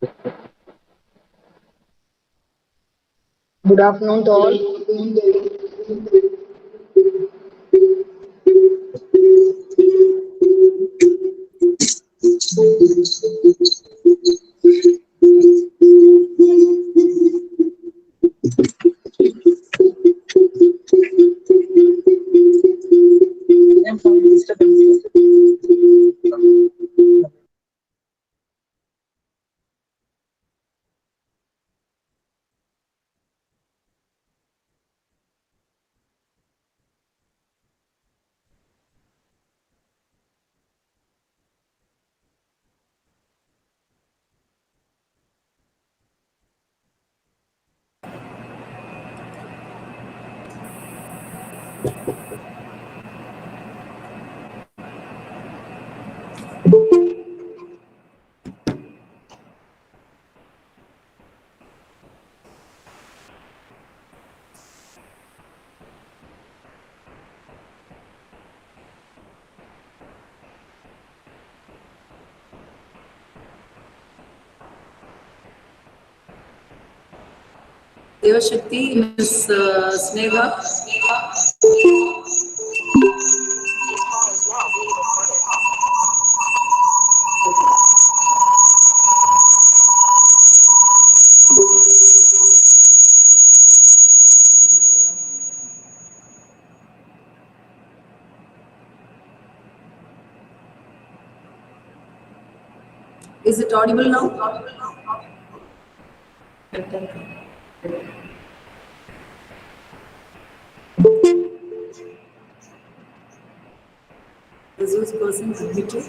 Good afternoon to all. Devashakti, Ms. Snega. Is it audible now? Resource person admitted.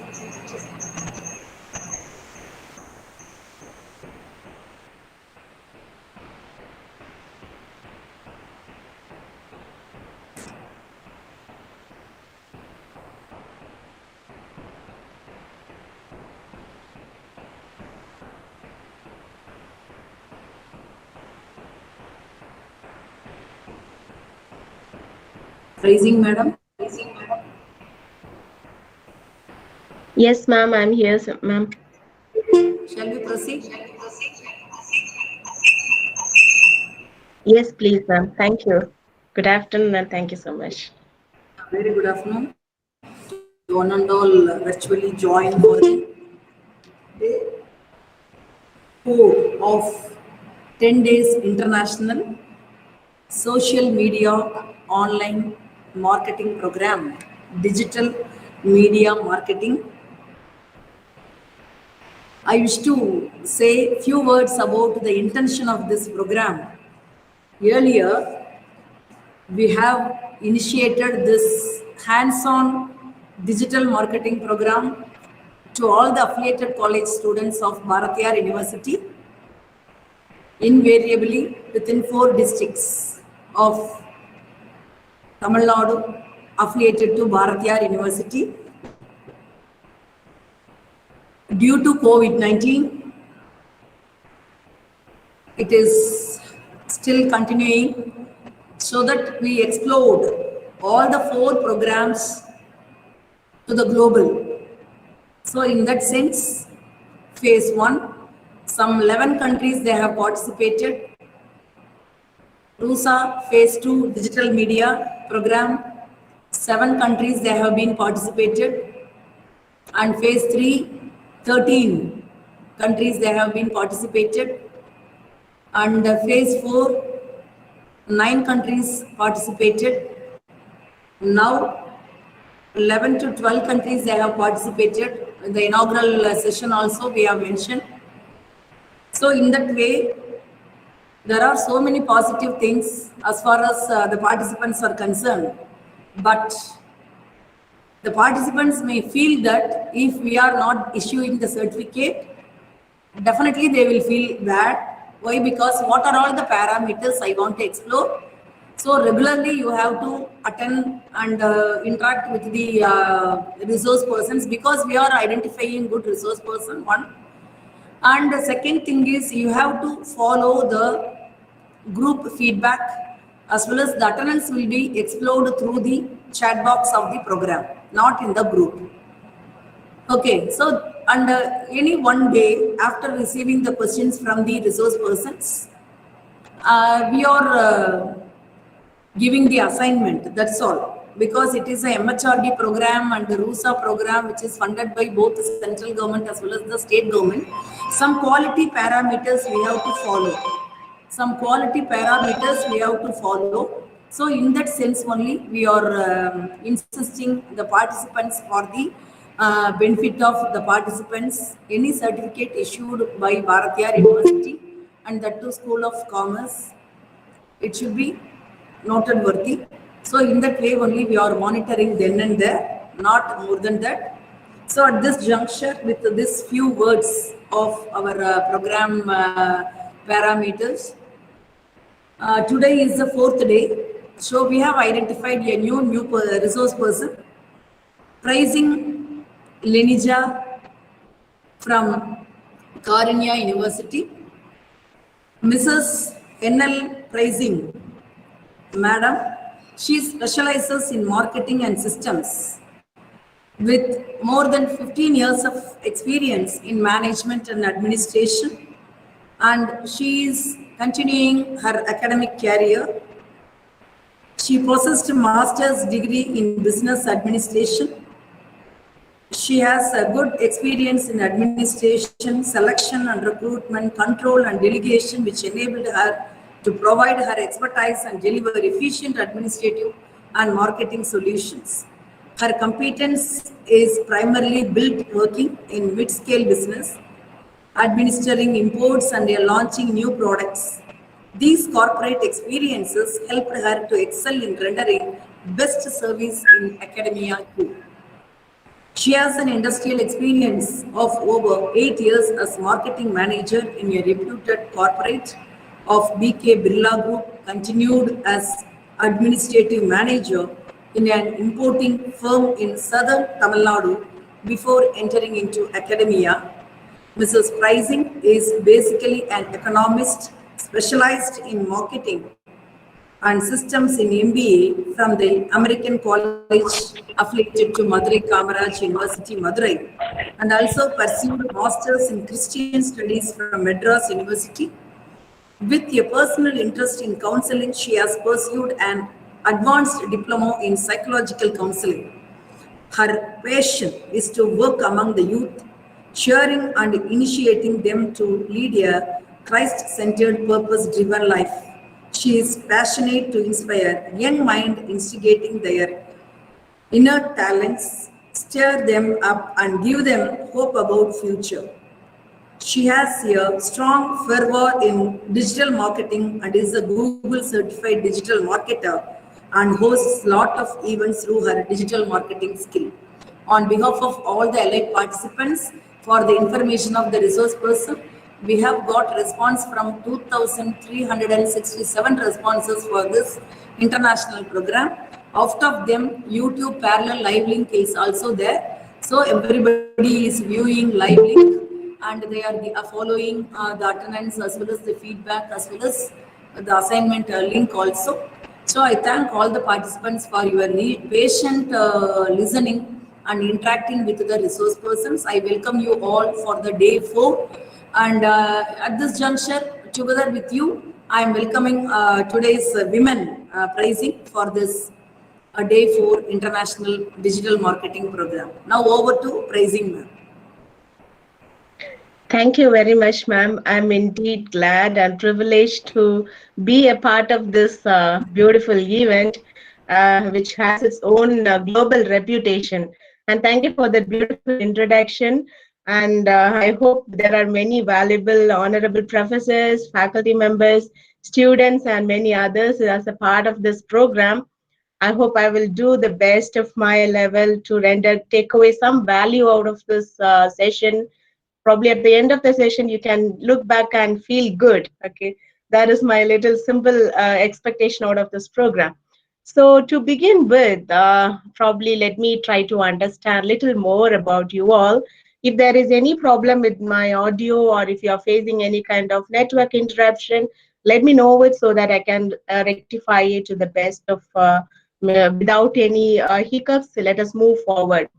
Raising, madam. Yes, ma'am, I'm here, ma'am. Shall we proceed? Yes, please, ma'am. Thank you. Good afternoon, and thank you so much. Very good afternoon to one and all virtually joined for the day 4 of 10 days international social media online marketing program, digital media marketing. I wish to say a few words about the intention of this program. Earlier, we have initiated this hands-on digital marketing program to all the affiliated college students of Bharatiyar University, invariably within 4 districts of Tamil Nadu affiliated to Bharatiyar University. Due to COVID-19, it is still continuing, so that we explored all the 4 programs to the global. So in that sense, phase 1, some 11 countries they have participated. RUSA phase 2 digital media program, 7 countries they have been participated. And phase 3, 13 countries they have been participated. And phase 4, 9 countries participated. Now 11 to 12 countries they have participated. In the inaugural session also we have mentioned. So in that way, there are so many positive things as far as the participants are concerned. But the participants may feel that if we are not issuing the certificate, definitely they will feel bad. Why? Because what are all the parameters I want to explore? So regularly you have to attend and interact with the resource persons, because we are identifying good resource person, one. And the second thing is you have to follow the group feedback, as well as the attendance will be explored through the chat box of the program, not in the group. Okay, so And any one day after receiving the questions from the resource persons, we are giving the assignment, that's all. Because it is a MHRD program and the RUSA program, which is funded by both the central government as well as the state government. Some quality parameters we have to follow. Some quality parameters we have to follow. So in that sense only, we are insisting the participants for the benefit of the participants, any certificate issued by Bharatiyar University and that too School of Commerce, it should be noted worthy. So in that way only we are monitoring then and there, not more than that. So at this juncture, with this few words of our program parameters, today is the 4th day. So we have identified a new resource person, Pricing Lenija from Karunya University. Mrs. NL Pricing, Madam, she specializes in marketing and systems with more than 15 years of experience in management and administration, and she is continuing her academic career. She possessed a master's degree in business administration. She has a good experience in administration, selection and recruitment, control and delegation, which enabled her to provide her expertise and deliver efficient administrative and marketing solutions. Her competence is primarily built working in mid-scale business, administering imports and launching new products. These corporate experiences helped her to excel in rendering best service in academia too. She has an industrial experience of over 8 years as marketing manager in a reputed corporate of BK Birla Group, continued as administrative manager in an importing firm in southern Tamil Nadu before entering into academia. Mrs. Pricing is basically an economist specialized in marketing and systems in MBA from the American College affiliated to Madurai Kamaraj University, Madurai, and also pursued Masters in Christian Studies from Madras University. With a personal interest in counseling, she has pursued an advanced diploma in psychological counseling. Her passion is to work among the youth, cheering and initiating them to lead a Christ-centered, purpose-driven life. She is passionate to inspire young minds, instigating their inner talents, stir them up and give them hope about future. She has a strong fervor in digital marketing and is a Google certified digital marketer and hosts a lot of events through her digital marketing skill. On behalf of all the allied participants, for the information of the resource person, we have got response from 2,367 responses for this international program. Out of them, YouTube parallel live link is also there. So everybody is viewing live link and they are following the attendance as well as the feedback as well as the assignment link also. So I thank all the participants for your patient listening and interacting with the resource persons. I welcome you all for the day 4. And at this juncture, together with you, I am welcoming today's women pricing for this day 4 International Digital Marketing Program. Now over to pricing, ma'am. Thank you very much, ma'am. I'm indeed glad and privileged to be a part of this beautiful event, which has its own global reputation. And thank you for that beautiful introduction. And I hope there are many valuable, honorable professors, faculty members, students, and many others as a part of this program. I hope I will do the best of my level to take away some value out of this session. Probably at the end of the session, you can look back and feel good. Okay, that is my little simple expectation out of this program. So to begin with, probably let me try to understand a little more about you all. If there is any problem with my audio or if you are facing any kind of network interruption, let me know it so that I can rectify it to the best of without any hiccups. Let us move forward.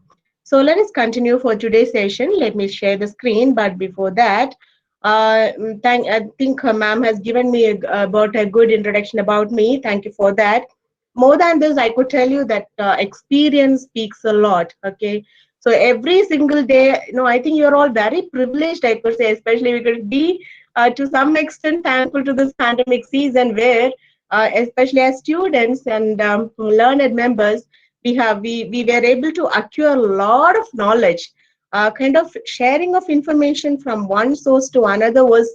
So let us continue for today's session. Let me share the screen, but before that, I think ma'am has given me about a good introduction about me. Thank you for that. More than this, I could tell you that experience speaks a lot. Okay, so every single day, I think you're all very privileged. I could say, especially we could be to some extent thankful to this pandemic season where, especially as students and learned members, we were able to acquire a lot of knowledge. Kind of sharing of information from one source to another was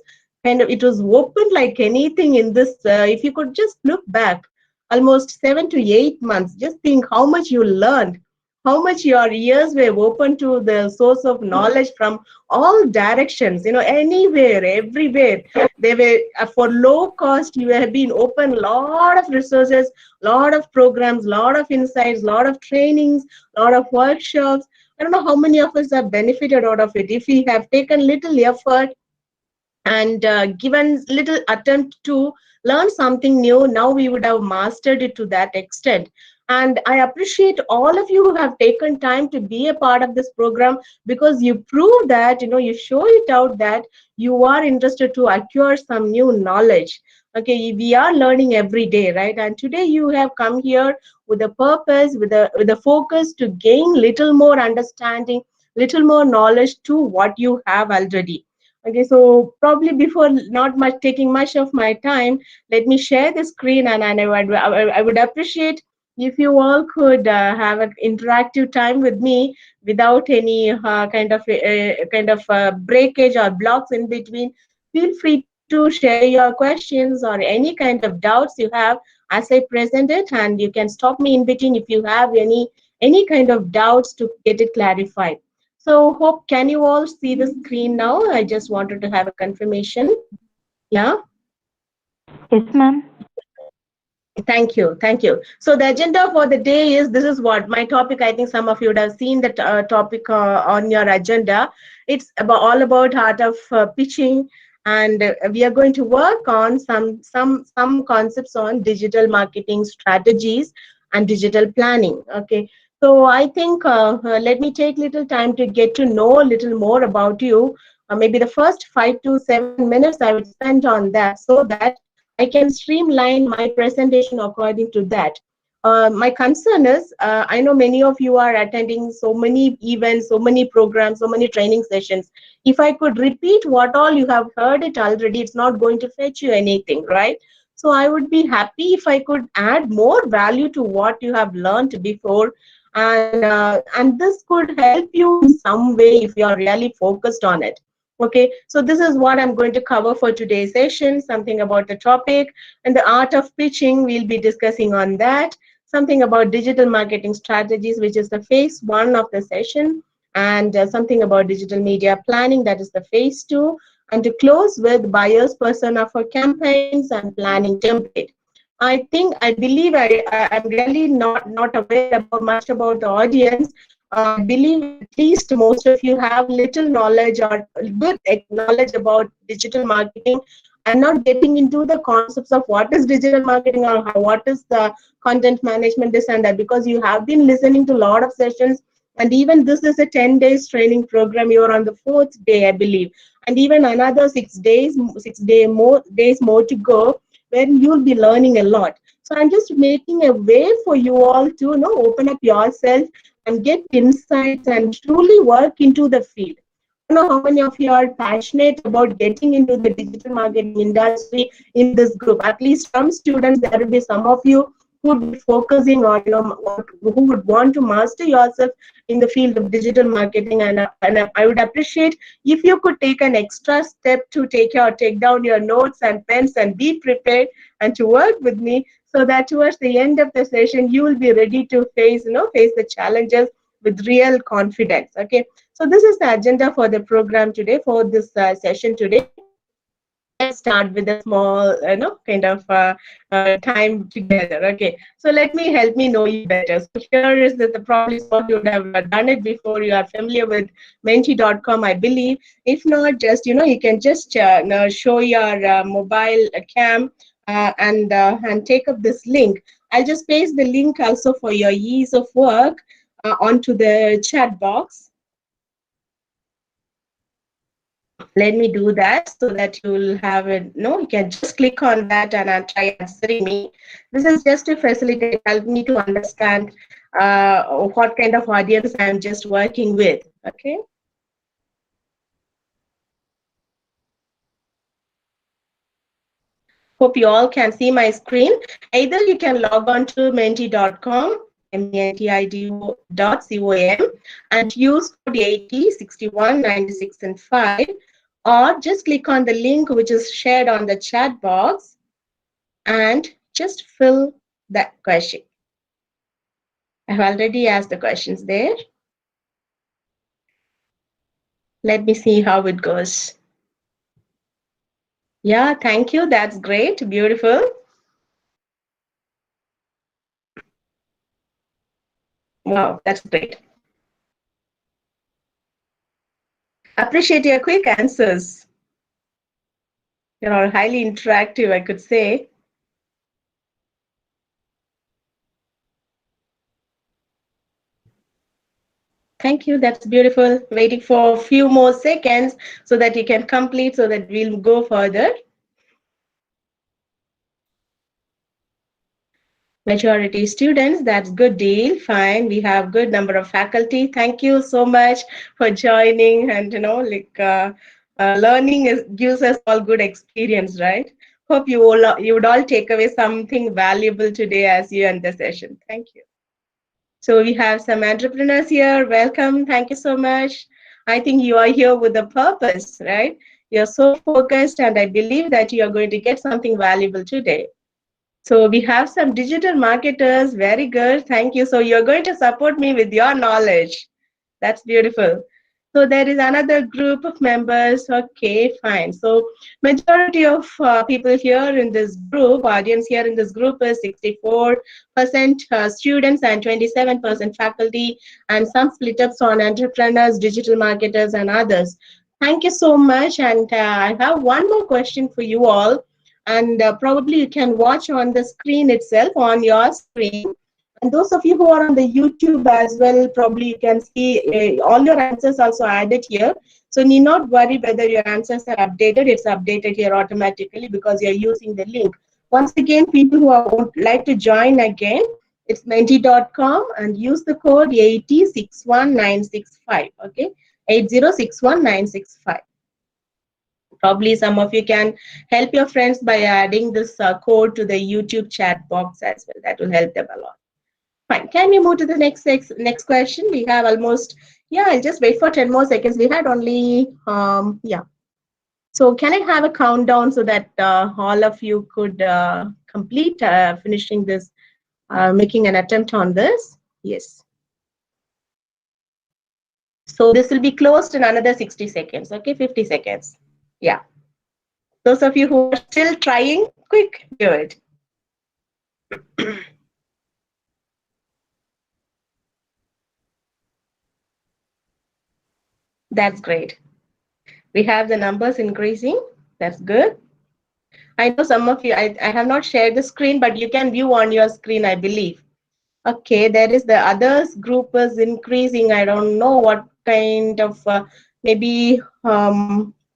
kind of, it was open like anything in this. If you could just look back almost 7 to 8 months, just think how much you learned, how much your ears were open to the source of knowledge from all directions, anywhere, everywhere. They were for low cost. You have been open lot of resources, lot of programs, lot of insights, lot of trainings, lot of workshops. I don't know how many of us have benefited out of it. If we have taken little effort and given little attempt to learn something new, now we would have mastered it to that extent. And I appreciate all of you who have taken time to be a part of this program, because you prove that, you show it out that you are interested to acquire some new knowledge. Okay, we are learning every day, right? And today you have come here with a purpose, with a focus to gain little more understanding, little more knowledge to what you have already. Okay, so probably before not much taking much of my time, let me share the screen, and I would appreciate if you all could have an interactive time with me without any breakage or blocks in between. Feel free to share your questions or any kind of doubts you have as I present it, and you can stop me in between if you have any kind of doubts to get it clarified. So hope, can you all see the screen now? I just wanted to have a confirmation. Yeah. Yes, ma'am. Thank you. Thank you. So the agenda for the day is, this is what my topic. I think some of you would have seen the topic on your agenda. It's about all about art of pitching, and we are going to work on some concepts on digital marketing strategies and digital planning. Okay. So I think let me take little time to get to know a little more about you. Maybe the first 5 to 7 minutes I would spend on that, so that I can streamline my presentation according to that. My concern is, I know many of you are attending so many events, so many programs, so many training sessions. If I could repeat what all you have heard it already, it's not going to fetch you anything, right? So I would be happy if I could add more value to what you have learned before, and this could help you in some way if you are really focused on it. Okay, so this is what I'm going to cover for today's session, something about the topic and the art of pitching. We'll be discussing on that, something about digital marketing strategies, which is the phase 1 of the session, and something about digital media planning, that is the phase 2, and to close with buyer's persona for campaigns and planning template. I believe I'm really not aware about much about the audience. I believe at least most of you have little knowledge or good knowledge about digital marketing. I'm not getting into the concepts of what is digital marketing or what is the content management, this and that, because you have been listening to a lot of sessions. And even this is a 10 days training program. You're on the 4th day, I believe. And even another 6 days more to go, where you'll be learning a lot. So I'm just making a way for you all to open up yourself and get insights and truly work into the field. I don't know how many of you are passionate about getting into the digital marketing industry in this group. At least from students, there will be some of you who would be focusing on, who would want to master yourself in the field of digital marketing. And I would appreciate if you could take an extra step to take down your notes and pens and be prepared and to work with me, so that towards the end of the session, you will be ready to face the challenges with real confidence. Okay. So this is the agenda for the program today, for this session today. Let's start with a small, time together. Okay. So help me know you better. So here is the probably some of you would have done it before. You are familiar with Menti.com, I believe. If not, just you can just show your mobile cam and take up this link. I'll just paste the link also for your ease of work. onto the chat box. Let me do that so that you'll have it. No, you can just click on that and I'll try answering me. This is just to facilitate, help me to understand what kind of audience I'm just working with. Okay. Hope you all can see my screen. Either you can log on to menti.com, menti.com, and use code 80, 61, 96, and 5, or just click on the link which is shared on the chat box and just fill that question. I've already asked the questions there. Let me see how it goes. Yeah, thank you. That's great. Beautiful. Wow, that's great. Appreciate your quick answers. You're all highly interactive, I could say. Thank you. That's beautiful. Waiting for a few more seconds so that you can complete so that we'll go further. Majority students, that's good deal. Fine. We have good number of faculty. Thank you so much for joining, and learning gives us all good experience, right? Hope you would all take away something valuable today as you end the session. Thank you. So we have some entrepreneurs here. Welcome. Thank you so much. I think you are here with a purpose, right? You're so focused, and I believe that you are going to get something valuable today. So we have some digital marketers. Very good. Thank you. So you're going to support me with your knowledge. That's beautiful. So there is another group of members. Okay, fine. So majority of people here in this group, audience here in this group is 64% students and 27% faculty, and some split ups on entrepreneurs, digital marketers, and others. Thank you so much. And I have one more question for you all. And probably you can watch on the screen itself, on your screen. And those of you who are on the YouTube as well, probably you can see all your answers also added here. So need not worry whether your answers are updated. It's updated here automatically because you're using the link. Once again, people who would like to join again, it's menti.com and use the code 8061965. Okay, 8061965. Probably some of you can help your friends by adding this code to the YouTube chat box as well. That will help them a lot. Fine. Can we move to the next question? We have almost, yeah, I'll just wait for 10 more seconds. We had only, yeah. So can I have a countdown so that all of you could complete finishing this, making an attempt on this? Yes. So this will be closed in another 60 seconds, okay, 50 seconds. Yeah. Those of you who are still trying, quick, do it. That's great. We have the numbers increasing. That's good. I know some of you, I have not shared the screen, but you can view on your screen, I believe. Okay, there is the others group is increasing. I don't know what kind of, maybe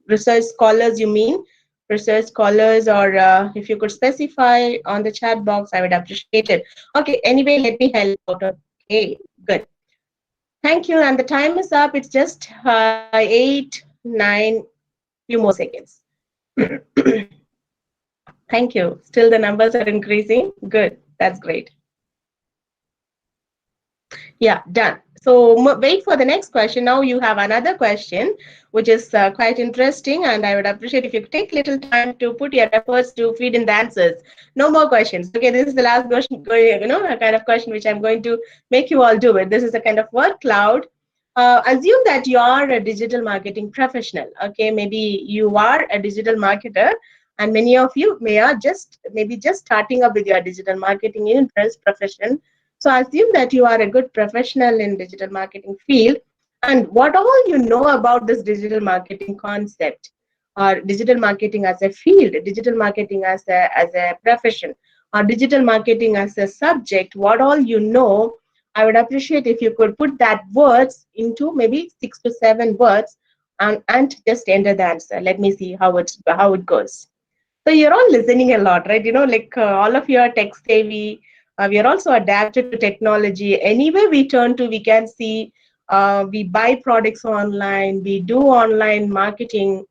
research scholars you mean. Research scholars, or if you could specify on the chat box, I would appreciate it. Okay, anyway, let me help out. Okay, good. Thank you, and the time is up. It's just 8, 9, few more seconds. Thank you. Still the numbers are increasing. Good. That's great. Yeah, done. So wait for the next question. Now you have another question, which is quite interesting, and I would appreciate if you take little time to put your efforts to feed in the answers. No more questions. Okay, this is the last question, a kind of question which I'm going to make you all do it. This is a kind of word cloud. Assume that you are a digital marketing professional. Okay, maybe you are a digital marketer, and many of you maybe just starting up with your digital marketing interest profession. So assume that you are a good professional in digital marketing field, and what all you know about this digital marketing concept, or digital marketing as a field, digital marketing as a profession, or digital marketing as a subject, what all you know I would appreciate if you could put that words into maybe 6 to 7 words and just enter the answer. Let me see how it goes. So you're all listening a lot, right? Like all of you are tech savvy. We are also adapted to technology. Anywhere we turn to, we can see we buy products online. We do online marketing.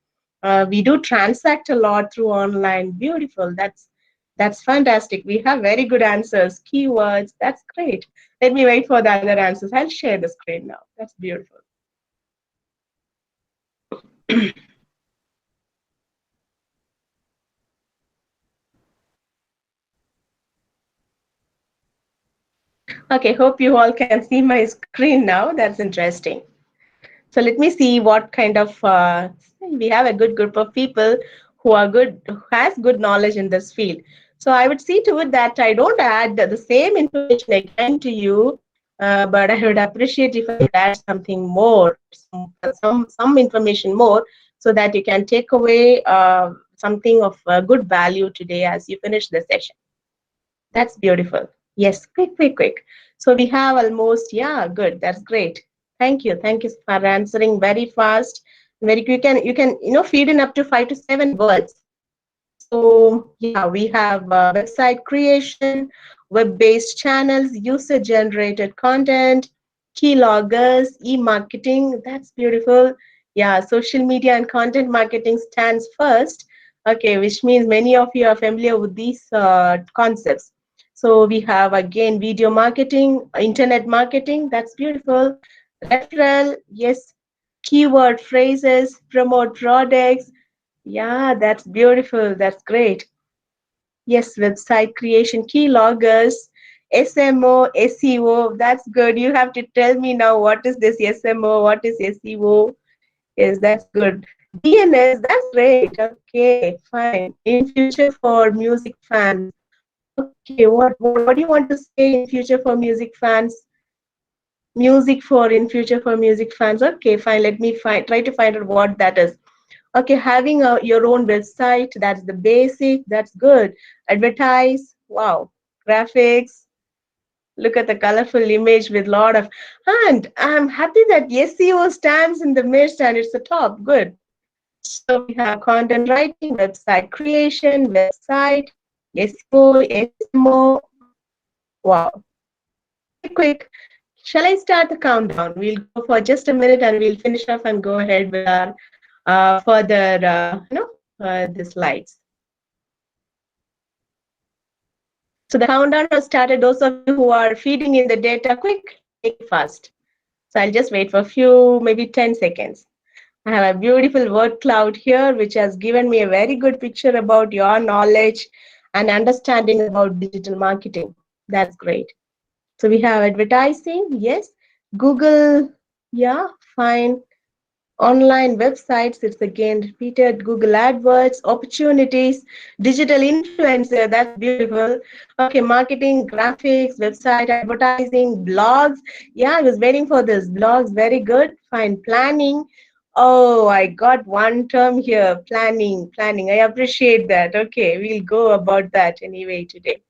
We do transact a lot through online. Beautiful. That's fantastic. We have very good answers. Keywords. That's great. Let me wait for the other answers. I'll share the screen now. That's beautiful. Okay, hope you all can see my screen now. That's interesting. So let me see what kind of we have a good group of people who has good knowledge in this field. So I would see to it that I don't add the same information again to you, but I would appreciate if I would add something more, some information more, so that you can take away something of good value today as you finish the session. That's beautiful. Yes, quick. So we have almost, yeah, good. That's great. Thank you. Thank you for answering very fast, very quick. You can feed in up to 5 to 7 words. So yeah, we have website creation, web-based channels, user-generated content, keyloggers, e-marketing. That's beautiful. Yeah, social media and content marketing stands first. Okay, which means many of you are familiar with these concepts. So we have again video marketing, internet marketing. That's beautiful. Referral, yes. Keyword phrases, promote products. Yeah, that's beautiful. That's great. Yes, website creation, keyloggers, SMO, SEO. That's good. You have to tell me now what is this SMO, what is SEO. Yes, that's good. DNS, that's great. Okay, fine. In future for music fans. Okay, what do you want to say in future for music fans? In future for music fans. Okay, fine. Let me try to find out what that is. Okay, having your own website, that's the basic, that's good. Advertise, wow. Graphics, look at the colorful image with lot of, and I'm happy that SEO stands in the midst and it's the top, good. So we have content writing, website creation, website, SEO, SMO, wow. Quick. Shall I start the countdown? We'll go for just a minute and we'll finish off and go ahead with our further, the slides. So the countdown has started. Those of you who are feeding in the data, quick, make it fast. So I'll just wait for a few, maybe 10 seconds. I have a beautiful word cloud here, which has given me a very good picture about your knowledge and understanding about digital marketing. That's great. So we have advertising, yes. Google, yeah, fine. Online websites, it's again repeated. Google AdWords, opportunities, digital influencer, that's beautiful. Okay, marketing, graphics, website advertising, blogs. Yeah, I was waiting for this. Blogs, very good. Fine. Planning. Oh, I got one term here, planning. I appreciate that. Okay, we'll go about that anyway today.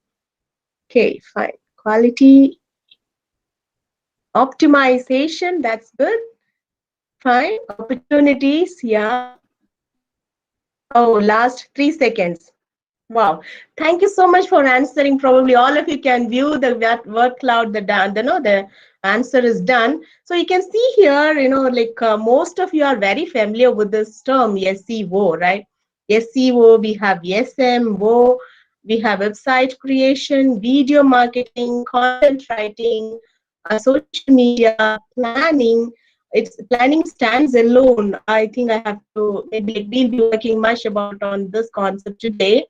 Okay, fine. Quality, optimization, that's good. Fine. Opportunities, yeah. Oh, last 3 seconds. Wow. Thank you so much for answering. Probably all of you can view the word cloud, the answer is done. So you can see here, like most of you are very familiar with this term SEO, right? SEO, we have SMO, we have website creation, video marketing, content writing, social media, planning. Planning stands alone. I think I have to, maybe we'll be working much about on this concept today.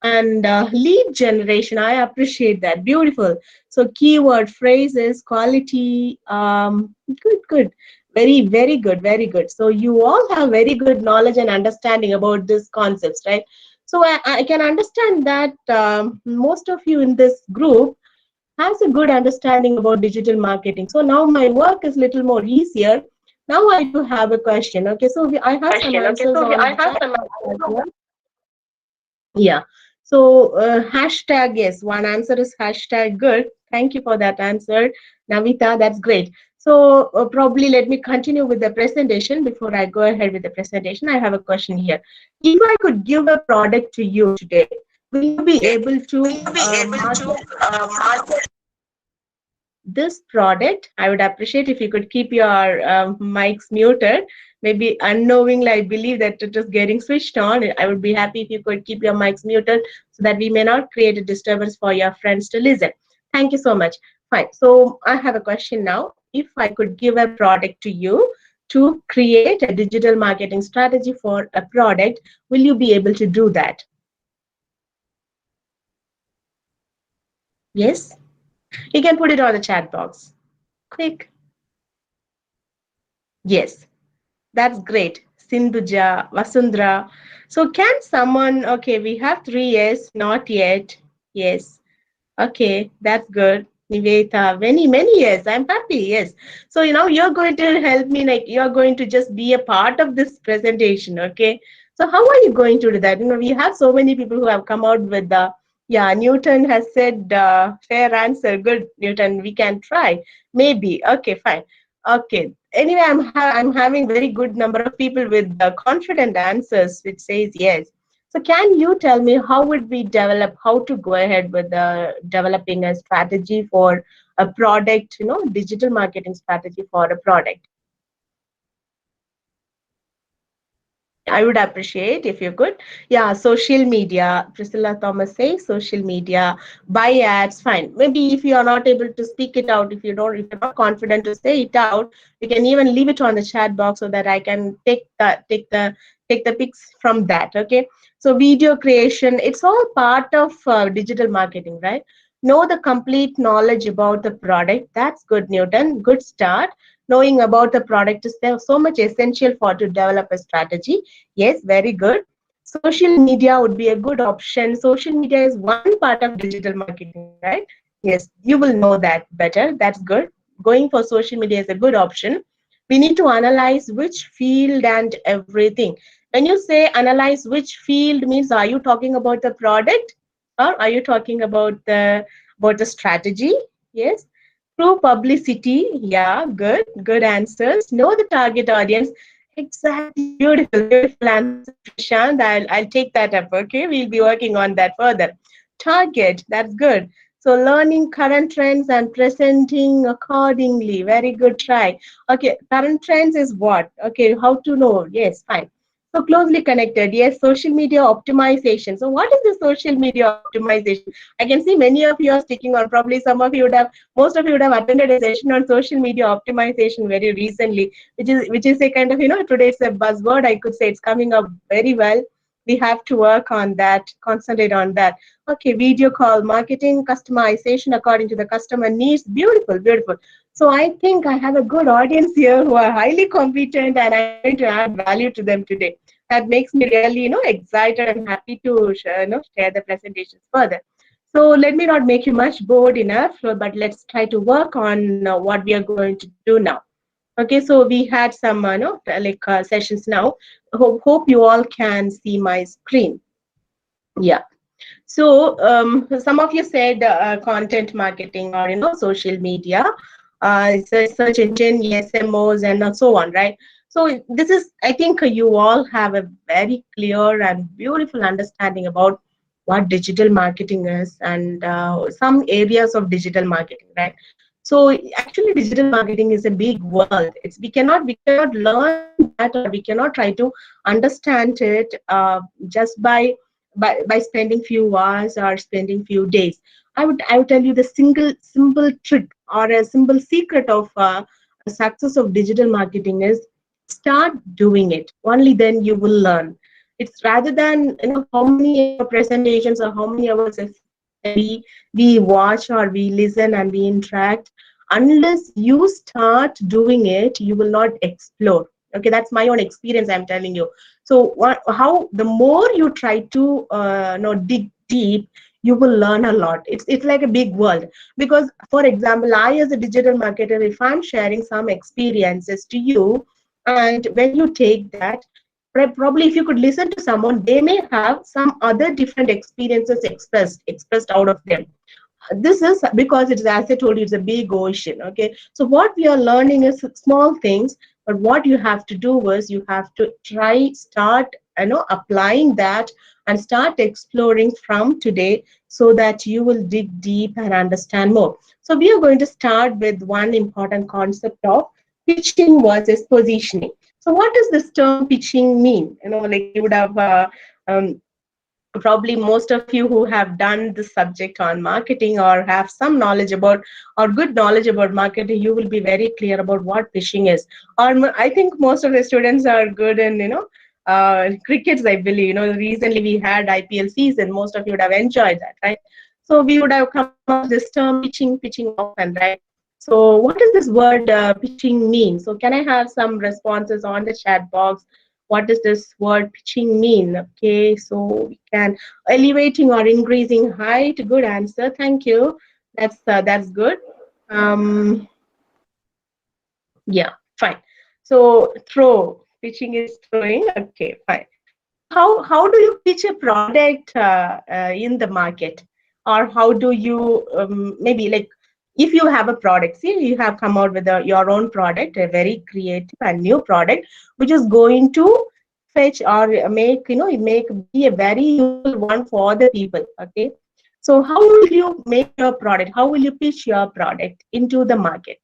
And lead generation, I appreciate that. Beautiful. So keyword phrases, quality, good. Very good. So you all have very good knowledge and understanding about these concepts, right? So I can understand that most of you in this group has a good understanding about digital marketing. So now my work is little more easier. Now I do have a question. Okay, so I have some answers on the chat as well. Yeah. So hashtag, yes, one answer is hashtag good. Thank you for that answer. Navita, that's great. So probably let me continue with the presentation. Before I go ahead with the presentation, I have a question here. If I could give a product to you today, will you be able to market this product? I would appreciate if you could keep your mics muted. Maybe unknowingly, I believe that it is getting switched on. I would be happy if you could keep your mics muted so that we may not create a disturbance for your friends to listen. Thank you so much. Fine. So I have a question now. If I could give a product to you to create a digital marketing strategy for a product, will you be able to do that? Yes? You can put it on the chat box. Quick. Yes. That's great. Sindhuja, Vasundhara. So can someone, okay, we have 3 yes, not yet. Yes. Okay, that's good. Niveta, many yes. I'm happy. Yes. So, you're going to help me, like, you're going to just be a part of this presentation. Okay. So, how are you going to do that? We have so many people who have come out with the, yeah, Newton has said, fair answer. Good, Newton. We can try. Maybe. Okay, fine. Okay. Anyway, I'm having very good number of people with confident answers, which says yes. So can you tell me how would we develop, how to go ahead with developing a strategy for a product, digital marketing strategy for a product? I would appreciate if you could. Yeah, social media. Priscilla Thomas says social media, buy ads, fine. Maybe if you are not able to speak it out, if you're not confident to say it out, you can even leave it on the chat box so that I can take the pics from that. Okay. So video creation, it's all part of digital marketing, right? Know the complete knowledge about the product. That's good, Newton. Good start. Knowing about the product is so much essential for to develop a strategy. Yes, very good. Social media would be a good option. Social media is one part of digital marketing, right? Yes, you will know that better. That's good. Going for social media is a good option. We need to analyze which field and everything. When you say analyze which field means, are you talking about the product or are you talking about the strategy? Yes. Through publicity, yeah, good answers. Know the target audience. Exactly, beautiful answer, Prashant. I'll take that up. Okay, we'll be working on that further. Target, that's good. So learning current trends and presenting accordingly. Very good try. Okay, current trends is what? Okay, how to know? Yes, fine. So closely connected. Yes, social media optimization. So what is the social media optimization? I can see many of you are sticking on. Probably most of you would have attended a session on social media optimization very recently, which is a kind of, today it's a buzzword. I could say it's coming up very well. We have to work on that, concentrate on that. Okay, video call marketing, customization according to the customer needs. Beautiful, beautiful. So I think I have a good audience here who are highly competent and I'm going to add value to them today. That makes me really, excited and happy to share the presentations further. So let me not make you much bored enough, but let's try to work on what we are going to do now. Okay, so we had some sessions now. Hope you all can see my screen. Yeah. So some of you said content marketing or social media, search engine, SMOs, and so on, right? So this is, I think you all have a very clear and beautiful understanding about what digital marketing is and some areas of digital marketing, right? So actually, digital marketing is a big world. We cannot learn that, or we cannot try to understand it just by spending few hours or spending few days. I would tell you the simple trick or a simple secret of success of digital marketing is start doing it. Only then you will learn. It's rather than how many presentations or how many hours we watch or we listen and we interact. Unless you start doing it, you will not explore. Okay, that's my own experience. I'm telling you. So how the more you try to dig deep, you will learn a lot. It's like a big world. Because for example, I as a digital marketer, if I'm sharing some experiences to you, and when you take that, probably if you could listen to someone, they may have some other different experiences expressed out of them. This is because it's, as I told you, it's a big ocean. Okay, so what we are learning is small things, but what you have to do is you have to start applying that and start exploring from today, so that you will dig deep and understand more. So we are going to start with one important concept of pitching versus positioning. So what does this term pitching mean? Like you would have um, probably most of you who have done this subject on marketing or have some knowledge about or good knowledge about marketing, you will be very clear about what pitching is. Or I think most of the students are good in crickets, I believe. Recently we had IPL season, most of you would have enjoyed that, right? So we would have come across this term pitching often, right? So what does this word pitching mean? So can I have some responses on the chat box? What does this word pitching mean? Okay, so we can elevating or increasing height. Good answer. Thank you. That's good. Um, yeah, fine. So throw, pitching is throwing. Okay, fine. How do you pitch a product in the market, or how do you maybe like if you have a product, see you have come out with your own product, a very creative and new product, which is going to fetch or make be a very useful one for the people. Okay, so how will you make your product, how will you pitch your product into the market?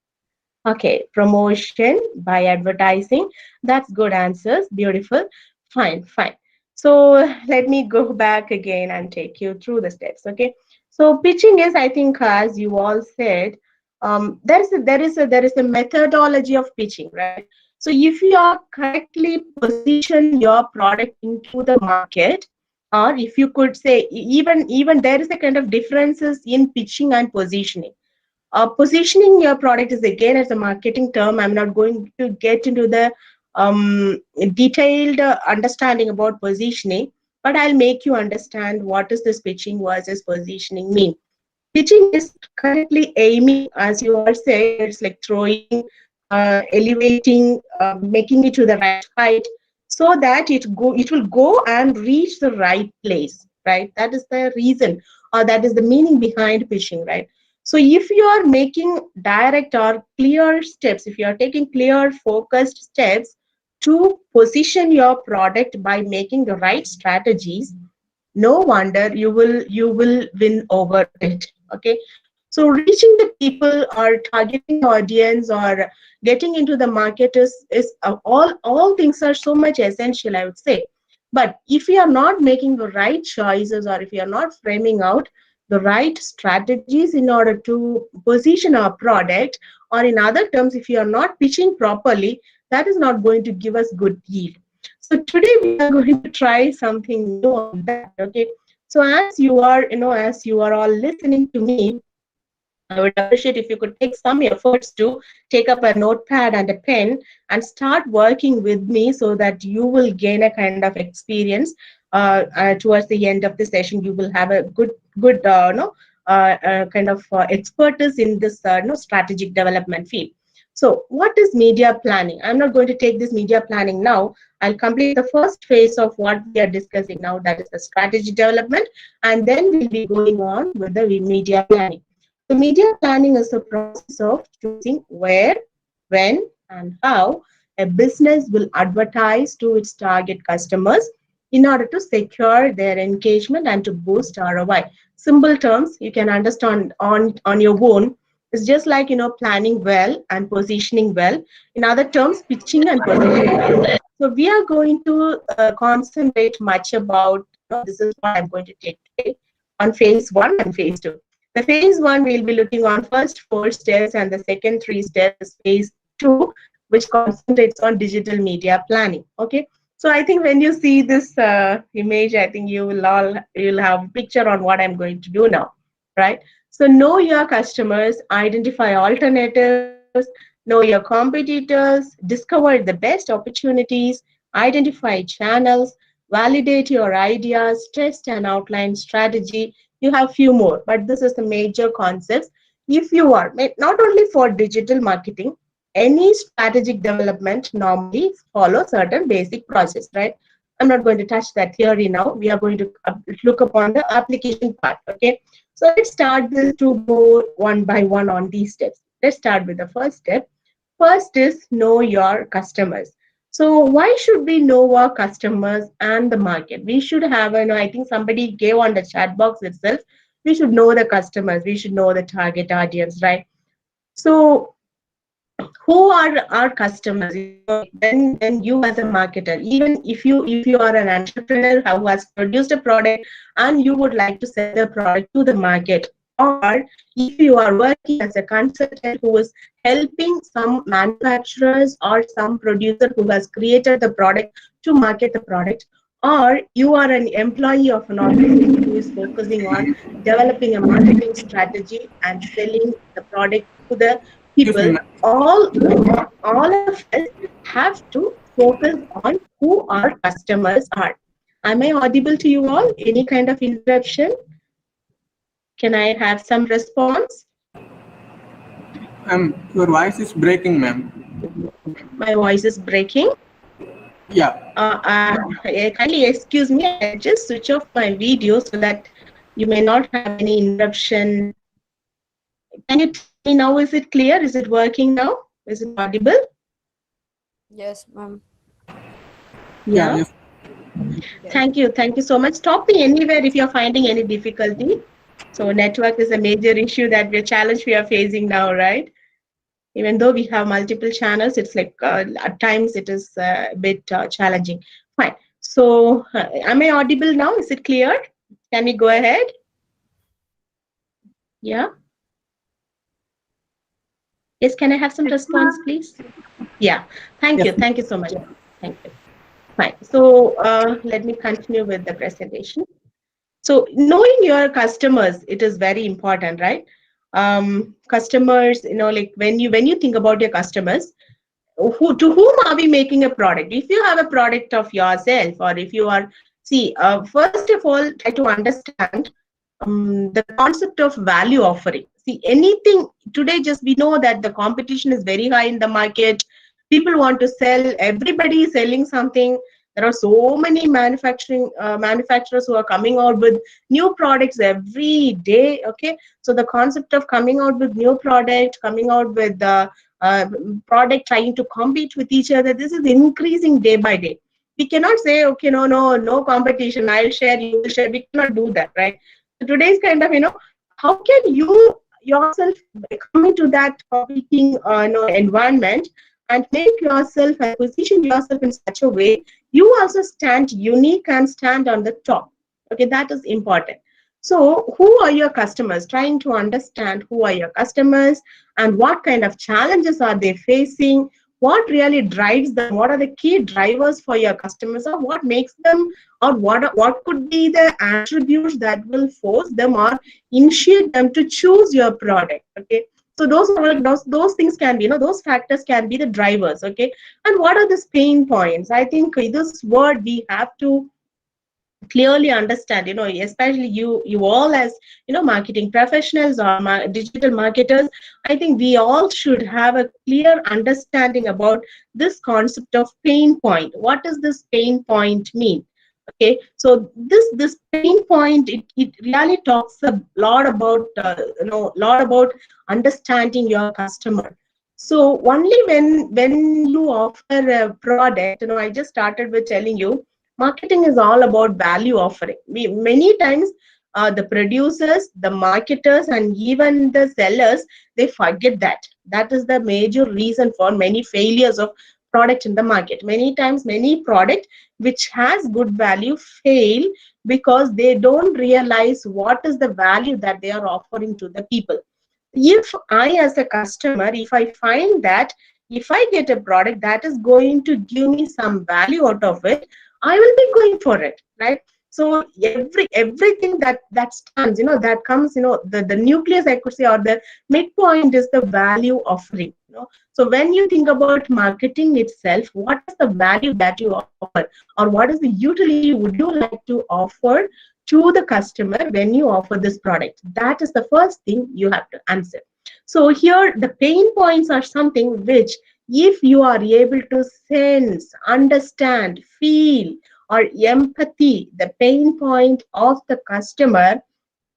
Okay, promotion by advertising. That's good answers. Beautiful. Fine, fine. So let me go back again and take you through the steps. Okay. So pitching is, I think, as you all said, there is a methodology of pitching, right? So if you are correctly position your product into the market, or if you could say even there is a kind of differences in pitching and positioning. Positioning your product is again as a marketing term. I'm not going to get into the detailed understanding about positioning, but I'll make you understand what is this pitching versus positioning mean. Pitching is correctly aiming, as you all say, it's like throwing, elevating, making it to the right height, so that it will go and reach the right place, right? That is the reason, or that is the meaning behind pitching, right? So if you are making direct or clear steps, if you are taking clear, focused steps to position your product by making the right strategies, no wonder you will win over it. Okay, so reaching the people or targeting the audience or getting into the market is all things are so much essential, I would say. But if you are not making the right choices, or if you are not framing out the right strategies in order to position our product, or in other terms, if you are not pitching properly, that is not going to give us good yield. So today we are going to try something new on that. Okay. So as you are all listening to me, I would appreciate if you could take some efforts to take up a notepad and a pen and start working with me, so that you will gain a kind of experience. Towards the end of the session, you will have a good kind of expertise in this strategic development field. So what is media planning? I'm not going to take this media planning now. I'll complete the first phase of what we are discussing now, that is the strategy development, and then we'll be going on with the media planning. So media planning is the process of choosing where, when, and how a business will advertise to its target customers in order to secure their engagement and to boost ROI. Simple terms you can understand on your own. It's just like planning well and positioning well. In other terms, pitching and positioning well. So we are going to concentrate much about this is what I'm going to take today on phase 1 and phase 2. The phase 1 we'll be looking on first 4 steps, and the second 3 steps is phase 2, which concentrates on digital media planning. Okay. So I think when you see this image, I think you'll have a picture on what I'm going to do now, right? So know your customers, identify alternatives, know your competitors, discover the best opportunities, identify channels, validate your ideas, test and outline strategy. You have few more, but this is the major concepts. If you are not only for digital marketing, any strategic development normally follow certain basic process, right? I'm not going to touch that theory now. We are going to look upon the application part. Okay. So let's start this to go one by one on these steps. Let's start with the first step. First is know your customers. So why should we know our customers and the market? We should have, I think somebody gave on the chat box itself, we should know the customers, we should know the target audience, right? So who are our customers? When you as a marketer, even if you are an entrepreneur who has produced a product and you would like to sell the product to the market, or if you are working as a consultant who is helping some manufacturers or some producer who has created the product to market the product, or you are an employee of an organization who is focusing on developing a marketing strategy and selling the product to the Excuse me, people, ma'am. all of us have to focus on who our customers are. Am I audible to you all? Any kind of interruption? Can I have some response? Your voice is breaking, ma'am. My voice is breaking. Yeah. Kindly excuse me. I just switch off my video so that you may not have any interruption. Can you tell me now? Is it clear? Is it working now? Is it audible? Yes, ma'am. Yeah. Yes. Thank you. Thank you so much. Stop me anywhere if you're finding any difficulty. So network is a major issue that we're challenge we are facing now, right? Even though we have multiple channels, it's like at times it is a bit challenging. Fine. So am I audible now? Is it clear? Can we go ahead? Yeah. Yes, can I have some response, please? Yeah. Thank you. Thank you so much. Thank you. Fine. So let me continue with the presentation. So knowing your customers, it is very important, right? Customers, like when you think about your customers, to whom are we making a product? If you have a product of yourself, or if you are, first of all, try to understand the concept of value offering. See, anything today, just we know that the competition is very high in the market. People want to sell. Everybody is selling something. There are so many manufacturers who are coming out with new products every day. Okay, so the concept of coming out with new product, coming out with the product, trying to compete with each other, this is increasing day by day. We cannot say, okay, no competition, I'll share, you will share. We cannot do that, right? So today's kind of, how can you yourself come into that competing environment and make yourself and position yourself in such a way you also stand unique and stand on the top. Okay, that is important. So who are your customers? Trying to understand who are your customers and what kind of challenges are they facing, what really drives them, what are the key drivers for your customers, or what makes them, or what could be the attributes that will force them or initiate them to choose your product. Okay, so those things can be, those factors can be the drivers. Okay, and what are these pain points? I think this word we have to clearly understand, especially you all as marketing professionals or digital marketers. I think we all should have a clear understanding about this concept of pain point. What does this pain point mean? Okay, so this pain point, it really talks a lot about understanding your customer. So only when you offer a product, I just started with telling you, marketing is all about value offering. Many times the producers, the marketers, and even the sellers, they forget that. That is the major reason for many failures of product in the market. Many times, many product which has good value fail because they don't realize what is the value that they are offering to the people. If I, as a customer, if I find that if I get a product that is going to give me some value out of it, I will be going for it, right? So everything that stands, that comes, the nucleus, I could say, or the midpoint is the value offering. So when you think about marketing itself, what is the value that you offer, or what is the utility would you like to offer to the customer when you offer this product? That is the first thing you have to answer. So here the pain points are something which, if you are able to sense, understand, feel, or empathy, the pain point of the customer,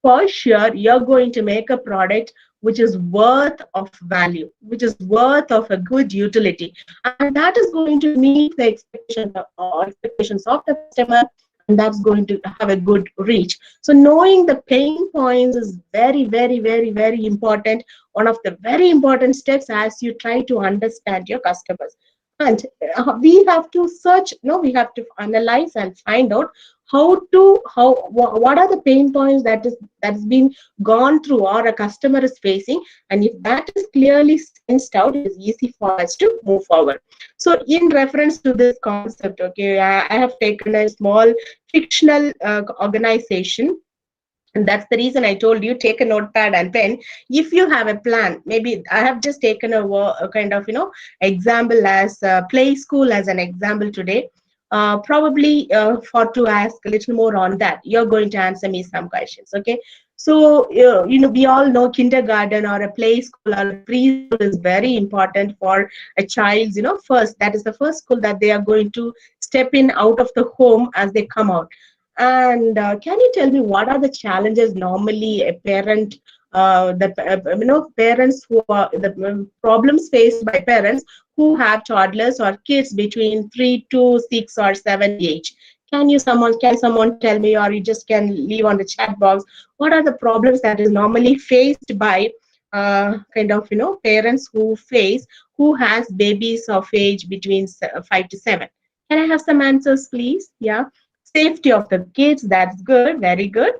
for sure you're going to make a product which is worth of value, which is worth of a good utility, and that is going to meet the expectations of the customer, and that's going to have a good reach. So knowing the pain points is very, very, very, very important. One of the very important steps as you try to understand your customers. And we have to search, no, we have to analyze and find out what are the pain points that's been gone through or a customer is facing, and if that is clearly sensed out, it is easy for us to move forward. So in reference to this concept, okay, I have taken a small fictional organization, and that's the reason I told you take a notepad and pen. If you have a plan, maybe I have just taken a kind of example as play school as an example today. Probably for to ask a little more on that, you're going to answer me some questions. Okay, so we all know kindergarten or a play school or a preschool is very important for a child's first. That is the first school that they are going to step in out of the home as they come out. And can you tell me what are the challenges normally a parent, parents who are the problems faced by parents who have toddlers or kids between 3 to 6 or 7 age? Can someone tell me, or you just can leave on the chat box, what are the problems that is normally faced by parents who has babies of age between 5 to 7? Can I have some answers, please? Yeah. Safety of the kids, that's good, very good.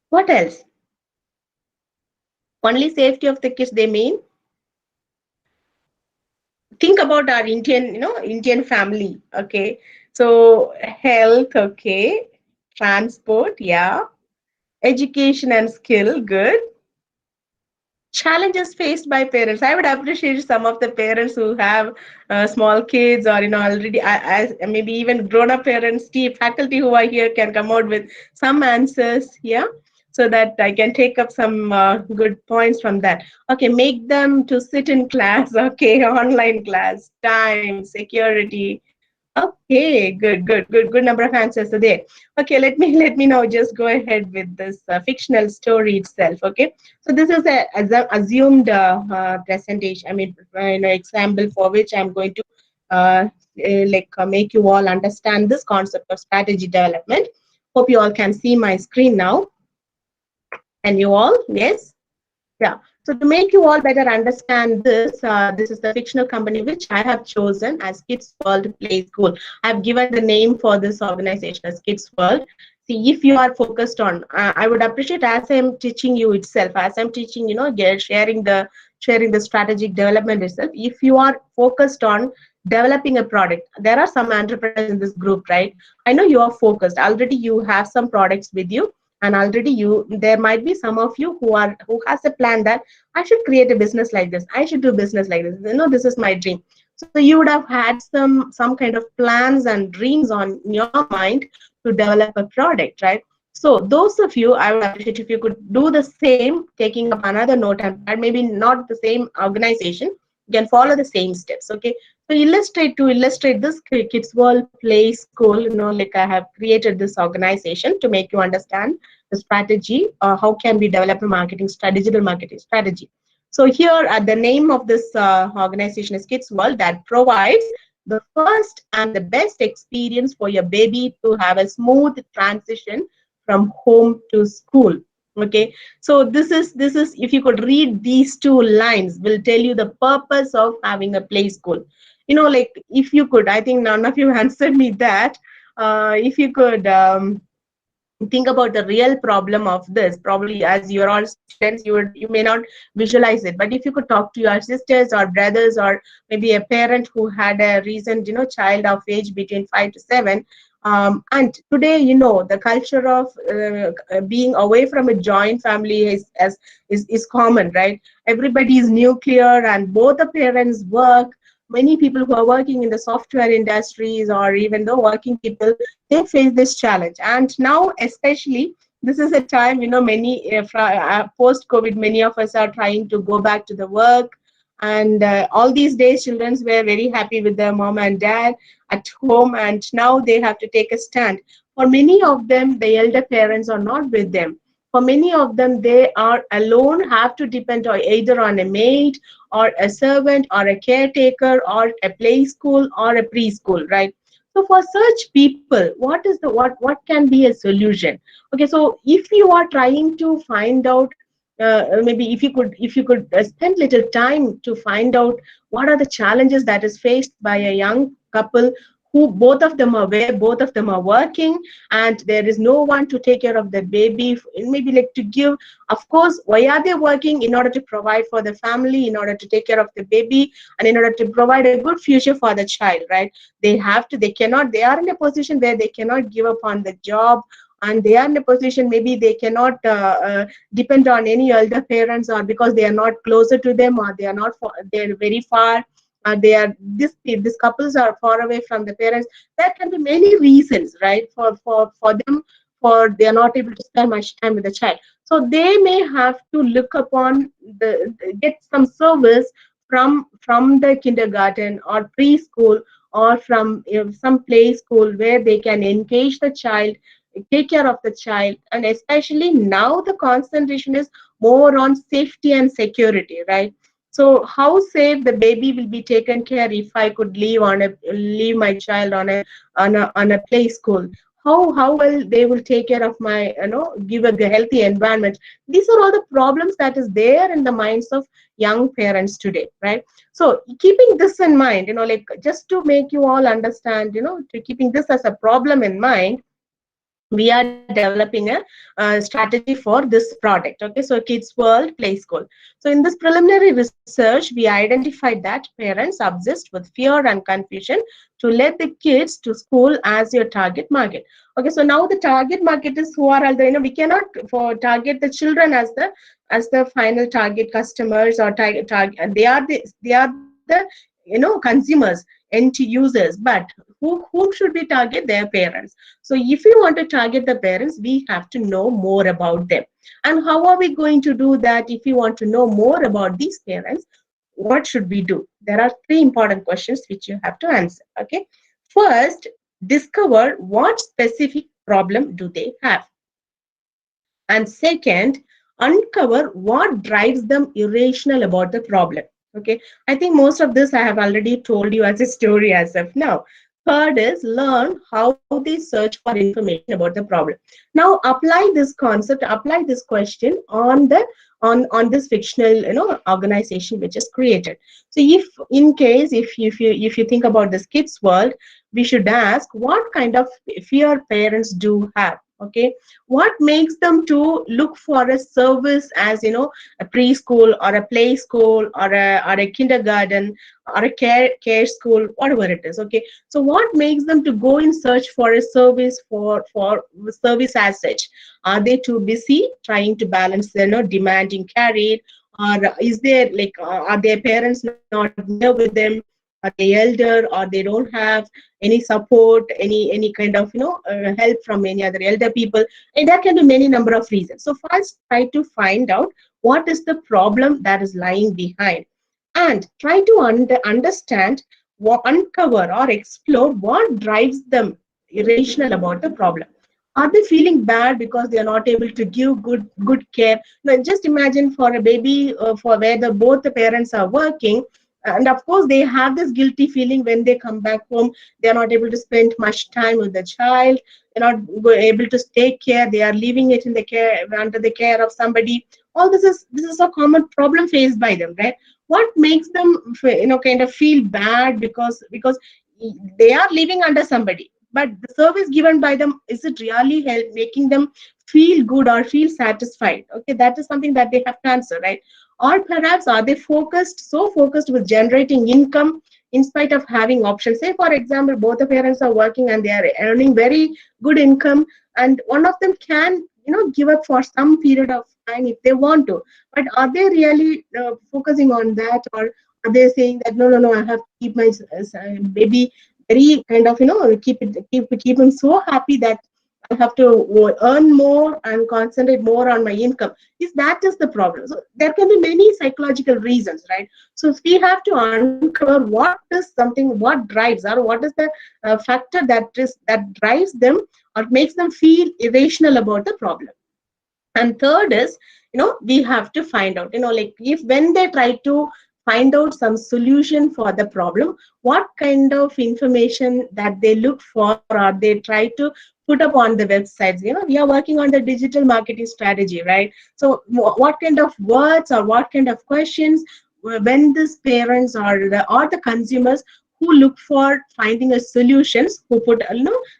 What else? Only safety of the kids they mean? Think about our Indian family, okay? So health, okay. Transport, yeah. Education and skill, good. Challenges faced by parents. I would appreciate some of the parents who have small kids, or already maybe even grown-up parents, faculty who are here can come out with some answers, yeah, so that I can take up some good points from that. Okay, make them to sit in class. Okay, online class, time, security. Okay, good number of answers are there. Okay, let me now just go ahead with this fictional story itself. Okay, so this is a assumed presentation. I mean, example for which I'm going to make you all understand this concept of strategy development. Hope you all can see my screen now. And you all, yes? Yeah. So to make you all better understand this, this is the fictional company which I have chosen as Kids World Play School. I've given the name for this organization as Kids World. See, if you are focused on, I would appreciate as I'm teaching you itself, as I'm teaching, sharing the strategic development itself. If you are focused on developing a product, there are some entrepreneurs in this group, right? I know you are focused. Already you have some products with you. And already there might be some of you who has a plan that I should create a business like this. I should do business like this. This is my dream. So you would have had some kind of plans and dreams on your mind to develop a product, right? So those of you, I would appreciate if you could do the same, taking up another note and maybe not the same organization, you can follow the same steps. Okay. So to illustrate this Kids World Play School, like I have created this organization to make you understand the strategy, how can we develop a digital marketing strategy. So here the name of this organization is Kids World, that provides the first and the best experience for your baby to have a smooth transition from home to school. Okay, so this is if you could read these two lines, will tell you the purpose of having a play school. Like if you could, I think none of you answered me that. If you could think about the real problem of this, probably as you're all students, you may not visualize it, but if you could talk to your sisters or brothers, or maybe a parent who had a recent child of age between 5 to 7, and today the culture of being away from a joint family is common, right? Everybody is nuclear and both the parents work. Many people who are working in the software industries, or even the working people, they face this challenge. And now especially this is a time, many post COVID, many of us are trying to go back to the work, And all these days, children were very happy with their mom and dad at home, and now they have to take a stand. For many of them, the elder parents are not with them. For many of them, they are alone, have to depend on either on a maid or a servant or a caretaker or a play school or a preschool, right? So for such people, what can be a solution? Okay, so if you are trying to find out, maybe if you could spend little time to find out what are the challenges that is faced by a young couple who both of them are where both of them are working, and there is no one to take care of the baby, maybe like to give. Of course, why are they working? In order to provide for the family, in order to take care of the baby, and in order to provide a good future for the child, right? They are in a position where they cannot give up on the job, and they are in a position maybe they cannot depend on any elder parents, or because they are not closer to them, or they are not they're very far, they are these couples are far away from the parents. There can be many reasons, right, for them, for they are not able to spend much time with the child. So they may have to look upon get some service from the kindergarten or preschool, or from some play school where they can engage the child, take care of the child. And especially now the concentration is more on safety and security, right? So how safe the baby will be taken care if I could leave my child on a play school? How well they will take care of my, give a healthy environment. These are all the problems that is there in the minds of young parents today, right? So keeping this in mind, like just to make you all understand, to keeping this as a problem in mind, we are developing a strategy for this product. Okay, so Kids World Play School. So in this preliminary research, we identified that parents obsessed with fear and confusion to let the kids to school as your target market. Okay, so now the target market is who are all the, we cannot for target the children as the final target customers, or target. They are the consumers, end users, but whom should we target? Their parents. So if we want to target the parents, we have to know more about them. And how are we going to do that? If we want to know more about these parents, what should we do? There are three important questions which you have to answer. Okay. First, discover what specific problem do they have. And second, uncover what drives them irrational about the problem. Okay, I think most of this I have already told you as a story as of now. Third is learn how they search for information about the problem. Now apply this concept, apply this question on the on this fictional organization which is created. So if in case if you think about this Kids World, we should ask what kind of fear parents do have. Okay, what makes them to look for a service as a preschool or a play school or a kindergarten or a care school, whatever it is. Okay, so what makes them to go in search for a service for service as such? Are they too busy trying to balance their demanding career, or is there like are their parents not near with them? Are they elder, or they don't have any support, any kind of help from any other elder people? And there can be many number of reasons. So first, try to find out what is the problem that is lying behind, and try to understand, uncover or explore what drives them irrational about the problem. Are they feeling bad because they are not able to give good care? Now, just imagine for a baby, for where both the parents are working, and of course they have this guilty feeling when they come back home. They are not able to spend much time with the child. They're not able to take care. They are leaving it in the care under the care of somebody. All this is a common problem faced by them, right? What makes them kind of feel bad because they are living under somebody, but the service given by them, is it really making them feel good or feel satisfied? Okay, that is something that they have to answer, right? Or perhaps are they so focused with generating income in spite of having options? Say for example, both the parents are working and they are earning very good income, and one of them can give up for some period of time if they want to, but are they really focusing on that, or are they saying that no, I have to keep my baby very kind of keep him so happy that I have to earn more and concentrate more on my income. If that is the problem, so there can be many psychological reasons, right? So if we have to uncover what is something, what drives, or what is the factor that drives them or makes them feel irrational about the problem. And third is, we have to find out, like if when they try to find out some solution for the problem, what kind of information that they look for or they try to put up on the websites. We are working on the digital marketing strategy, right? So what kind of words or what kind of questions when these parents or the consumers who look for finding a solutions, who put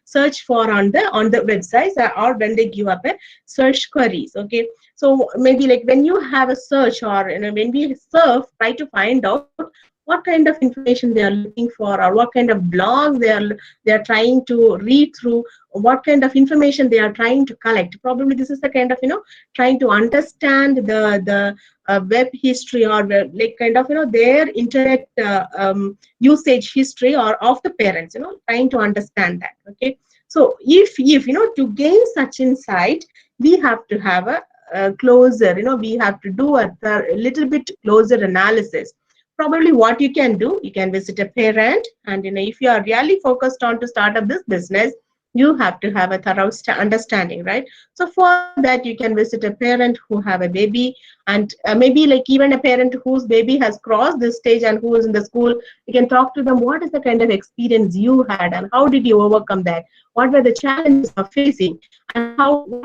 search for on the websites, or when they give up a search queries. Okay, so maybe like when you have a search, or when we surf, try to find out what kind of information they are looking for, or what kind of blogs they are trying to read through, what kind of information they are trying to collect. Probably this is the kind of trying to understand the web history, or like kind of their internet usage history, or of the parents, trying to understand that. Okay, so if to gain such insight, we have to have a closer, we have to do a little bit closer analysis. Probably what you can do, you can visit a parent, and if you are really focused on to start up this business, you have to have a thorough understanding, right? So for that, you can visit a parent who have a baby, and maybe like even a parent whose baby has crossed this stage and who is in the school. You can talk to them, what is the kind of experience you had and how did you overcome that, what were the challenges you are facing, and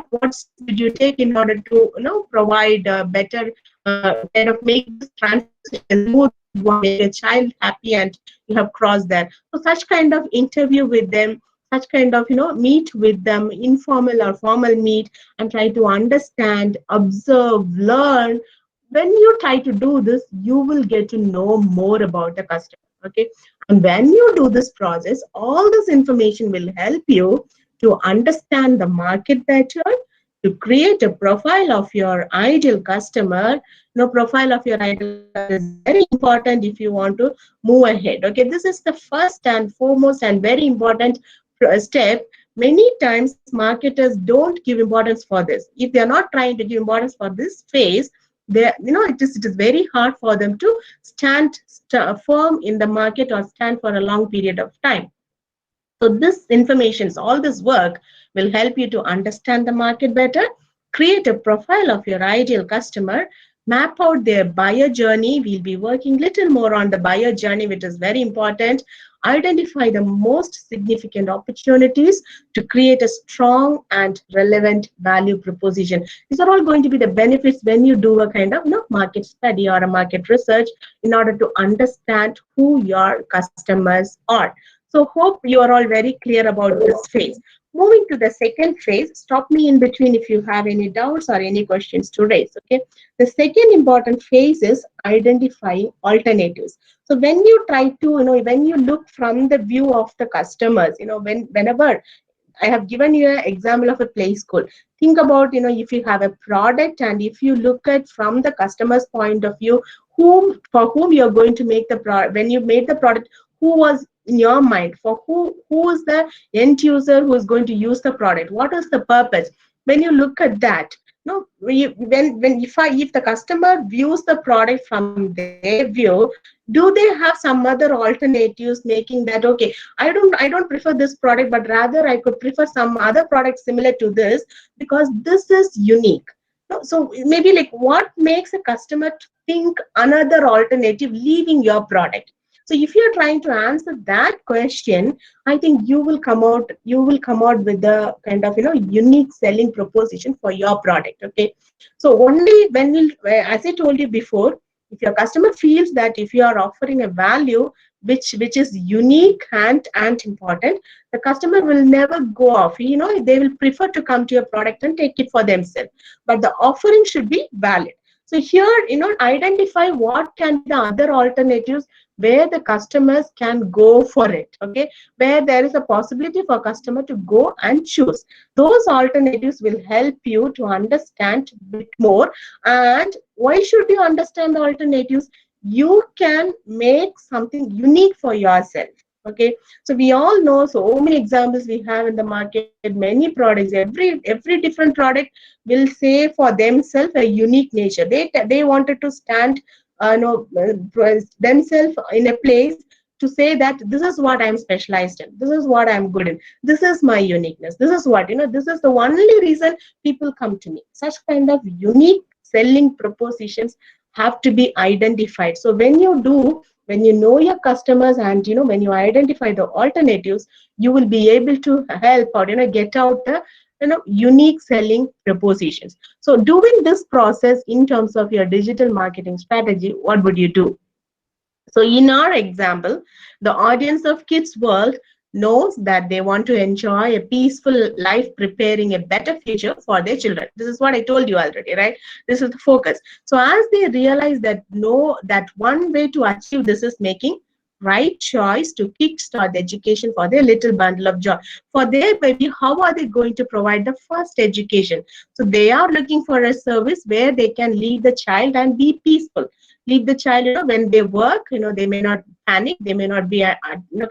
what steps did you take in order to provide a better kind of make this transition a smooth one, make a child happy, and you have crossed that. So such kind of interview with them, such kind of meet with them, informal or formal meet, and try to understand, observe, learn. When you try to do this, you will get to know more about the customer. Okay, and when you do this process, all this information will help you to understand the market better, to create a profile of your ideal customer. Profile of your ideal customer is very important if you want to move ahead. Okay, this is the first and foremost and very important step. Many times marketers don't give importance for this. If they are not trying to give importance for this phase, it is very hard for them to stand firm in the market or stand for a long period of time. So this information, all this work will help you to understand the market better, create a profile of your ideal customer, map out their buyer journey. We'll be working little more on the buyer journey, which is very important. Identify the most significant opportunities to create a strong and relevant value proposition. These are all going to be the benefits when you do a kind of market study or a market research in order to understand who your customers are. So hope you are all very clear about this phase. Moving to the second phase, stop me in between if you have any doubts or any questions to raise. Okay. The second important phase is identifying alternatives. So when you try to, when you look from the view of the customers, whenever I have given you an example of a play school. Think about, if you have a product and if you look at from the customer's point of view, for whom you're going to make the product, when you made the product, who was in your mind, for who is the end user who is going to use the product, what is the purpose? When you look at that, if the customer views the product from their view, do they have some other alternatives, making that okay, I don't prefer this product, but rather I could prefer some other product similar to this because this is unique. So maybe like what makes a customer think another alternative leaving your product? So if you're trying to answer that question, I think you will come out with the kind of unique selling proposition for your product. Okay. So only when as I told you before, if your customer feels that if you are offering a value which is unique and important, the customer will never go off. They will prefer to come to your product and take it for themselves. But the offering should be valid. So here, identify what can be the other alternatives where the customers can go for it, okay, where there is a possibility for customer to go and choose. Those alternatives will help you to understand a bit more. And why should you understand the alternatives? You can make something unique for yourself. Okay, so we all know so many examples we have in the market, many products, every different product will say for themselves a unique nature. They wanted to stand themselves in a place to say that this is what I'm specialized in, this is what I'm good in, this is my uniqueness, this is what, this is the only reason people come to me. Such kind of unique selling propositions have to be identified. So when you know your customers, and when you identify the alternatives, you will be able to help or get out the unique selling propositions. So doing this process in terms of your digital marketing strategy, what would you do? So in our example, the audience of Kids World knows that they want to enjoy a peaceful life, preparing a better future for their children. This is what I told you already, right? This is the focus. So as they realize that that one way to achieve this is making right choice to kickstart the education for their little bundle of joy. For their baby, how are they going to provide the first education? So they are looking for a service where they can leave the child and be peaceful. Leave the child, when they work, they may not panic, they may not be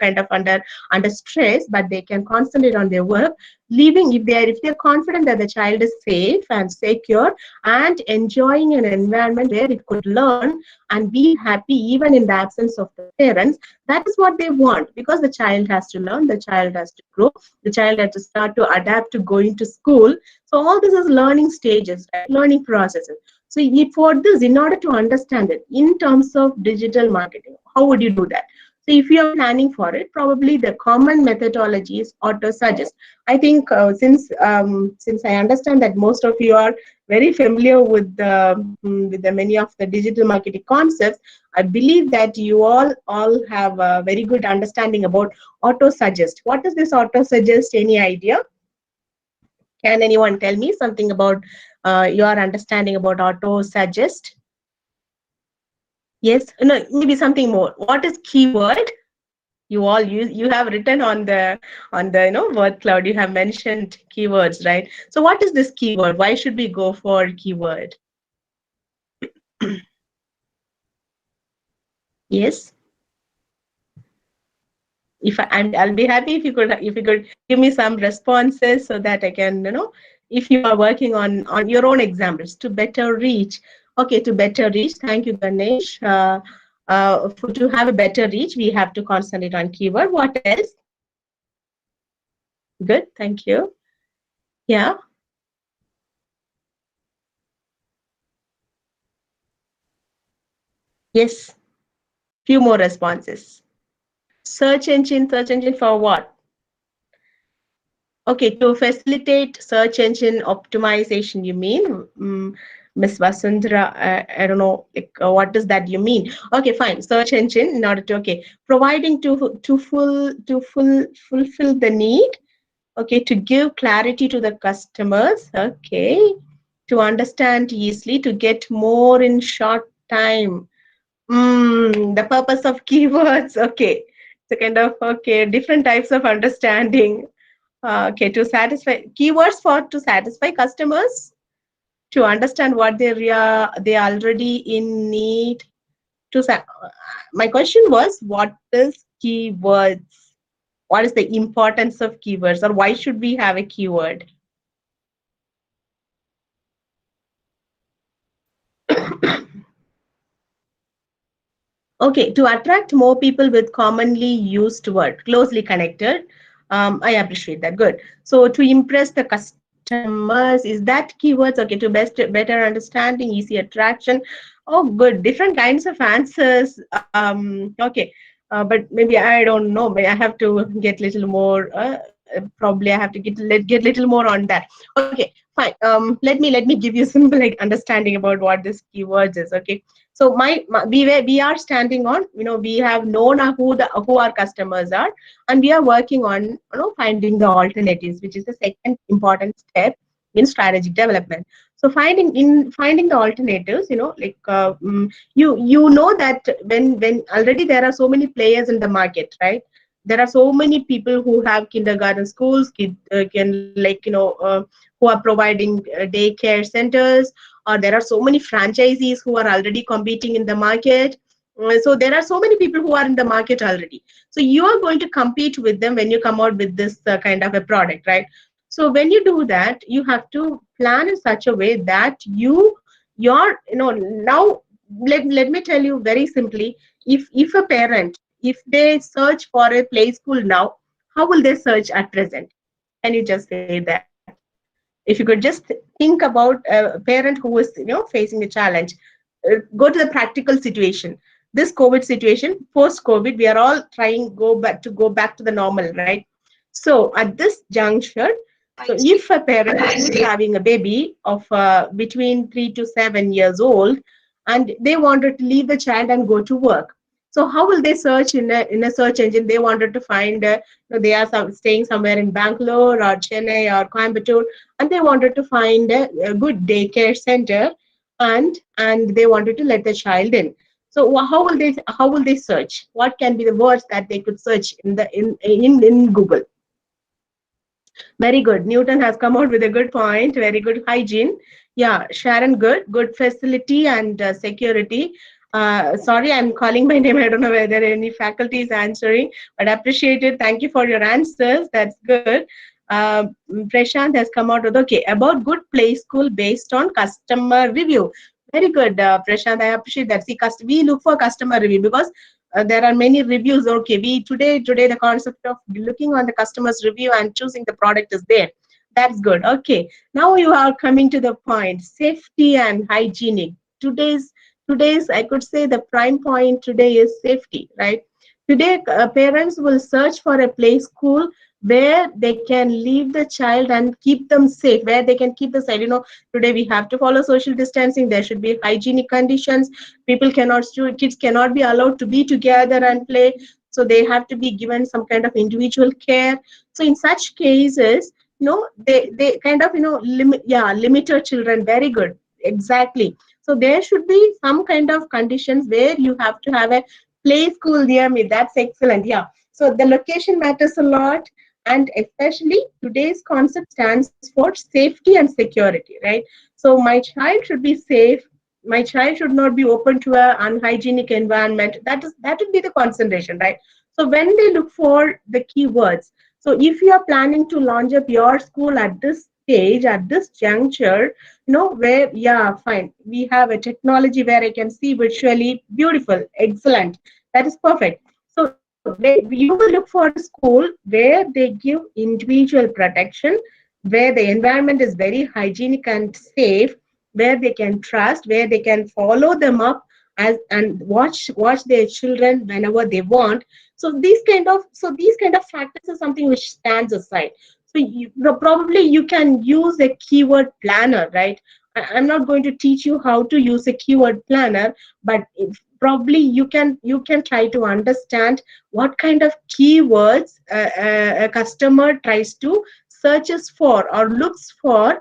kind of under stress, but they can concentrate on their work, leaving if they're confident that the child is safe and secure and enjoying an environment where it could learn and be happy even in the absence of the parents. That is what they want, because the child has to learn, the child has to grow, the child has to start to adapt to going to school. So all this is learning stages, right? Learning processes. So for this, in order to understand it in terms of digital marketing, how would you do that? So if you are planning for it, probably the common methodology is auto suggest. I think since I understand that most of you are very familiar with the many of the digital marketing concepts, I believe that you all have a very good understanding about auto suggest. What is this auto suggest? Any idea? Can anyone tell me something about your understanding about auto suggest? Yes, no, maybe something more. What is keyword? You have written on the word cloud, you have mentioned keywords, right? So what is this keyword? Why should we go for keyword? Yes. I'll be happy if you could give me some responses so that I can, if you are working on your own examples to better reach. Okay, to better reach. Thank you, Ganesh. To have a better reach, we have to concentrate on keyword. What else? Good, thank you. Yeah. Yes. Few more responses. Search engine for what? Okay, to facilitate search engine optimization, you mean, Miss Vasundhara? I don't know, what does that you mean? Okay, fine. Search engine in order to providing to fulfill the need. Okay, to give clarity to the customers. Okay, to understand easily, to get more in short time. The purpose of keywords. Okay, so kind of different types of understanding. Okay, to satisfy keywords to satisfy customers, to understand what they already in need. My question was, what is keywords? What is the importance of keywords, or why should we have a keyword? Okay, to attract more people with commonly used word, closely connected. I appreciate that. Good. So to impress the customers, is that keywords? Okay, to better understanding, easy attraction. Oh, good. Different kinds of answers. Okay, but maybe I don't know. Maybe I have to get little more. Probably I have to get little more on that. Okay, fine. Let me give you simple understanding about what this keywords is. Okay. So we are standing on, we have known who our customers are, and we are working on finding the alternatives, which is the second important step in strategic development. So finding the alternatives, you know that when already there are so many players in the market, right? There are so many people who have kindergarten schools, who are providing daycare centers, or there are so many franchisees who are already competing in the market. So there are so many people who are in the market already. So you are going to compete with them when you come out with this kind of a product, right? So when you do that, you have to plan in such a way that now let me tell you very simply, if a parent, if they search for a play school now, how will they search at present? Can you just say that? If you could just think about a parent who is facing a challenge, go to the practical situation. This COVID situation, post COVID, we are all trying go back to the normal, right? So at this juncture, so if a parent is having a baby of between 3 to 7 years old, and they wanted to leave the child and go to work, so how will they search in a search engine? They wanted to find they are staying somewhere in Bangalore or Chennai or Coimbatore, and they wanted to find a good daycare center, and they wanted to let the child in. So how will they search? What can be the words that they could search in Google? Very good. Newton has come out with a good point. Very good. Hygiene. Yeah, Sharon, good facility and security. Sorry, I'm calling my name. I don't know whether any faculty is answering, but appreciate it. Thank you for your answers. That's good. Prashant has come out with, okay, about good play school based on customer review. Very good, Prashant. I appreciate that. See, we look for customer review because there are many reviews. Okay, we today the concept of looking on the customer's review and choosing the product is there. That's good. Okay, now you are coming to the point, safety and hygienic. Today's I could say the prime point today is safety, right? Today parents will search for a play school where they can leave the child and keep them safe, where they can keep the child. Today we have to follow social distancing. There should be hygienic conditions. Kids cannot be allowed to be together and play, so they have to be given some kind of individual care. So in such cases, they kind of limit your children. Very good, exactly. So there should be some kind of conditions where you have to have a play school near me. That's excellent. Yeah, so the location matters a lot, and especially today's concept stands for safety and security, right? So my child should be safe. My child should not be open to an unhygienic environment. That would be the concentration, right? So when they look for the keywords, so if you are planning to launch up your school at this stage, at this juncture, where, yeah, fine, we have a technology where I can see visually, beautiful, excellent, that is perfect. So you will look for a school where they give individual protection, where the environment is very hygienic and safe, where they can trust, where they can follow them up and watch their children whenever they want. So these kind of factors are something which stands aside. So probably you can use a keyword planner, right? I'm not going to teach you how to use a keyword planner, but probably you can try to understand what kind of keywords a customer tries to searches for or looks for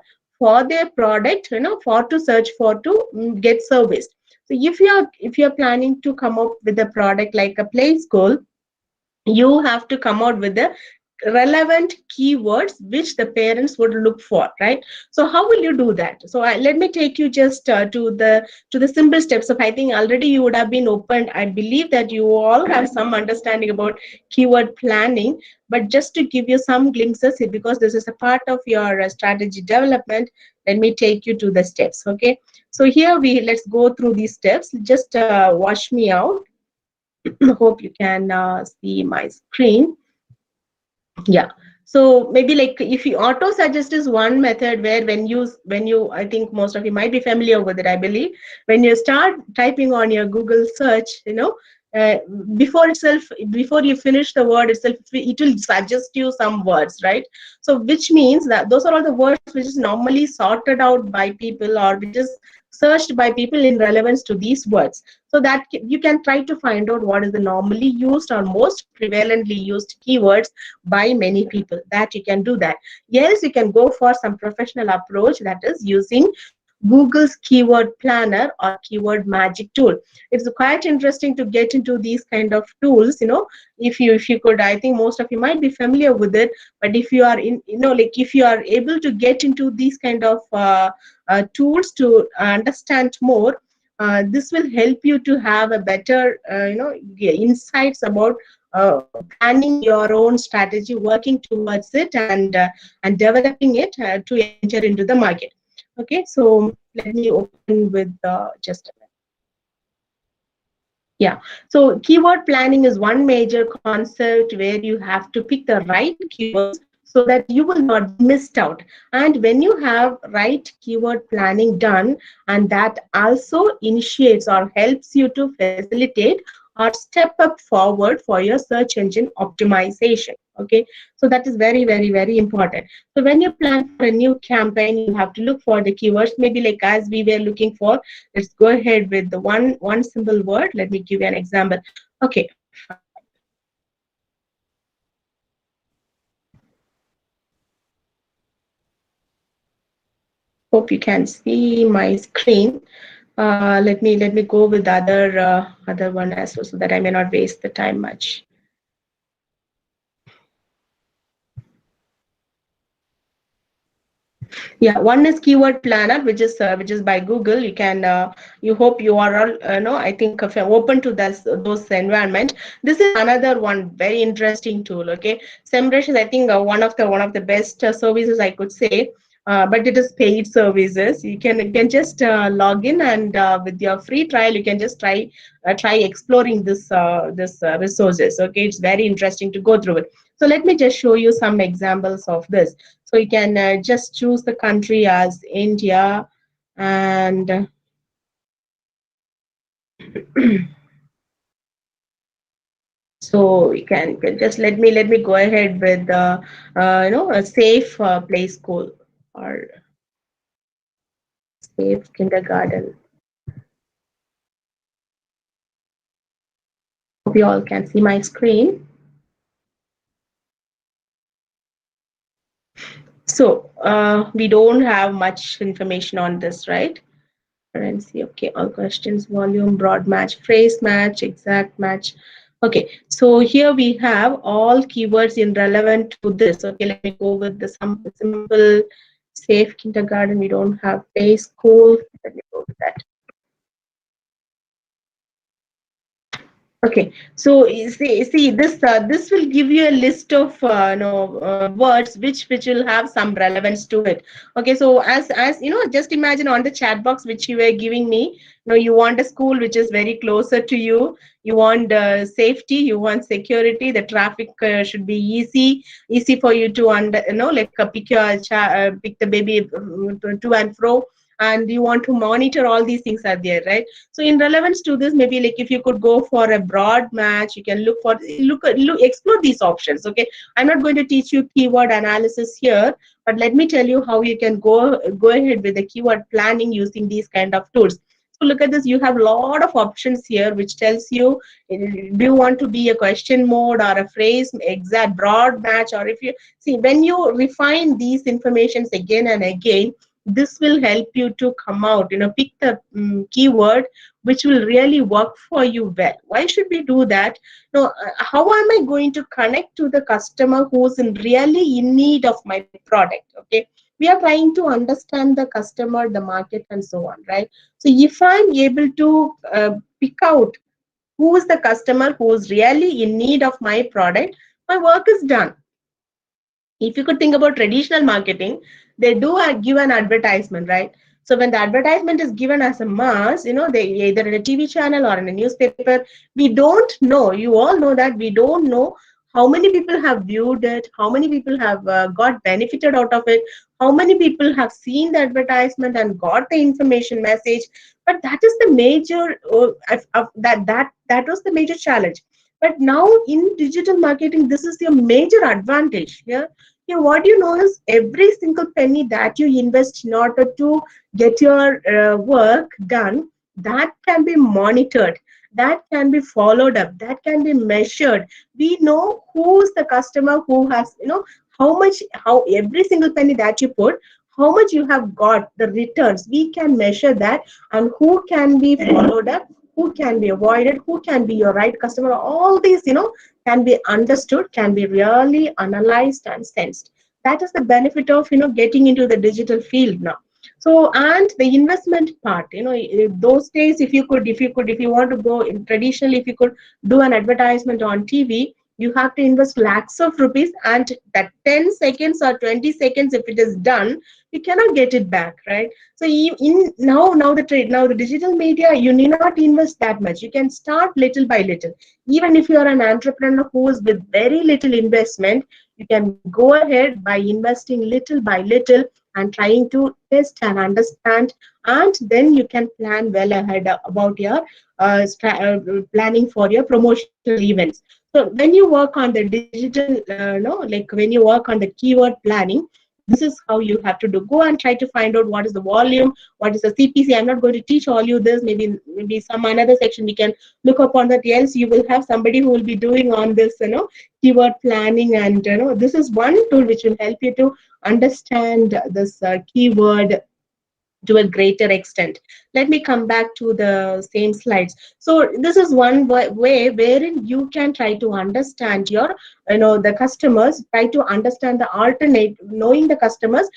their product, for to search for to get serviced. So if you're planning to come up with a product like a play school, you have to come out with the relevant keywords which the parents would look for, right? So how will you do that? So let me take you just to the simple steps of, I think already you would have been opened. I believe that you all have some understanding about keyword planning, but just to give you some glimpses, because this is a part of your strategy development, let me take you to the steps. Okay, so here let's go through these steps. Just watch me out. Hope you can see my screen. Yeah, so maybe like if you auto suggest is one method where when you I think most of you might be familiar with it. I believe when you start typing on your Google search, uh, before you finish the word itself, it will suggest you some words, right? So which means that those are all the words which is normally sorted out by people, or which is searched by people in relevance to these words, so that you can try to find out what is the normally used or most prevalently used keywords by many people. That you can do that. Yes, you can go for some professional approach, that is using Google's keyword planner or keyword magic tool. It's quite interesting to get into these kind of tools. If you could, I think most of you might be familiar with it, but if you are if you are able to get into these kind of tools to understand more, this will help you to have a better, insights about planning your own strategy, working towards it, and developing it to enter into the market. Okay, so let me open with just a minute. Yeah, so keyword planning is one major concept where you have to pick the right keywords so that you will not be missed out. And when you have right keyword planning done, and that also initiates or helps you to facilitate or step up forward for your search engine optimization. Okay, so that is very, very, very important. So when you plan for a new campaign, you have to look for the keywords, maybe like as we were looking for. Let's go ahead with the one simple word. Let me give you an example. Okay. Hope you can see my screen. Let me go with the other one as well, so that I may not waste the time much. Yeah, one is Keyword Planner, which is by Google. You can you hope you are all I think if you're open to those environment. This is another one very interesting tool. Okay, SEMrush is, I think, one of the best services, I could say. But it is paid services. You can just log in, and with your free trial, you can just try exploring this resources. Okay, it's very interesting to go through it. So let me just show you some examples of this. So you can just choose the country as India, and so you can just let me go ahead with a safe play school or safe kindergarten. Hope you all can see my screen. So we don't have much information on this, right? Currency, okay, all questions, volume, broad match, phrase match, exact match. Okay, so here we have all keywords in relevant to this. Okay, let me go with the simple safe kindergarten. We don't have play school. Let me go with that. Okay, so you see this will give you a list of words which will have some relevance to it. Okay, so as you know, just imagine on the chat box which you were giving me. You want a school which is very closer to you. You want safety. You want security. The traffic should be easy for you to pick the baby to and fro. And you want to monitor all these things are there, right? So in relevance to this, maybe like if you could go for a broad match, you can explore these options. Okay, I'm not going to teach you keyword analysis here, but let me tell you how you can go ahead with the keyword planning using these kind of tools. So look at this, you have a lot of options here which tells you, do you want to be a question mode or a phrase, exact, broad match, or if you see, when you refine these informations again and again, this will help you to come out, pick the keyword which will really work for you well. Why should we do that? How am I going to connect to the customer who's really in need of my product? Okay, we are trying to understand the customer, the market, and so on, right? So if I'm able to pick out who is the customer who's really in need of my product, my work is done. If you could think about traditional marketing, they do give an advertisement, right? So when the advertisement is given as a mass, they either in a TV channel or in a newspaper, we don't know. You all know that we don't know how many people have viewed it, how many people have got benefited out of it, how many people have seen the advertisement and got the information message. But that is the major that was the major challenge. But now in digital marketing, this is your major advantage here. Yeah, what you know is every single penny that you invest in order to get your work done, that can be monitored, that can be followed up, that can be measured. We know who's the customer who has, how every single penny that you put, how much you have got, the returns. We can measure that, and who can be followed up, who can be avoided, who can be your right customer. All these, can be understood, can be really analyzed and sensed. That is the benefit of getting into the digital field now. So, and the investment part, those days, if you want to go in traditionally, if you could do an advertisement on TV, you have to invest lakhs of rupees, and that 10 seconds or 20 seconds, if it is done, you cannot get it back, right? So in now the digital media, you need not invest that much. You can start little by little. Even if you are an entrepreneur who is with very little investment, you can go ahead by investing little by little and trying to test and understand, and then you can plan well ahead about your planning for your promotional events. So when you work on the digital, like when you work on the keyword planning, this is how you have to do. Go and try to find out what is the volume, what is the CPC. I'm not going to teach all you this. Maybe some another section we can look upon that. Else you will have somebody who will be doing on this, keyword planning, and this is one tool which will help you to understand this keyword to a greater extent. Let me come back to the same slides. So this is one way wherein you can try to understand your, the customers, try to understand the alternate, knowing the customers,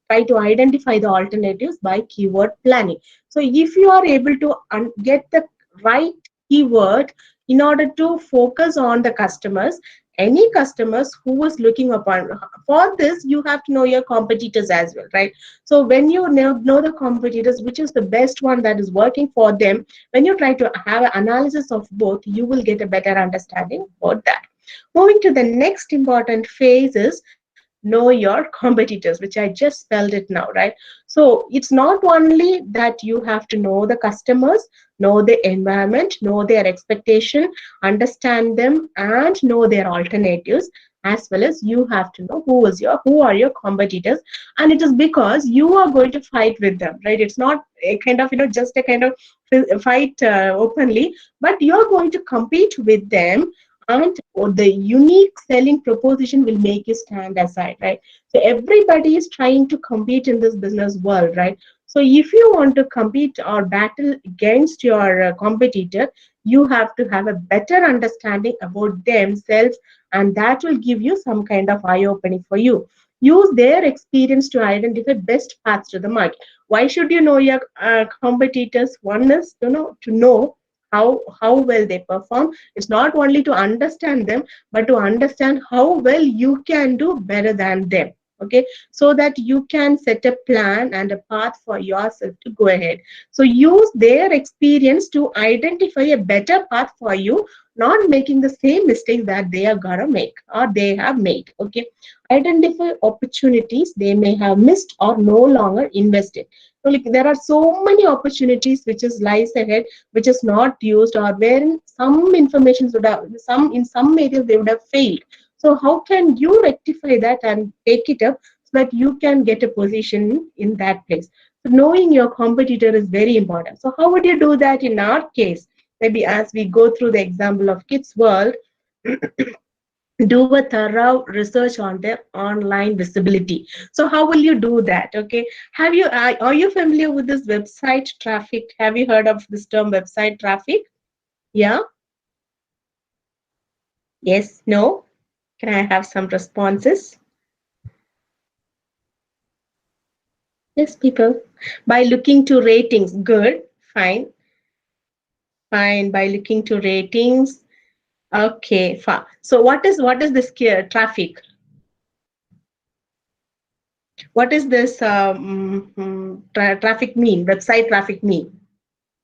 try to identify the alternatives by keyword planning. So if you are able to get the right keyword in order to focus on the customers, any customers who is looking upon, for this you have to know your competitors as well, right? So when you know the competitors, which is the best one that is working for them, when you try to have an analysis of both, you will get a better understanding about that. Moving to the next important phase is know your competitors, which I just spelled it now, right? So it's not only that you have to know the customers, know the environment, know their expectation, understand them, and know their alternatives, as well as you have to know who are your competitors. And it is because you are going to fight with them, right? It's not a kind of just a kind of fight openly, but you're going to compete with them, and the unique selling proposition will make you stand aside, right? So everybody is trying to compete in this business world, right? So if you want to compete or battle against your competitor, you have to have a better understanding about themselves, and that will give you some kind of eye opening for you. Use their experience to identify best paths to the market. Why should you know your competitors? One is to know how well they perform. It's not only to understand them, but to understand how well you can do better than them. Okay, so that you can set a plan and a path for yourself to go ahead. So use their experience to identify a better path for you, not making the same mistakes that they are gonna make or they have made. Okay, identify opportunities they may have missed or no longer invested. So like there are so many opportunities which is lies ahead, which is not used, or where some information would have in some areas they would have failed. So how can you rectify that and take it up so that you can get a position in that place? So knowing your competitor is very important. So how would you do that in our case? Maybe as we go through the example of Kids World, do a thorough research on their online visibility. So how will you do that? Okay, are you familiar with this website traffic? Have you heard of this term website traffic? Yeah, yes, no? Can I have some responses? Yes, people. By looking to ratings. Good. Fine. Fine. By looking to ratings. Okay, fine. So what is this traffic? What is this traffic mean? Website traffic mean?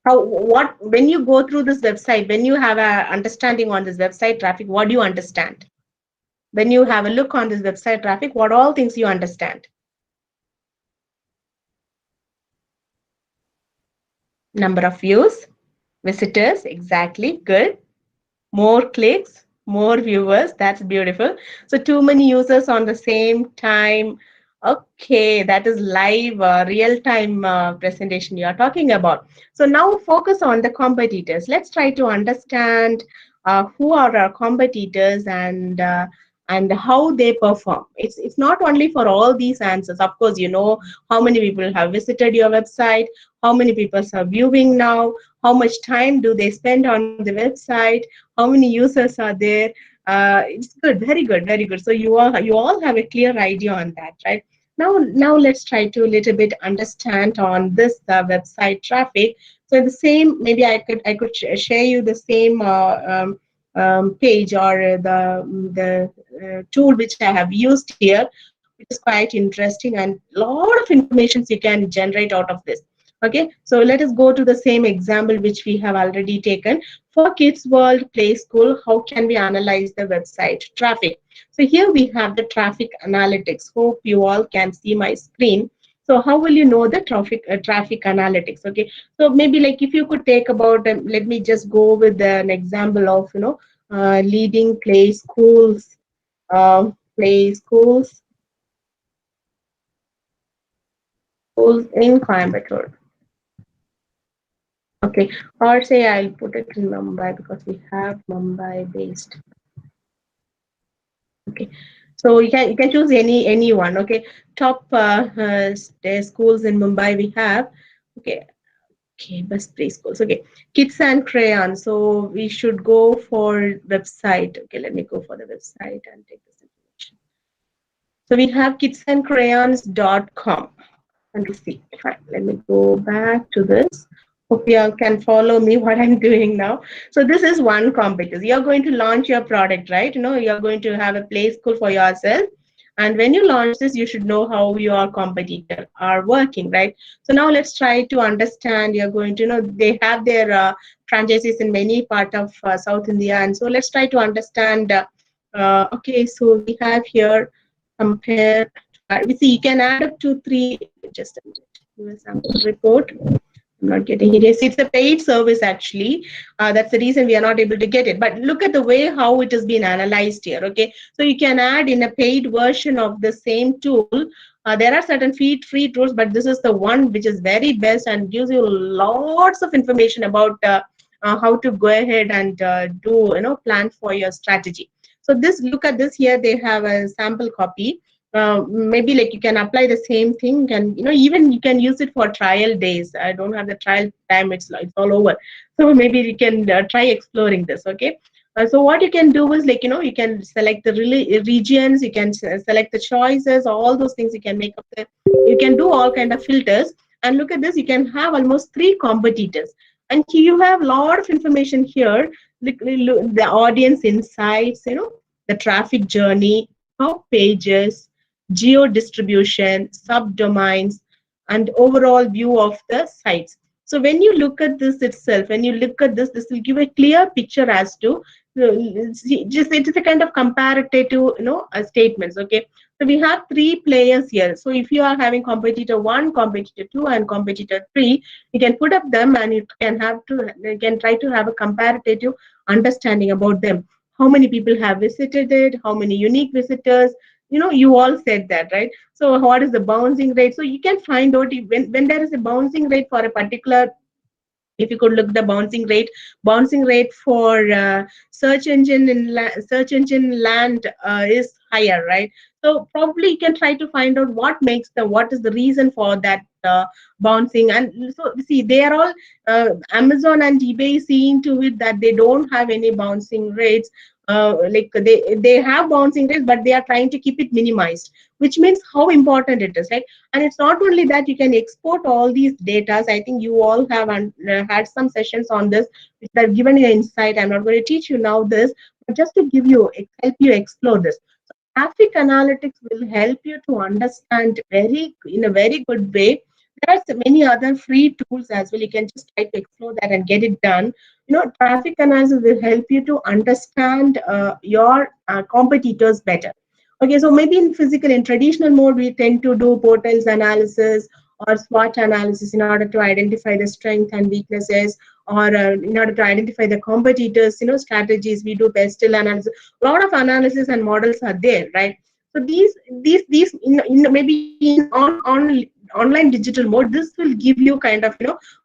When you go through this website, when you have a understanding on this website traffic, what do you understand? When you have a look on this website traffic, what all things you understand? Number of views, visitors, exactly, good. More clicks, more viewers, that's beautiful. So too many users on the same time. Okay, that is live, real-time presentation you are talking about. So now focus on the competitors. Let's try to understand who are our competitors and how they perform. It's not only for all these answers. Of course, you know how many people have visited your website, how many people are viewing now, how much time do they spend on the website, how many users are there. It's good, very good, very good. So you all have a clear idea on that, right? Now let's try to a little bit understand on this website traffic. So the same, maybe I could share you the same page or the tool which I have used here, which is quite interesting and lot of information you can generate out of this. Okay, so let us go to the same example which we have already taken. For Kids World Play School, how can we analyze the website traffic? So here we have the traffic analytics. Hope you all can see my screen. So how will you know the traffic analytics? Okay, so maybe like if you could take about, let me just go with an example of leading play schools in Coimbatore. Okay, or say I'll put it in Mumbai because we have Mumbai based. Okay, so you can choose any one. Okay, top schools in Mumbai we have. Okay, best preschools. Okay, Kids and Crayons. So we should go for website. Okay, let me go for the website and take this information. So we have kidsandcrayons.com. And we see. Fine. Let me go back to this. Hope you all can follow me what I'm doing now. So this is one competitor. You're going to launch your product, right? You're going to have a play school for yourself. And when you launch this, you should know how your competitors are working, right? So now let's try to understand. You're going to know they have their franchises in many part of South India. And so let's try to understand. Okay, so we have here compare. We see you can add up to 3. Just a minute. Do a sample report. I'm not getting it. Yes, it's a paid service actually. That's the reason we are not able to get it. But look at the way how it has been analyzed here. Okay, so you can add in a paid version of the same tool. There are certain free tools, but this is the one which is very best and gives you lots of information about how to go ahead and plan for your strategy. So look at this here. They have a sample copy. Maybe like you can apply the same thing, and even you can use it for trial days. I don't have the trial time, it's all over. So maybe you can try exploring this. Okay, so what you can do is you can select the regions, you can select the choices, all those things. You can make up you can do all kind of filters, and look at this, you can have almost 3 competitors, and you have a lot of information here. The audience insights, the traffic journey, top pages, geo distribution, subdomains, and overall view of the sites. So when you look at this itself, this will give a clear picture as to just it is a kind of comparative, statements. Okay, so we have 3 players here. So if you are having competitor 1, competitor 2, and competitor 3, you can put up them and you can try to have a comparative understanding about them. How many people have visited it? How many unique visitors? You all said that, right? So what is the bouncing rate? So you can find out when there is a bouncing rate for a particular. If you could look the bouncing rate for search engine land is higher, right? So probably you can try to find out what is the reason for that bouncing. And so see, they are all Amazon and eBay seeing to it that they don't have any bouncing rates. Like they have bouncing rates, but they are trying to keep it minimized, which means how important it is, right? And it's not only that, you can export all these data. I think you all have had some sessions on this which have given you insight. I'm not going to teach you now this, but just to help you explore this. So traffic analytics will help you to understand in a very good way. There are so many other free tools as well. You can just try to explore that and get it done. Traffic analysis will help you to understand your competitors better. Okay, so maybe in traditional mode, we tend to do portals analysis or SWOT analysis in order to identify the strengths and weaknesses, or in order to identify the competitors, strategies. We do pestle analysis. A lot of analysis and models are there, right? So these maybe in online digital mode, this will give you kind of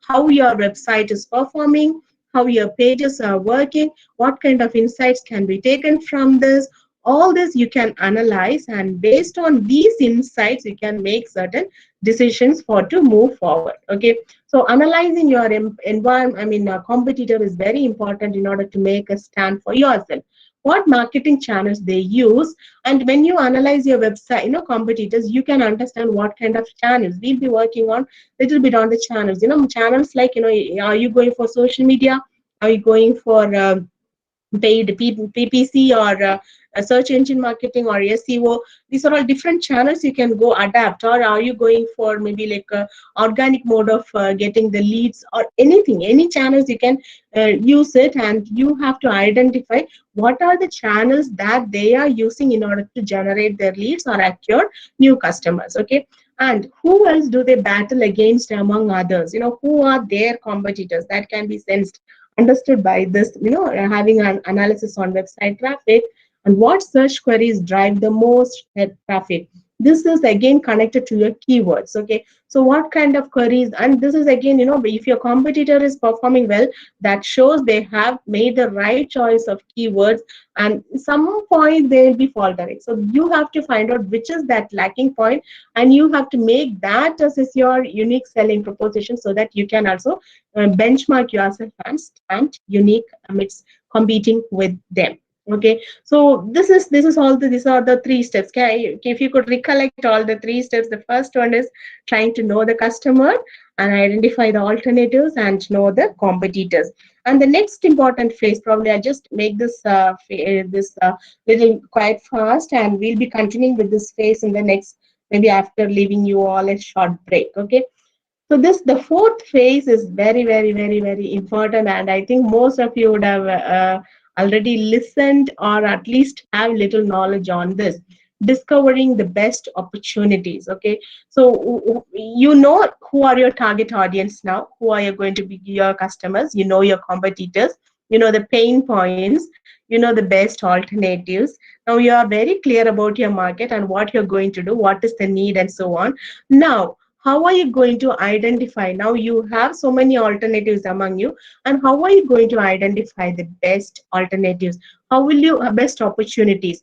how your website is performing, how your pages are working, what kind of insights can be taken from this. All this you can analyze, and based on these insights, you can make certain decisions to move forward. Okay, so analyzing your environment, competitor is very important in order to make a stand for yourself. what marketing channels they use. And when you analyze your website, competitors, you can understand what kind of channels. We'll be working on little bit on the channels, channels like, are you going for social media? Are you going for paid PPC, or a search engine marketing, or SEO? These are all different channels you can go adapt. Or are you going for maybe like a organic mode of getting the leads, or anything, any channels you can use it, and you have to identify what are the channels that they are using in order to generate their leads or acquire new customers. Okay, and who else do they battle against among others? Who are their competitors? That can be sensed, understood by this, having an analysis on website traffic, and what search queries drive the most traffic. This is again connected to your keywords. Okay, so what kind of queries? And this is again, if your competitor is performing well, that shows they have made the right choice of keywords, and some point they will be faltering. So you have to find out which is that lacking point, and you have to make that as is your unique selling proposition, so that you can also benchmark yourself and stand unique amidst competing with them. Okay, so this is all these are the three steps. Okay, if you could recollect all the three steps, the first one is trying to know the customer and identify the alternatives and know the competitors. And the next important phase, probably I just make this little quite fast, and we'll be continuing with this phase in the next, maybe after leaving you all a short break. Okay, so the fourth phase is very, very, very, very important, and I think most of you would have already listened, or at least have little knowledge on this. Discovering the best opportunities. Okay, so you know who are your target audience now, who are you going to be your customers, your competitors, the pain points, the best alternatives. Now you are very clear about your market and what you're going to do, what is the need, and so on. Now, how are you going to identify? Now you have so many alternatives among you, and how are you going to identify the best alternatives? How will you best opportunities?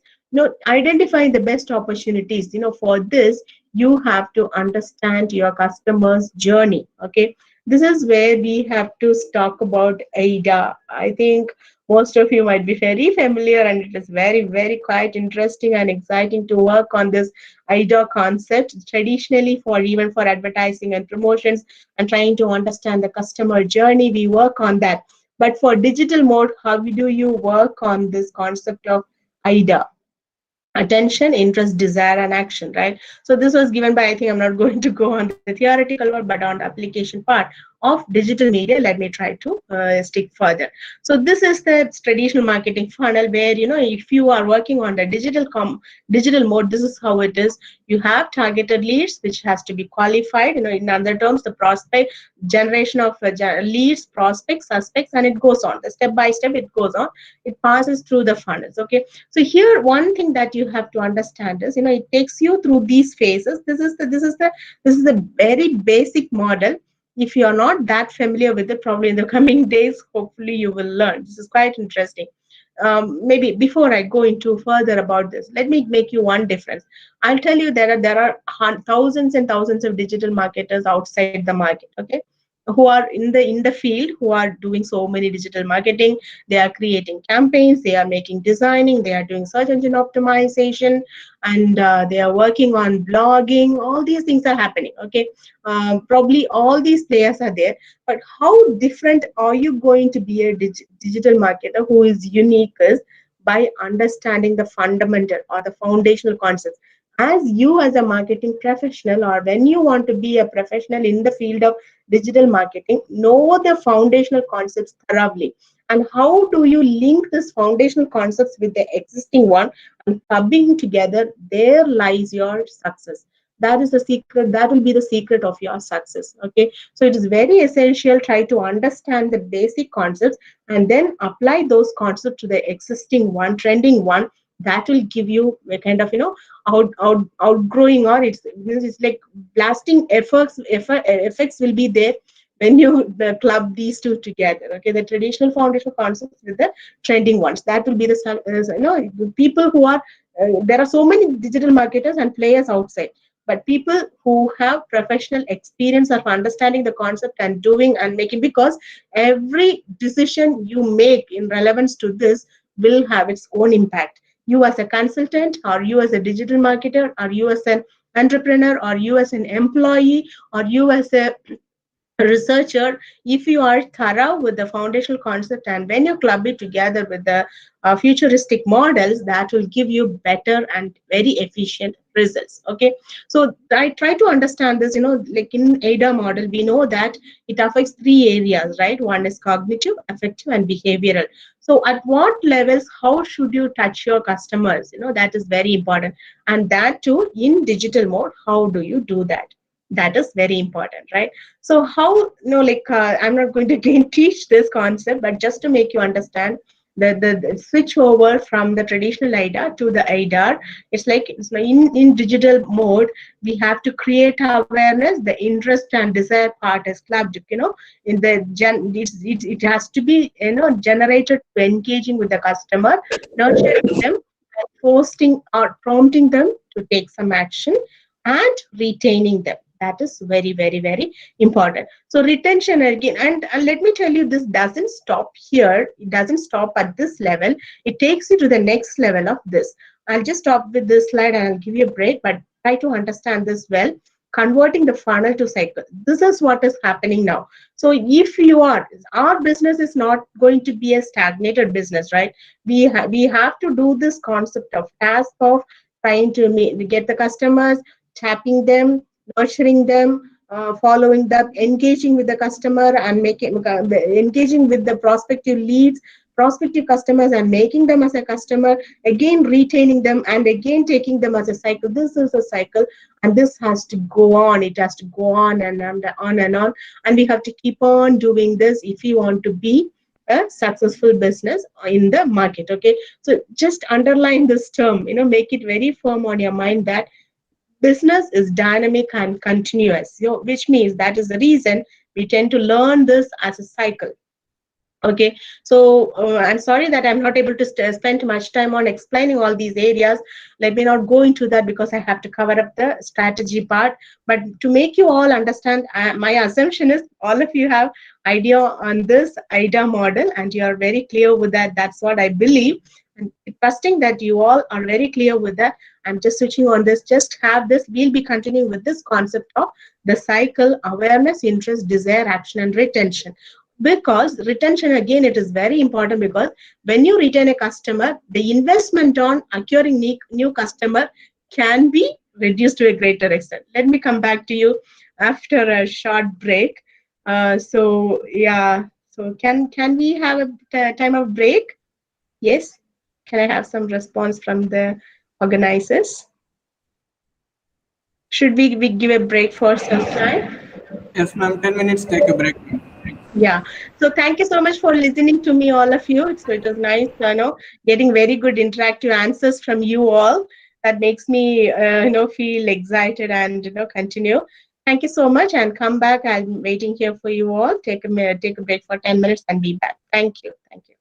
Identifying the best opportunities, for this you have to understand your customer's journey. Okay, this is where we have to talk about AIDA. I think most of you might be very familiar, and it is very, very quite interesting and exciting to work on this AIDA concept. Traditionally, for even for advertising and promotions and trying to understand the customer journey, we work on that. But for digital mode, how do you work on this concept of AIDA? Attention, interest, desire, and action, right? So this was given by, I think I'm not going to go on the theoretical one, but on the application part of digital media, let me try to stick further. So this is the traditional marketing funnel, where if you are working on the digital mode, this is how it is. You have targeted leads, which has to be qualified. In other terms, the prospect generation of leads, prospects, suspects, and it goes on. The step by step, it goes on. It passes through the funnels. Okay, so here one thing that you have to understand is, it takes you through these phases. This is the very basic model. If you are not that familiar with it, probably in the coming days, hopefully you will learn. This is quite interesting. Maybe before I go into further about this, let me make you one difference. I'll tell you there are thousands and thousands of digital marketers outside the market. Okay, who are in the field, who are doing so many digital marketing. They are creating campaigns, they are making designing, they are doing search engine optimization, and they are working on blogging. All these things are happening. Okay, probably all these players are there, but how different are you going to be a digital marketer who is unique is by understanding the fundamental or the foundational concepts. As you as a marketing professional, or when you want to be a professional in the field of digital marketing, know the foundational concepts thoroughly. And how do you link this foundational concepts with the existing one and clubbing together? There lies your success. That is the secret. That will be the secret of your success. Okay, so it is very essential. Try to understand the basic concepts and then apply those concepts to the existing one, trending one. That will give you a kind of outgrowing, or it's like blasting effects will be there when you club these two together. Okay, the traditional foundational concepts with the trending ones. That will be the people who are there are so many digital marketers and players outside, but people who have professional experience of understanding the concept and doing and making, because every decision you make in relevance to this will have its own impact. You as a consultant, or you as a digital marketer, or you as an entrepreneur, or you as an employee, or you as a researcher, if you are thorough with the foundational concept and when you club it together with the futuristic models, that will give you better and very efficient results. Okay, so I try to understand this, like in AIDA model we know that it affects three areas, right? One is cognitive, affective, and behavioral. So at what levels, how should you touch your customers? That is very important, and that too in digital mode. How do you do that? That is very important, right? So how, I'm not going to again teach this concept, but just to make you understand the switch over from the traditional IDA to the IDAR, it's like in digital mode, we have to create awareness, the interest and desire part is clubbed, in the it has to be, generated to engaging with the customer, nurturing them, posting or prompting them to take some action, and retaining them. That is very, very, very important. So retention again, and let me tell you, this doesn't stop here. It doesn't stop at this level. It takes you to the next level of this. I'll just stop with this slide and I'll give you a break, but try to understand this well. Converting the funnel to cycle. This is what is happening now. So if our business is not going to be a stagnated business, right? We have to do this concept of task of trying to get the customers, tapping them, nurturing them, following them, engaging with the customer, and engaging with the prospective leads, prospective customers, and making them as a customer, again retaining them, and again taking them as a cycle. This is a cycle, and this has to go on. It has to go on and on and on, and we have to keep on doing this if you want to be a successful business in the market. Okay, so just underline this term, make it very firm on your mind that business is dynamic and continuous, which means that is the reason we tend to learn this as a cycle. Okay, so I'm sorry that I'm not able to spend much time on explaining all these areas. Let me not go into that because I have to cover up the strategy part. But to make you all understand, my assumption is all of you have idea on this IDA model and you are very clear with that. That's what I believe. And trusting that you all are very clear with that, I'm just switching on this. Just have this. We'll be continuing with this concept of the cycle: awareness, interest, desire, action, and retention. Because retention, again, it is very important, because when you retain a customer, the investment on acquiring new customer can be reduced to a greater extent. Let me come back to you after a short break. So yeah, so can we have a time of break? Yes. Can I have some response from the organizers? Should we give a break for some time? Yes, ma'am. 10 minutes. Take a break. Yeah. So thank you so much for listening to me, all of you. It was nice, getting very good interactive answers from you all. That makes me, feel excited and continue. Thank you so much, and come back. I'm waiting here for you all. Take a break for 10 minutes and be back. Thank you. Thank you.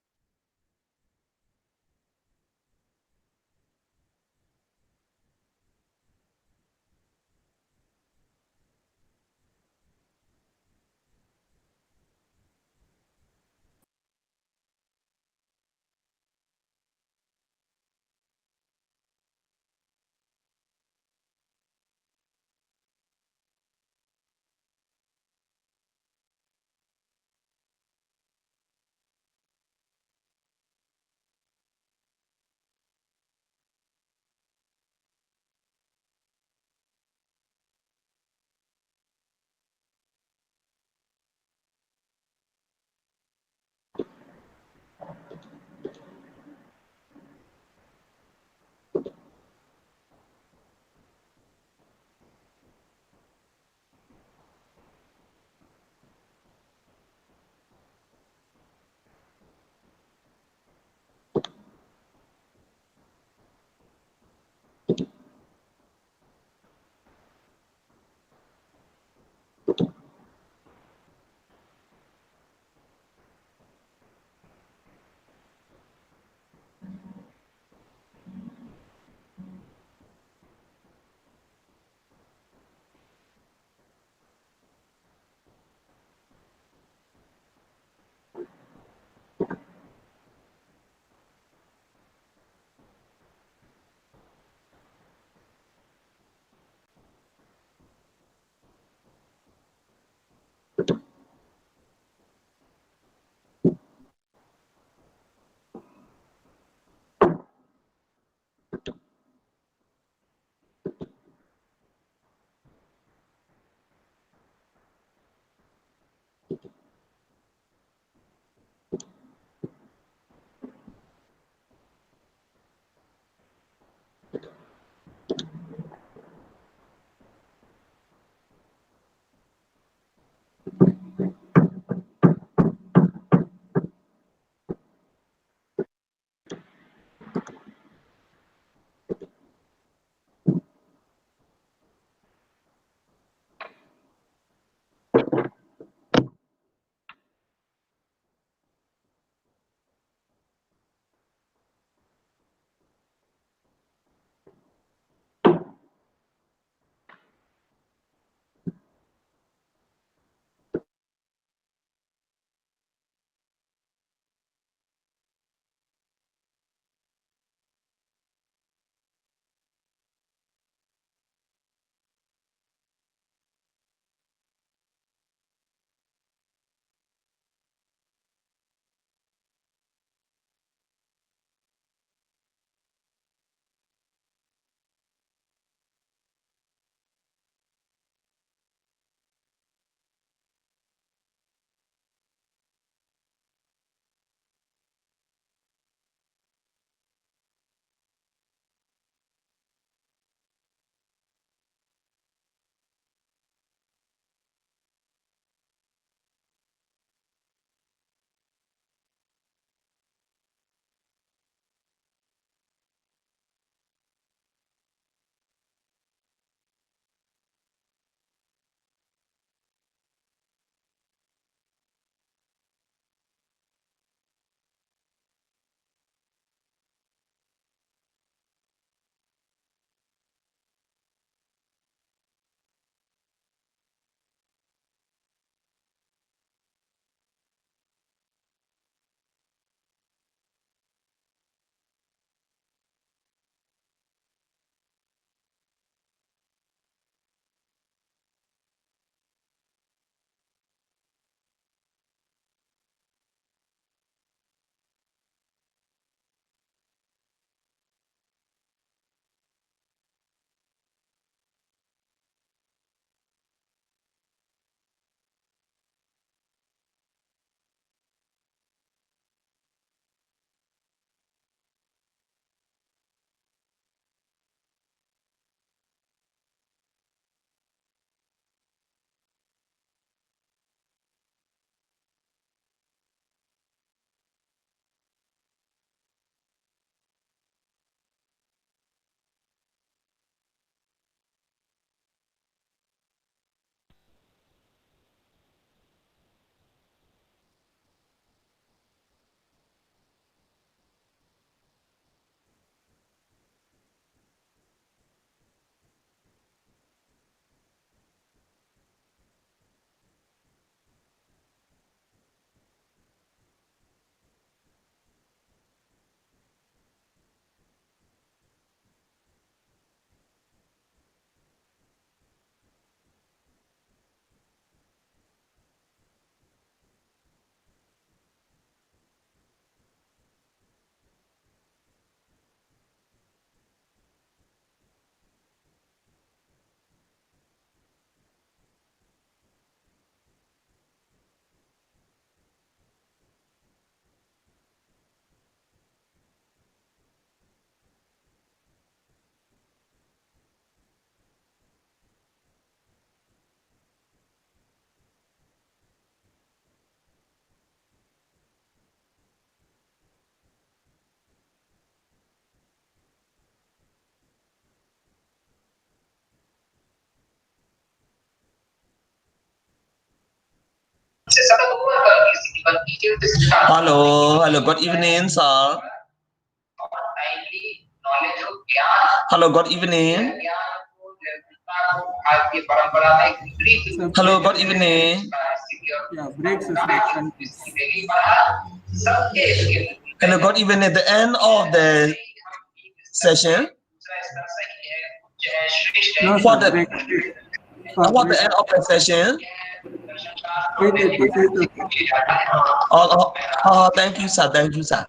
Hello, hello, good evening, sir. Hello, good evening. Hello, good evening. Yeah, breaks is like sentence. Hello, good evening. At the end of the session, No, for sir, the break. what the end of the session. 5:30. Thank you, sir. Thank you, sir.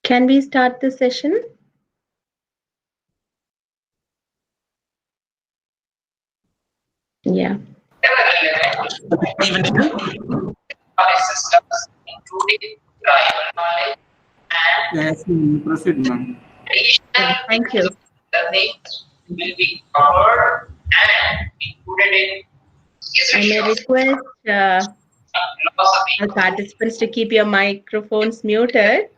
Can we start the session? Yeah. Yes, ma'am. Proceed, ma'am. Thank you. I may request our participants to keep your microphones muted.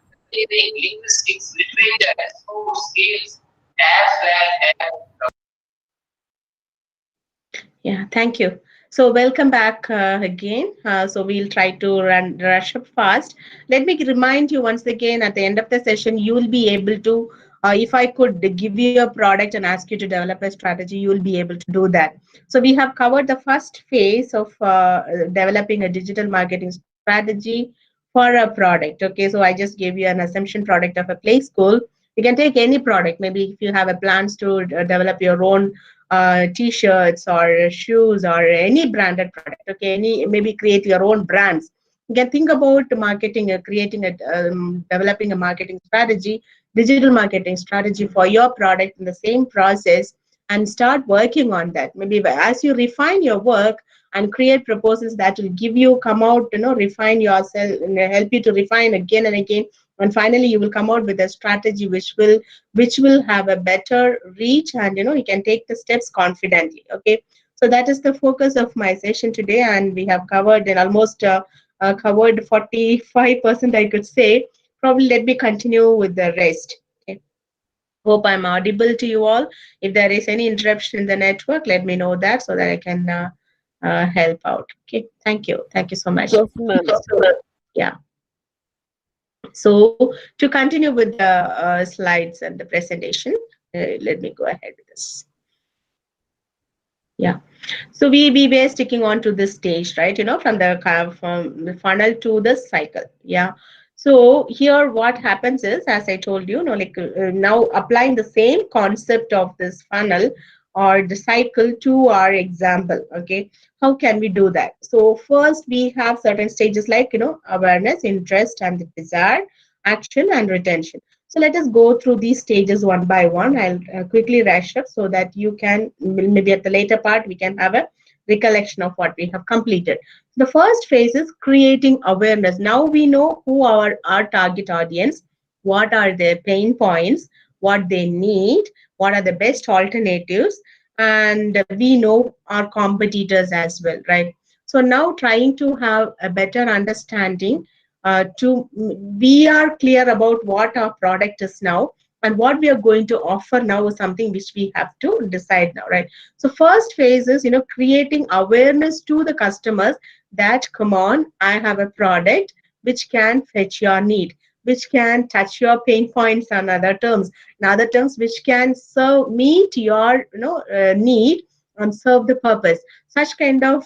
Yeah, thank you. So welcome back again. So we'll try to rush up fast. Let me remind you once again at the end of the session, you will be able to, if I could give you a product and ask you to develop a strategy, you will be able to do that. So we have covered the first phase of developing a digital marketing strategy for a product. Okay, so I just gave you an assumption product of a play school. You can take any product. Maybe if you have a plans to develop your own t-shirts or shoes or any branded product, okay, any maybe create your own brands. You can think about marketing, creating a developing a marketing strategy, digital marketing strategy for your product in the same process, and start working on that. Maybe as you refine your work and create proposals that will give you come out, refine yourself and help you to refine again and again, and finally you will come out with a strategy which will have a better reach, and you can take the steps confidently. Okay, so that is the focus of my session today, and we have covered almost covered 45%, I could say. Probably let me continue with the rest. Okay, hope I'm audible to you all. If there is any interruption in the network, let me know that so that I can help out. Okay, thank you so much. Yes, ma'am. Yeah. So to continue with the slides and the presentation, let me go ahead with this. Yeah. So we were sticking on to this stage, right? From the from the funnel to the cycle. Yeah. So here what happens is, as I told you, now applying the same concept of this funnel or the cycle to our example. Okay. How can we do that? So first we have certain stages like, awareness, interest, and the desire, action, and retention. So let us go through these stages one by one. I'll quickly rush up so that you can, maybe at the later part, we can have a recollection of what we have completed. The first phase is creating awareness. Now we know who our target audience, what are their pain points, what they need, what are the best alternatives, and we know our competitors as well, right? So now trying to have a better understanding, we are clear about what our product is now, and what we are going to offer now is something which we have to decide now, right? So first phase is, creating awareness to the customers that, come on, I have a product which can fetch your need, which can touch your pain points, and other terms which can serve, meet your need and serve the purpose. Such kind of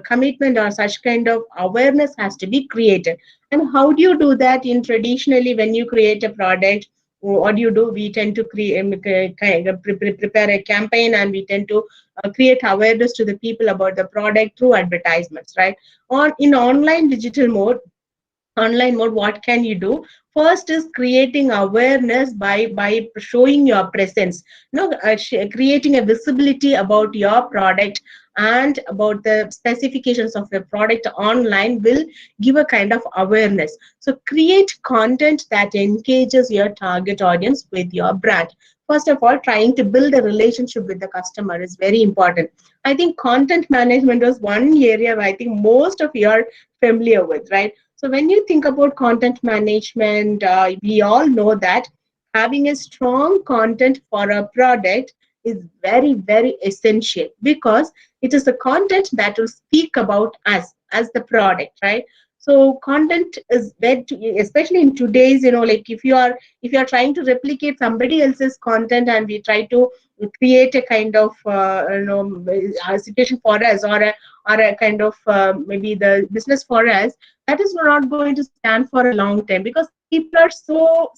commitment or such kind of awareness has to be created. And how do you do that? In traditionally, when you create a product, what do you do? We tend to prepare a campaign, and we tend to create awareness to the people about the product through advertisements, right? Or in online mode, what can you do? First is creating awareness by showing your presence, creating a visibility about your product and about the specifications of the product online will give a kind of awareness. So create content that engages your target audience with your brand. First of all, trying to build a relationship with the customer is very important. I think content management was one area I think most of you are familiar with, right? So when you think about content management, we all know that having a strong content for a product is very, very essential, because it is the content that will speak about us as the product, right? So content is very, especially in today's, like if you are trying to replicate somebody else's content, and we try to create a kind of a situation for us, or a kind of maybe the business for us, that is not going to stand for a long time, because people are so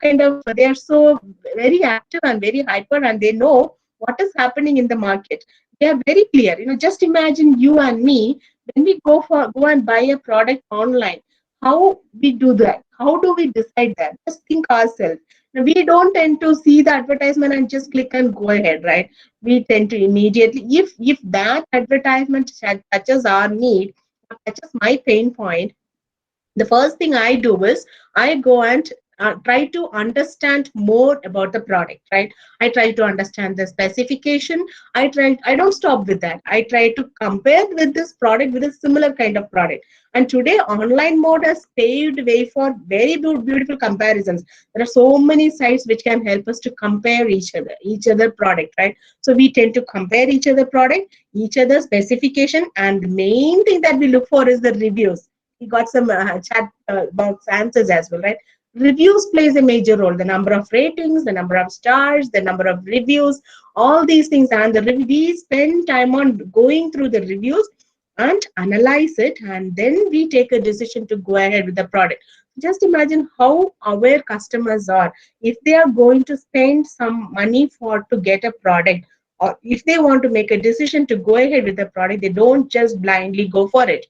kind of, they are so very active and very hyper, and they know what is happening in the market. They are very clear. Just imagine you and me, when we go and buy a product online, how we do that? How do we decide that? Just think ourselves. Now, we don't tend to see the advertisement and just click and go ahead, right? We tend to immediately, if that advertisement touches our need, touches my pain point, the first thing I do is I go and try to understand more about the product, right? I try to understand the specification. I don't stop with that. I try to compare with this product with a similar kind of product. And today, online mode has paved way for very beautiful comparisons. There are so many sites which can help us to compare each other product, right? So we tend to compare each other product, each other specification, and the main thing that we look for is the reviews. We got some chat box answers as well, right? Reviews plays a major role. The number of ratings, the number of stars, the number of reviews, all these things, and we spend time on going through the reviews and analyze it, and then we take a decision to go ahead with the product. Just imagine how aware customers are. If they are going to spend some money to get a product, or if they want to make a decision to go ahead with the product, they don't just blindly go for it.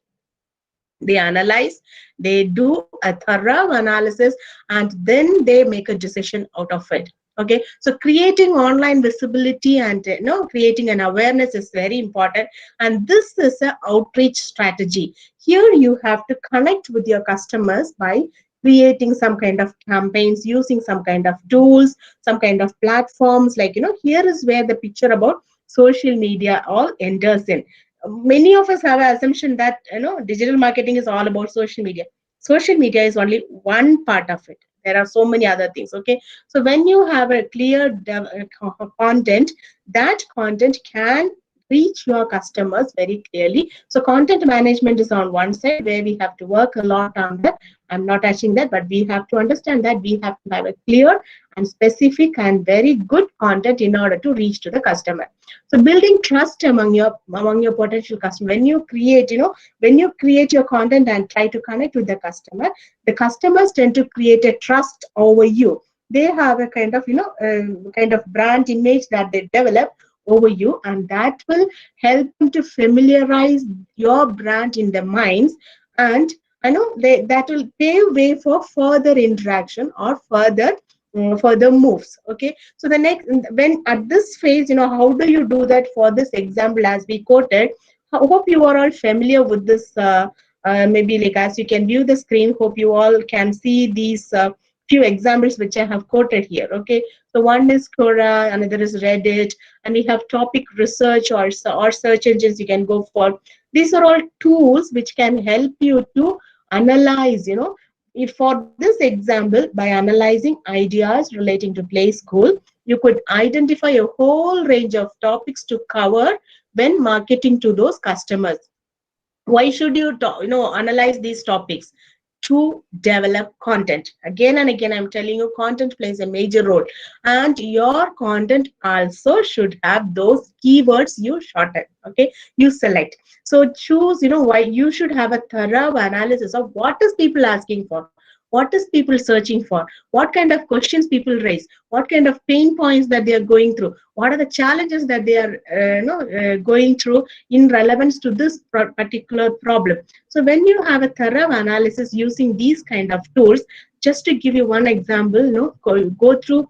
They analyze, they do a thorough analysis, and then they make a decision out of it. Okay, so creating online visibility and creating an awareness is very important, and this is an outreach strategy. Here you have to connect with your customers by creating some kind of campaigns, using some kind of tools, some kind of platforms. Like, here is where the picture about social media all enters in. Many of us have an assumption that digital marketing is all about social media. Social media is only one part of it. There are so many other things. Okay, so when you have a clear content, that content can reach your customers very clearly. So content management is on one side, where we have to work a lot on that. I'm not touching that, but we have to understand that we have to have a clear and specific and very good content in order to reach to the customer. So building trust among your potential customer. When you create your content and try to connect with the customers tend to create a trust over you. They have a kind of brand image that they develop over you, and that will help them to familiarize your brand in their minds, and that will pave way for further interaction or further moves. Okay, so the next, when at this phase, how do you do that? For this example, as we quoted, I hope you are all familiar with this. Maybe, like, as you can view the screen, hope you all can see these few examples which I have quoted here. Okay, so one is Quora, another is Reddit, and we have topic research or search engines you can go for. These are all tools which can help you to analyze, if for this example, by analyzing ideas relating to play school, you could identify a whole range of topics to cover when marketing to those customers. Why should you analyze these topics? To develop content. Again and again, I'm telling you, content plays a major role, and your content also should have those keywords you shorten. Okay, you select. So choose, why you should have a thorough analysis of what is people asking for, what is people searching for, what kind of questions people raise, what kind of pain points that they are going through, what are the challenges that they are going through in relevance to this particular problem. So when you have a thorough analysis using these kind of tools, just to give you one example, go through.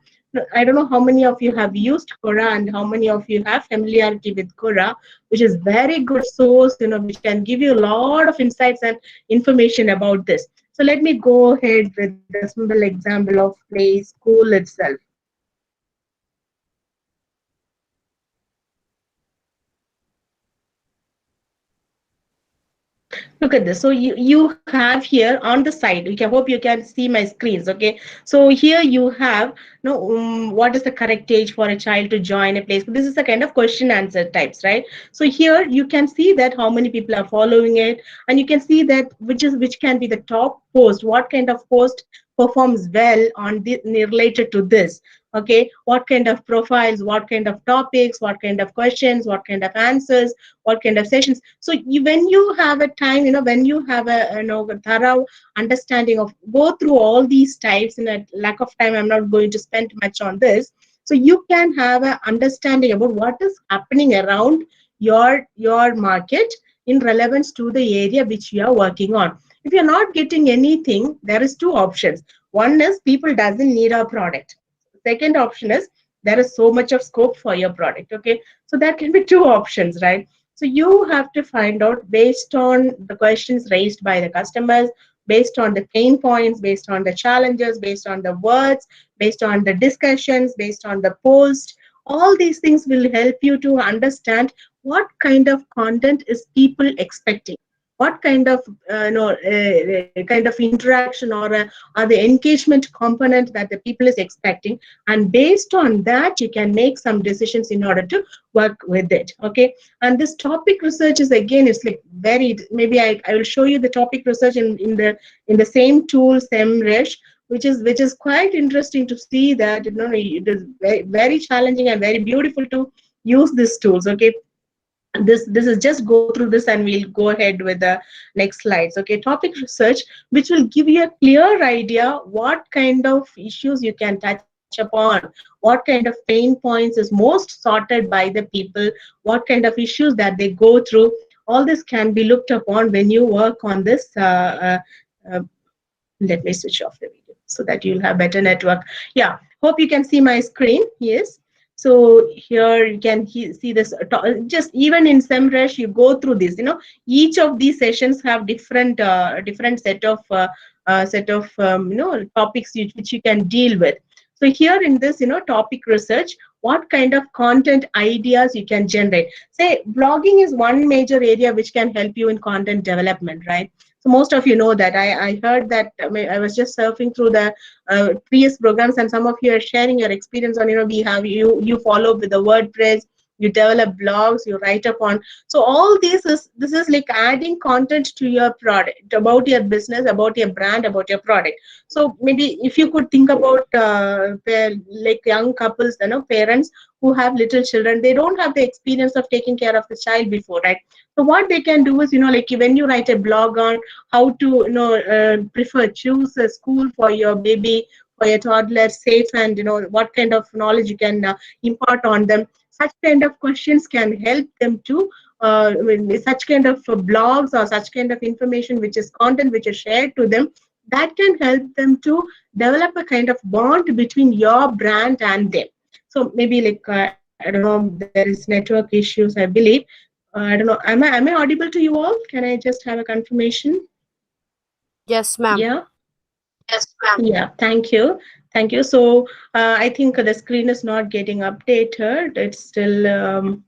I don't know how many of you have used Quora and how many of you have familiarity with Quora, which is very good source, which can give you a lot of insights and information about this. So let me go ahead with the simple example of Play School itself. Look at this. So you have here on the side, I hope you can see my screens. Okay, so here you have what is the correct age for a child to join a play school. This is a kind of question answer types, right? So here you can see that how many people are following it, and you can see that which can be the top post, what kind of post performs well on the related to this. Okay, what kind of profiles, what kind of topics, what kind of questions, what kind of answers, what kind of sessions. So when you have a time, when you have a thorough understanding of, go through all these types. In a lack of time, I'm not going to spend much on this. So you can have an understanding about what is happening around your market in relevance to the area which you are working on. If you're not getting anything, there is two options. One is people doesn't need our product. Second option is there is so much of scope for your product. Okay, so that can be two options, right? So you have to find out based on the questions raised by the customers, based on the pain points, based on the challenges, based on the words, based on the discussions, based on the post. All these things will help you to understand what kind of content is people expecting, what kind of kind of interaction or the engagement component that the people is expecting, and based on that you can make some decisions in order to work with it. Okay, and this topic research is, again, it's like very, maybe I will show you the topic research in the same tool, SEMrush, which is quite interesting to see that, you know, it is very, very challenging and very beautiful to use these tools. Okay, this is just go through this and we'll go ahead with the next slides. Okay, topic research, which will give you a clear idea what kind of issues you can touch upon, what kind of pain points is most sorted by the people, what kind of issues that they go through. All this can be looked upon when you work on this. Let me switch off the video so that you'll have better network. Yeah, hope you can see my screen. Yes. So here you can see this, just even in SEMrush, you go through this, you know, each of these sessions have different set of topics which you can deal with. So here in this, you know, topic research, what kind of content ideas you can generate. Say blogging is one major area which can help you in content development, right? So most of you know that. I heard that. I was just surfing through the previous programs, and some of you are sharing your experience on, you know, we have you follow with the WordPress, you develop blogs, you write up on. So all this is like adding content to your product, about your business, about your brand, about your product. So maybe if you could think about like young couples, you know, parents who have little children, they don't have the experience of taking care of the child before, right? So what they can do is, you know, like when you write a blog on how to, you know, choose a school for your baby, for your toddler, safe, and, you know, what kind of knowledge you can impart on them. Such kind of questions can help them to, such kind of blogs or such kind of information, which is content which is shared to them, that can help them to develop a kind of bond between your brand and them. So maybe like, I don't know, there is network issues, I believe. I don't know. Am I audible to you all? Can I just have a confirmation? Yes, ma'am. Yeah. Yes, ma'am. Yeah. Thank you. Thank you. So I think the screen is not getting updated. It's still.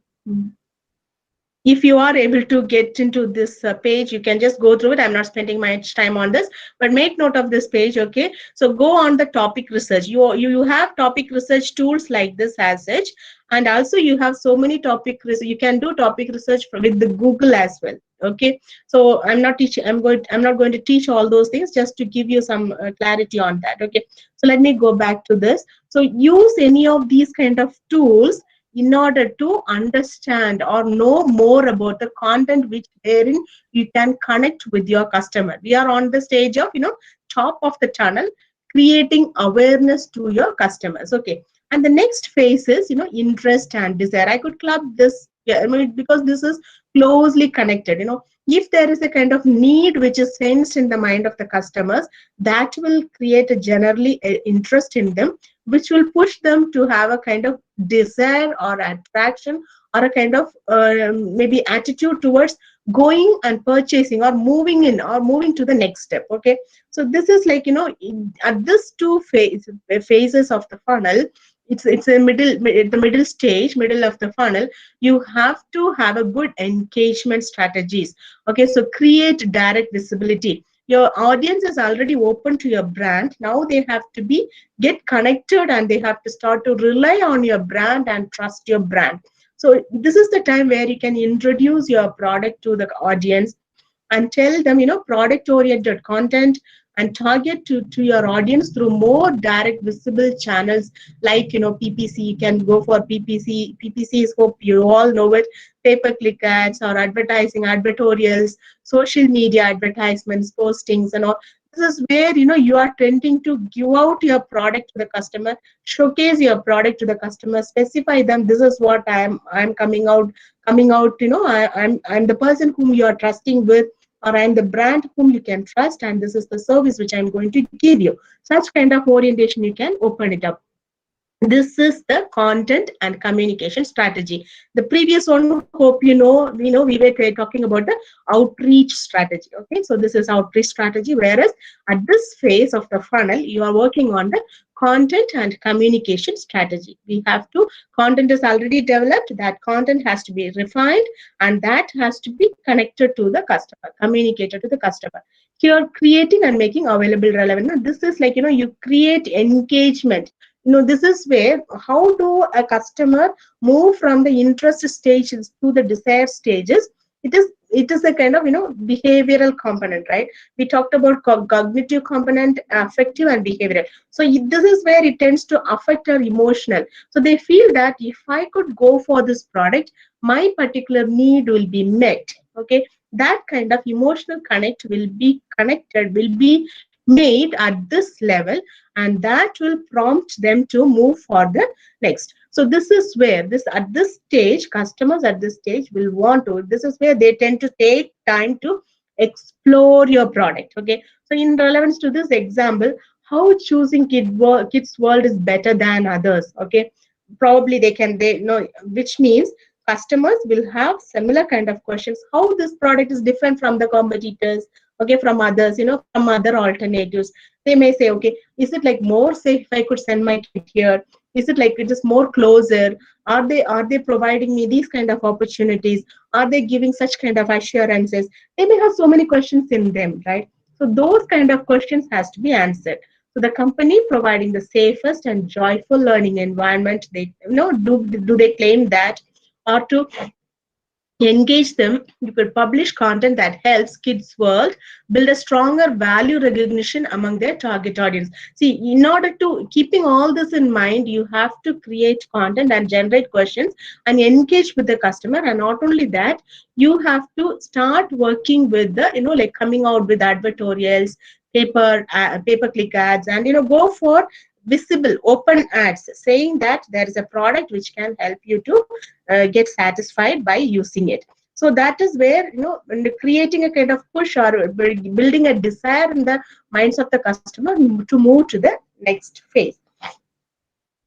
If you are able to get into this page, you can just go through it. I'm not spending much time on this, but make note of this page. Okay, so go on the topic research. You have topic research tools like this as such, and also you have so many topic research. You can do topic research with the Google as well. Okay, so I'm not going to teach all those things, just to give you some clarity on that. Okay, so let me go back to this. So use any of these kind of tools in order to understand or know more about the content which wherein you can connect with your customer. We are on the stage of, you know, top of the tunnel, creating awareness to your customers. Okay, and the next phase is, you know, interest and desire. I could club this, yeah, I mean, because this is closely connected. You know, if there is a kind of need which is sensed in the mind of the customers, that will create a generally interest in them, which will push them to have a kind of desire or attraction or a kind of maybe attitude towards going and purchasing or moving in or moving to the next step. Okay, so this is like, you know, at this two phases of the funnel, it's a middle stage, middle of the funnel, you have to have a good engagement strategies. Okay, so create direct visibility. Your audience is already open to your brand. Now they have to get connected, and they have to start to rely on your brand and trust your brand. So this is the time where you can introduce your product to the audience and tell them, you know, product oriented content, and target to your audience through more direct visible channels like, you know, PPC. You can go for PPC. PPC is, hope you all know it, pay-per-click ads or advertising, advertorials, social media advertisements, postings, and all. This is where, you know, you are tending to give out your product to the customer, showcase your product to the customer, specify them. This is what I'm coming out. You know, I'm the person whom you are trusting with. or I'm the brand whom you can trust, and this is the service which I'm going to give you. Such kind of orientation you can open it up. This is the content and communication strategy. The previous one, hope you know, we were talking about the outreach strategy. Okay, so this is outreach strategy, whereas at this phase of the funnel, you are working on the content and communication strategy. We have to, content is already developed, that content has to be refined, and that has to be connected to the customer, communicated to the customer. Here, creating and making available relevant. Now, this is like, you create engagement. This is where, how do a customer move from the interest stages to the desire stages? It is a kind of, behavioral component, right? We talked about cognitive component, affective and behavioral. So this is where it tends to affect our emotional. So they feel that if I could go for this product, my particular need will be met. Okay, that kind of emotional connect will be made at this level, and that will prompt them to move for the next. So this is where at this stage, customers at this stage will want to, this is where they tend to take time to explore your product. Okay, so in relevance to this example, how choosing kids world is better than others. Okay, probably they know, which means customers will have similar kind of questions, how this product is different from the competitors, okay, from others, from other alternatives. They may say, okay, is it like more safe if I could send my kid here? Is it like it is more closer? Are they providing me these kind of opportunities? Are they giving such kind of assurances? They may have so many questions in them, right? So those kind of questions has to be answered. So the company providing the safest and joyful learning environment, they do they claim that, or to engage them, you could publish content that helps kids world build a stronger value recognition among their target audience. See, in order to keeping all this in mind, you have to create content and generate questions and engage with the customer. And not only that, you have to start working with the, like coming out with advertorials, pay-per-click ads, and go for visible open ads saying that there is a product which can help you to get satisfied by using it. So that is where, creating a kind of push or building a desire in the minds of the customer to move to the next phase.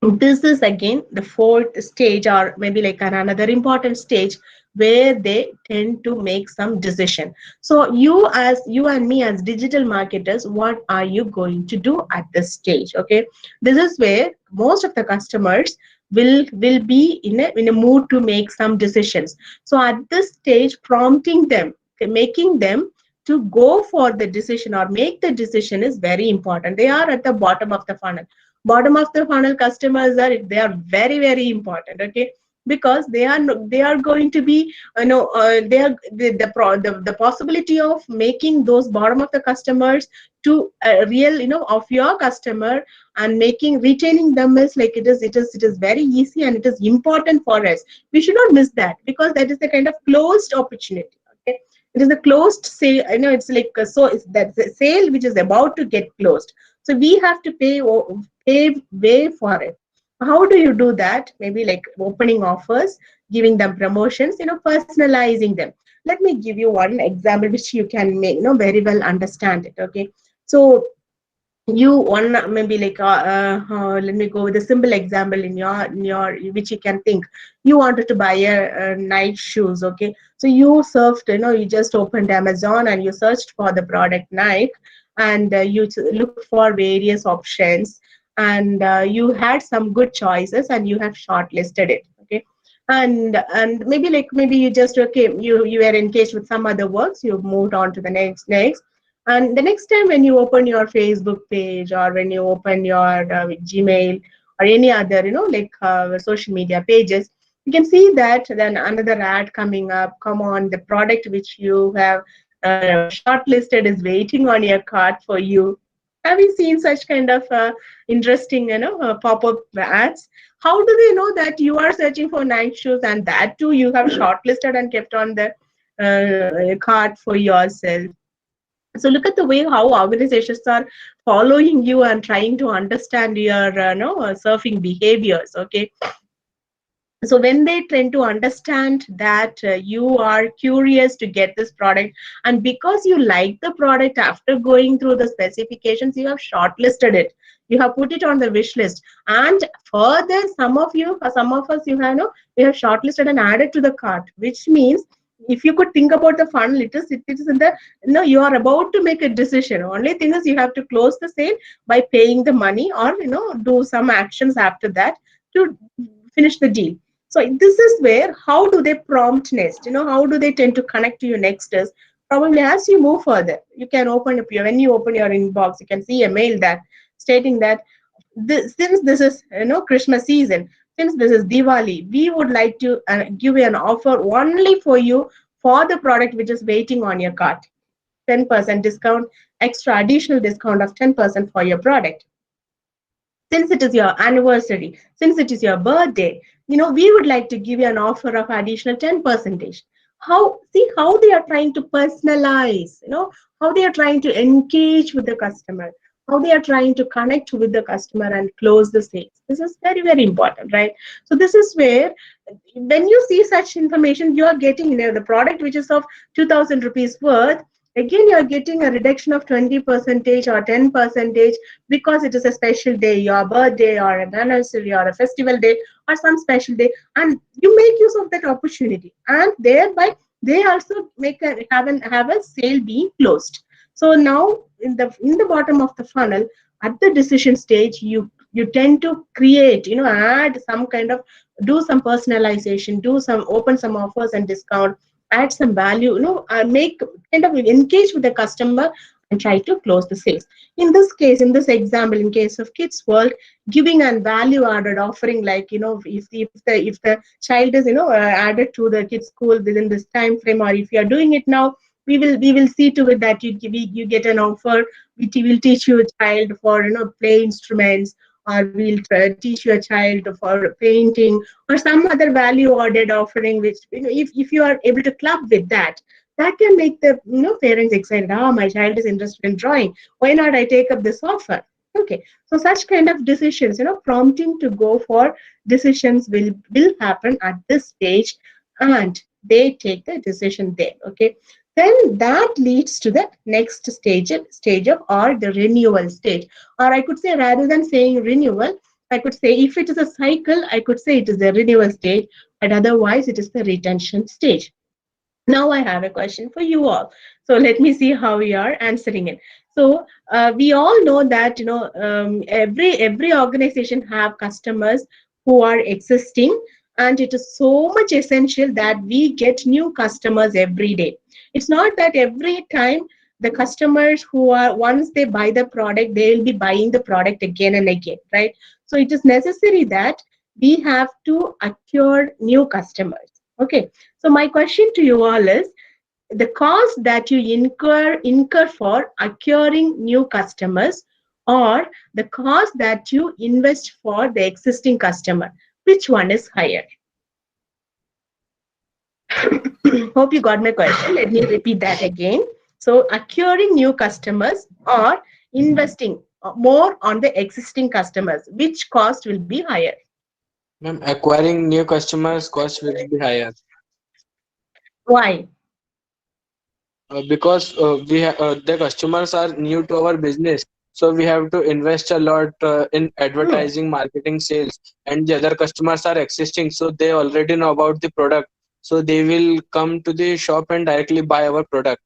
This is again the fourth stage, or maybe like another important stage, where they tend to make some decision. So you and me as digital marketers, what are you going to do at this stage? Okay, this is where most of the customers will be in a mood to make some decisions. So at this stage, prompting them, making them to go for the decision or make the decision is very important. They are at the bottom of the funnel. Bottom of the funnel customers are very, very important. Okay, because they are going to be, they are the possibility of making those bottom of the customers to a real, of your customer, and retaining them is like it is very easy, and it is important for us. We should not miss that, because that is the kind of closed opportunity. Okay, it is a closed sale. It's like, so it's that sale which is about to get closed. So we have to pave way for it. How do you do that? Maybe like opening offers, giving them promotions, personalizing them. Let me give you one example which you can make, very well understand it. Okay, so you one maybe like let me go with a simple example in your which you can think. You wanted to buy a Nike shoes. Okay, so you surfed, you just opened Amazon and you searched for the product Nike, and you looked for various options, and you had some good choices, and you have shortlisted it. Okay, and maybe you just, okay, you were engaged with some other works, you moved on to the next, and the next time when you open your Facebook page, or when you open your Gmail or any other, social media pages, you can see that then another ad coming up. Come on, the product which you have shortlisted is waiting on your cart for you. Have you seen such kind of interesting, pop-up ads? How do they know that you are searching for Nike shoes, and that too you have shortlisted and kept on the cart for yourself? So look at the way how organizations are following you and trying to understand your surfing behaviors. Okay, So when they tend to understand that you are curious to get this product, and because you like the product, after going through the specifications, you have shortlisted it, you have put it on the wish list, and further some of you, or some of us, you have we have shortlisted and added to the cart, which means if you could think about the funnel, it is in the, you are about to make a decision. Only thing is you have to close the sale by paying the money, or do some actions after that to finish the deal. So this is where, how do they prompt next? How do they tend to connect to you next is probably as you move further, you can open up when you open your inbox, you can see a mail that stating that since this is Christmas season, since this is Diwali, we would like to give you an offer only for you for the product which is waiting on your cart. 10% discount, extra additional discount of 10% for your product. Since it is your anniversary, since it is your birthday, we would like to give you an offer of additional 10%. How they are trying to personalize, how they are trying to engage with the customer, how they are trying to connect with the customer and close the sales. This is very, very important, right? So this is where, when you see such information, you are getting, the product which is of 2,000 rupees worth, again you are getting a reduction of 20% or 10% because it is a special day, your birthday or an anniversary or a festival day or some special day, and you make use of that opportunity, and thereby they also have a sale being closed. So now in the bottom of the funnel, at the decision stage, you tend to create, add some kind of, do some personalization, open some offers and discount, add some value, make kind of engage with the customer and try to close the sales. In this case, in this example, in case of Kids World, giving a value added offering, like if the child is added to the kids school within this time frame, or if you are doing it now, we will see to it that you get an offer. We will teach you a child for play instruments, or we'll teach you a child for painting, or some other value added offering, which if you are able to club with that, that can make the parents excited. My child is interested in drawing, why not I take up this offer? Okay, so such kind of decisions, prompting to go for decisions will happen at this stage, and they take the decision there. Okay, then that leads to the next stage of, or the renewal stage, or I could say, rather than saying renewal, I could say, if it is a cycle, I could say it is the renewal stage, but otherwise it is the retention stage. Now I have a question for you all. So let me see how you are answering it. So we all know that every organization have customers who are existing, and it is so much essential that we get new customers every day. It's not that every time the customers who are, once they buy the product, they will be buying the product again and again, right? So it is necessary that we have to acquire new customers. Okay, so my question to you all is, the cost that you incur for acquiring new customers, or the cost that you invest for the existing customer, which one is higher? Hope you got my question. Let me repeat that again. So acquiring new customers or investing more on the existing customers, which cost will be higher? Ma'am, acquiring new customers cost will be higher. Why? Because the customers are new to our business, so we have to invest a lot in advertising, marketing, sales, and the other customers are existing, so they already know about the product, so they will come to the shop and directly buy our product.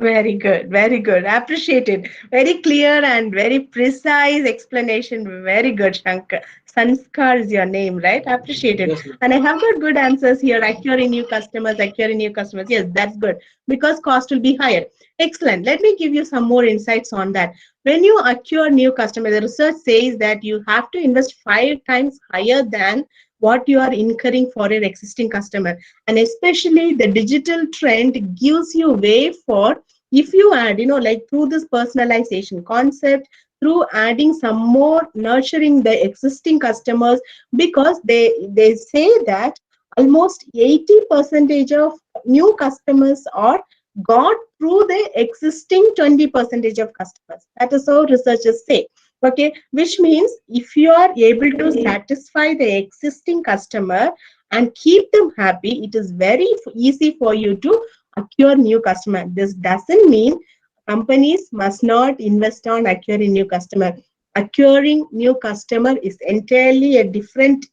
Very good, very good. Appreciate it. Very clear and very precise explanation. Very good, Shankar. Sanskar is your name, right? Appreciate it. Yes, And I have got good answers here. Acquiring new customers, acquiring new customers. Yes, that's good, because cost will be higher. Excellent. Let me give you some more insights on that. When you acquire new customers, the research says that you have to invest 5 times higher than what you are incurring for your existing customer. And especially the digital trend gives you way for, if you add, like through this personalization concept, through adding some more, nurturing the existing customers, because they say that almost 80% of new customers are got through the existing 20% of customers. That is how researchers say. Okay, which means if you are able to satisfy the existing customer and keep them happy, it is very easy for you to acquire new customer. This doesn't mean companies must not invest on acquiring new customer. Acquiring new customer is entirely a different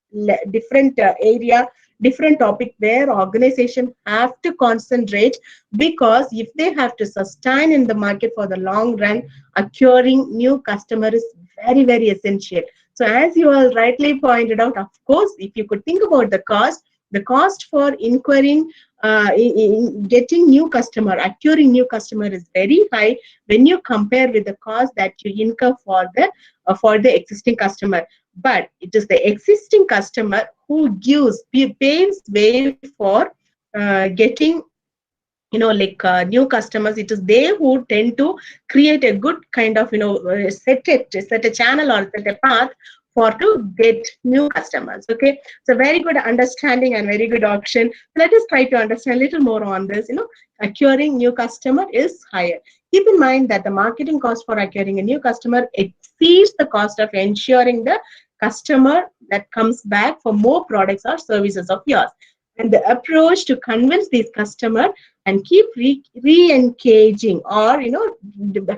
area, different topic where organization have to concentrate, because if they have to sustain in the market for the long run, acquiring new customer is very essential. So as you all rightly pointed out, of course, if you could think about the cost for inquiring, getting new customer, acquiring new customer is very high when you compare with the cost that you incur for the existing customer. But it is the existing customer who paves way for getting, new customers. It is they who tend to create a good kind of, set a channel or set a path for to get new customers. Okay, so very good understanding and very good option. Let us try to understand a little more on this. Acquiring new customer is higher. Keep in mind that the marketing cost for acquiring a new customer exceeds the cost of ensuring the customer that comes back for more products or services of yours. And the approach to convince these customer and keep re-engaging, or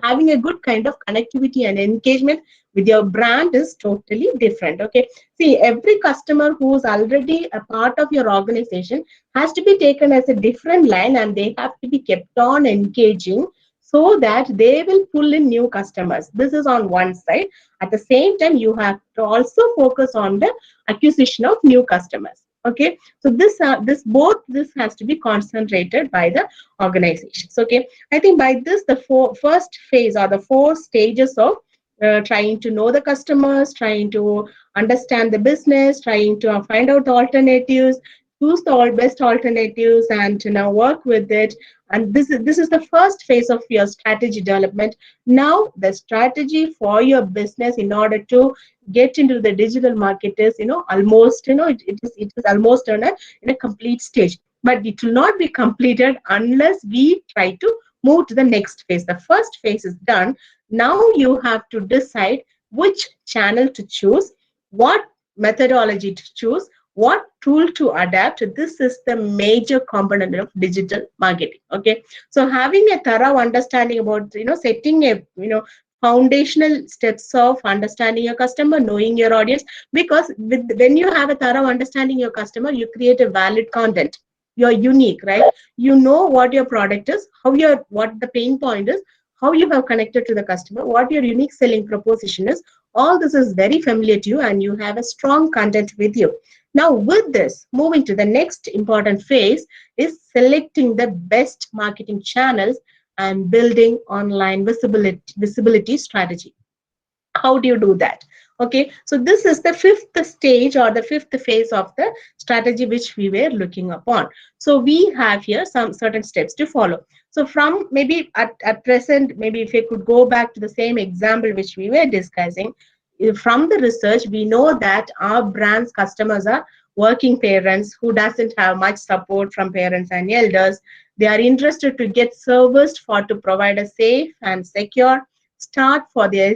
having a good kind of connectivity and engagement with your brand is totally different. Okay, see, every customer who's already a part of your organization has to be taken as a different line, and they have to be kept on engaging so that they will pull in new customers. This is on one side. At the same time, you have to also focus on the acquisition of new customers. Okay, so this has to be concentrated by the organizations. Okay, I think by this, the first phase, or the 4 stages of trying to know the customers, trying to understand the business, trying to find out alternatives, choose the best alternatives, and to now work with it. And this is the first phase of your strategy development. Now the strategy for your business in order to get into the digital market is, almost, it is almost in a complete stage. But it will not be completed unless we try to move to the next phase. The first phase is done. Now you have to decide which channel to choose, what methodology to choose, what tool to adapt. This is the major component of digital marketing. Okay, so having a thorough understanding about, setting a, foundational steps of understanding your customer, knowing your audience, because when you have a thorough understanding your customer, you create a valid content. You're unique, right? You know what your product is, what the pain point is, how you have connected to the customer, what your unique selling proposition is. All this is very familiar to you, and you have a strong content with you. Now, with this, moving to the next important phase is selecting the best marketing channels and building online visibility strategy. How do you do that? Okay, so this is the 5th stage, or the 5th phase of the strategy which we were looking upon. So we have here some certain steps to follow. So from maybe at present, maybe if I could go back to the same example which we were discussing, from the research, we know that our brand's customers are working parents who doesn't have much support from parents and elders. They are interested to get serviced to provide a safe and secure start for their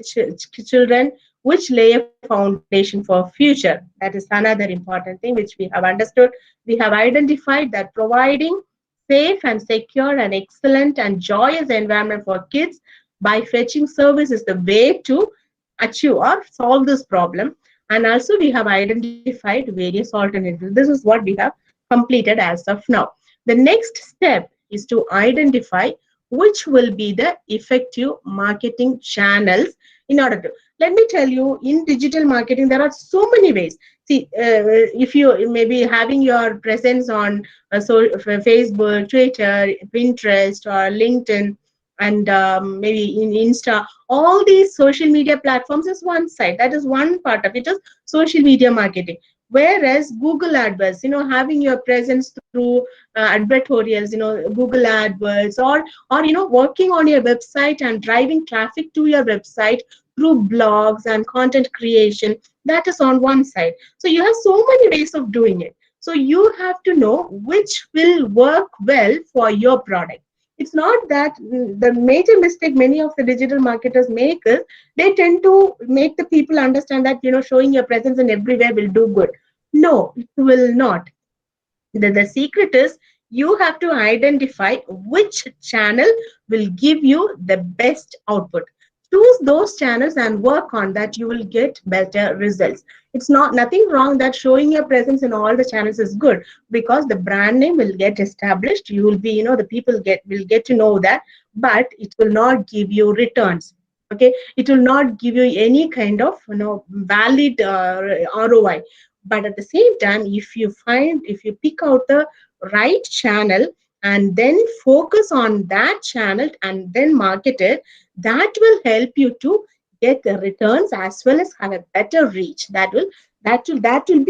children, which lay a foundation for future. That is another important thing which we have understood. We have identified that providing safe and secure and excellent and joyous environment for kids by fetching service is the way to achieve or solve this problem. And also we have identified various alternatives. This is what we have completed as of now. The next step is to identify which will be the effective marketing channels in order to. Let me tell you, in digital marketing, there are so many ways. See, if you maybe having your presence on Facebook, Twitter, Pinterest, or LinkedIn, and maybe in Insta, all these social media platforms is one side. That is one part of it, is social media marketing. Whereas Google AdWords, having your presence through advertorials, Google AdWords, or working on your website and driving traffic to your website through blogs and content creation, that is on one side. So you have so many ways of doing it. So you have to know which will work well for your product. it's not that the major mistake many of the digital marketers make is they tend to make the people understand that, showing your presence in everywhere will do good. No, it will not. The secret is you have to identify which channel will give you the best output. Choose those channels and work on that. You will get better results. It's not nothing wrong that showing your presence in all the channels is good, because the brand name will get established. You will be, the people will get to know that, but it will not give you returns. Okay, it will not give you any kind of valid ROI. But at the same time, if you pick out the right channel and then focus on that channel and then market it, that will help you to get the returns as well as have a better reach. That will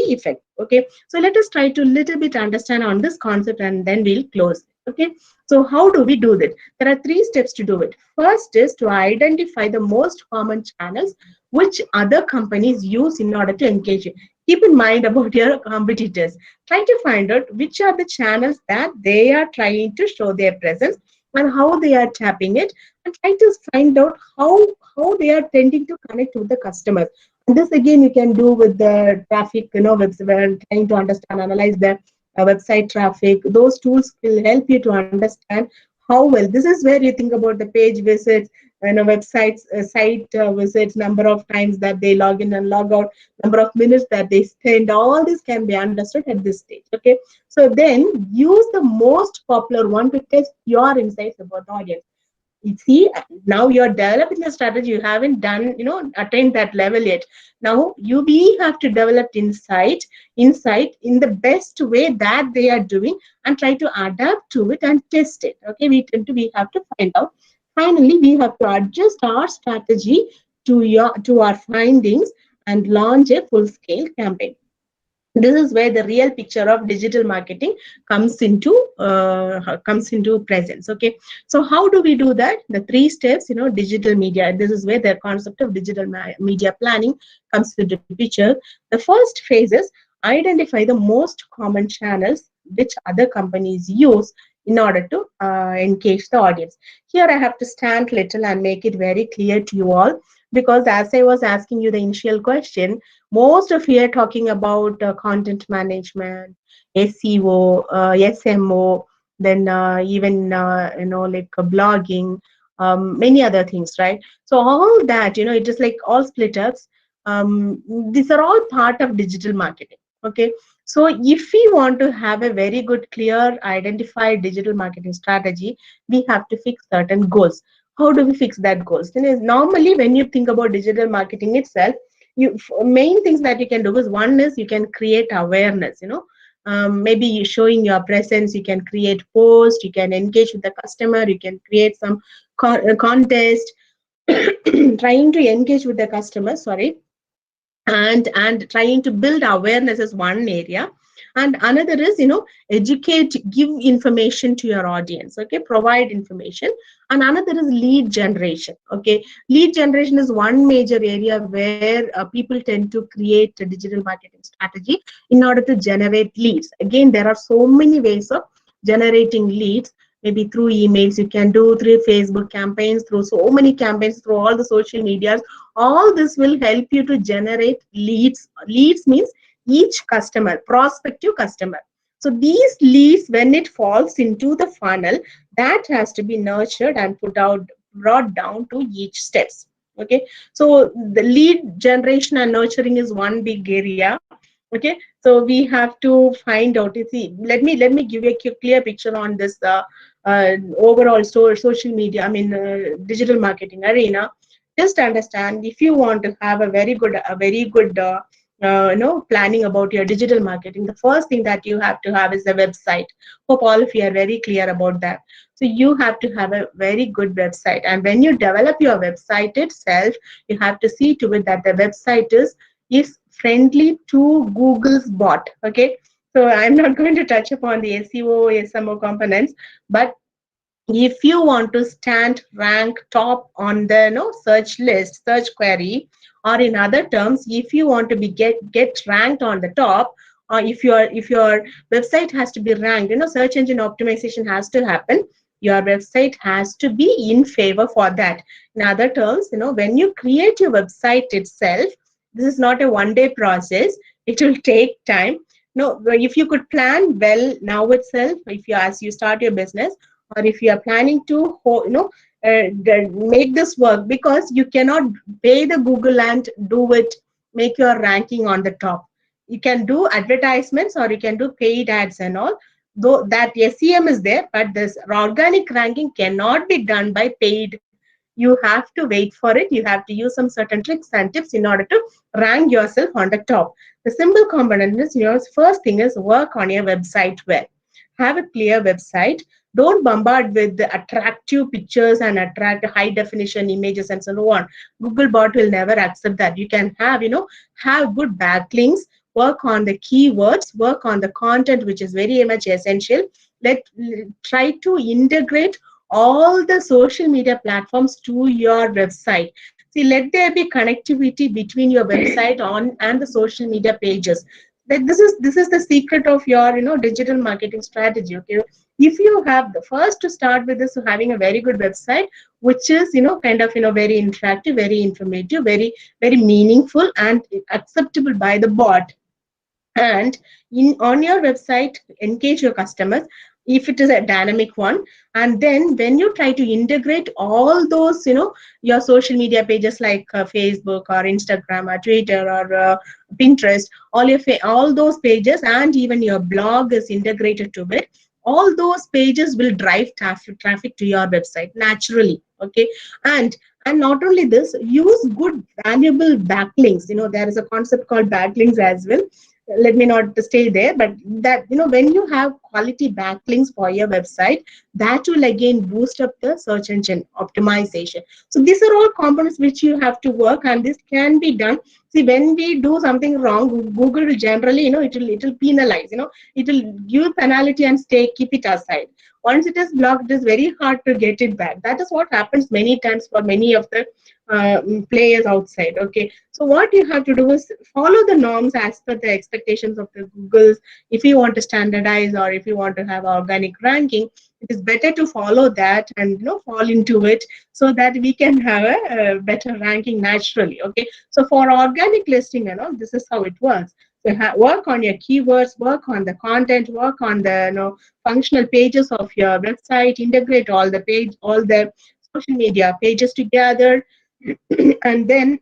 be effective. Okay, so let us try to little bit understand on this concept and then we'll close. Okay, so how do we do that? There are 3 steps to do it. First is to identify the most common channels which other companies use in order to engage you. Keep in mind about your competitors. Try to find out which are the channels that they are trying to show their presence and how they are tapping it, and try to find out how they are tending to connect with the customers. And this again you can do with the traffic, trying to understand, analyze the website traffic. Those tools will help you to understand how well. This is where you think about the page visits, websites, site visits, number of times that they log in and log out, number of minutes that they spend. All this can be understood at this stage. Okay, so then use the most popular one to test your insights about the audience. You see, now you're developing a strategy. You haven't done, attained that level yet. Now we have to develop insight in the best way that they are doing and try to adapt to it and test it. Okay, we have to find out. Finally, we have to adjust our strategy to our findings and launch a full-scale campaign. This is where the real picture of digital marketing comes into presence. Okay, so how do we do that? The 3 steps, digital media. This is where the concept of digital media planning comes into picture. The first phase is identify the most common channels which other companies use in order to engage the audience. Here I have to stand little and make it very clear to you all, because as I was asking you the initial question, most of you are talking about content management, SEO, SMO, then even like blogging, many other things, right? So all that, it is like all split ups. These are all part of digital marketing. Okay, so if we want to have a very good, clear, identified digital marketing strategy, we have to fix certain goals. How do we fix that goals? Then normally when you think about digital marketing itself, main things that you can do is, one is you can create awareness. Maybe you showing your presence, you can create posts, you can engage with the customer, you can create some contest, trying to engage with the customer. Sorry. And trying to build awareness is one area, and another is educate, give information to your audience. Okay, provide information. And another is lead generation. Okay, lead generation is one major area where people tend to create a digital marketing strategy in order to generate leads. Again, there are so many ways of generating leads. Maybe through emails, you can do through Facebook campaigns, through so many campaigns, through all the social medias. All this will help you to generate leads. Leads means each customer, prospective customer. So these leads, when it falls into the funnel, that has to be nurtured and brought down to each steps. Okay, so the lead generation and nurturing is one big area. Okay, so we have to find out. See, let me give you a clear picture on this overall social media, digital marketing arena. Just understand, if you want to have a very good planning about your digital marketing, the first thing that you have to have is a website. Hope all of you are very clear about that. So you have to have a very good website, and when you develop your website itself, you have to see to it that the website is friendly to Google's bot. Okay, so I'm not going to touch upon the SEO, SMO components, but if you want to rank top on the search list, search query, or in other terms, if you want to get ranked on the top, or if your website has to be ranked, search engine optimization has to happen. your website has to be in favor for that. In other terms, when you create your website itself, this is not a one-day process. It will take time. No, if you could plan well now itself, if you as you start your business, or if you are planning to, make this work, because you cannot pay the Google and do it, make your ranking on the top. You can do advertisements or you can do paid ads and all. Though that SEM is there, but this organic ranking cannot be done by paid. You have to wait for it. You have to use some certain tricks and tips in order to rank yourself on the top. The simple component is, first thing is work on your website well. Have a clear website. Don't bombard with the attractive pictures and attract high definition images and so on. Googlebot will never accept that. You can have, have good backlinks, work on the keywords, work on the content, which is very much essential. Try to integrate all the social media platforms to your website. See, let there be connectivity between your website and the social media pages. This is the secret of your digital marketing strategy. Okay, if you have the first to start with this, having a very good website, which is kind of very interactive, very informative, very very meaningful and acceptable by the bot, and on your website engage your customers if it is a dynamic one. And then when you try to integrate all those your social media pages like Facebook or Instagram or Twitter or Pinterest, all those pages, and even your blog is integrated to it, all those pages will drive traffic to your website naturally. Okay, and not only this, use good valuable backlinks. There is a concept called backlinks as well. Let me not stay there, but that when you have quality backlinks for your website, that will again boost up the search engine optimization. So these are all components which you have to work, and this can be done. See, when we do something wrong, Google will generally it will penalize, it will give penalty and keep it aside. Once it is blocked, it is very hard to get it back. That is what happens many times for many of the players outside. Okay, so what you have to do is follow the norms as per the expectations of the Googles. If you want to standardize or if you want to have organic ranking, it is better to follow that and fall into it, so that we can have a better ranking naturally. Okay, so for organic listing this is how it works. So work on your keywords, work on the content, work on the functional pages of your website, integrate all the social media pages together, and then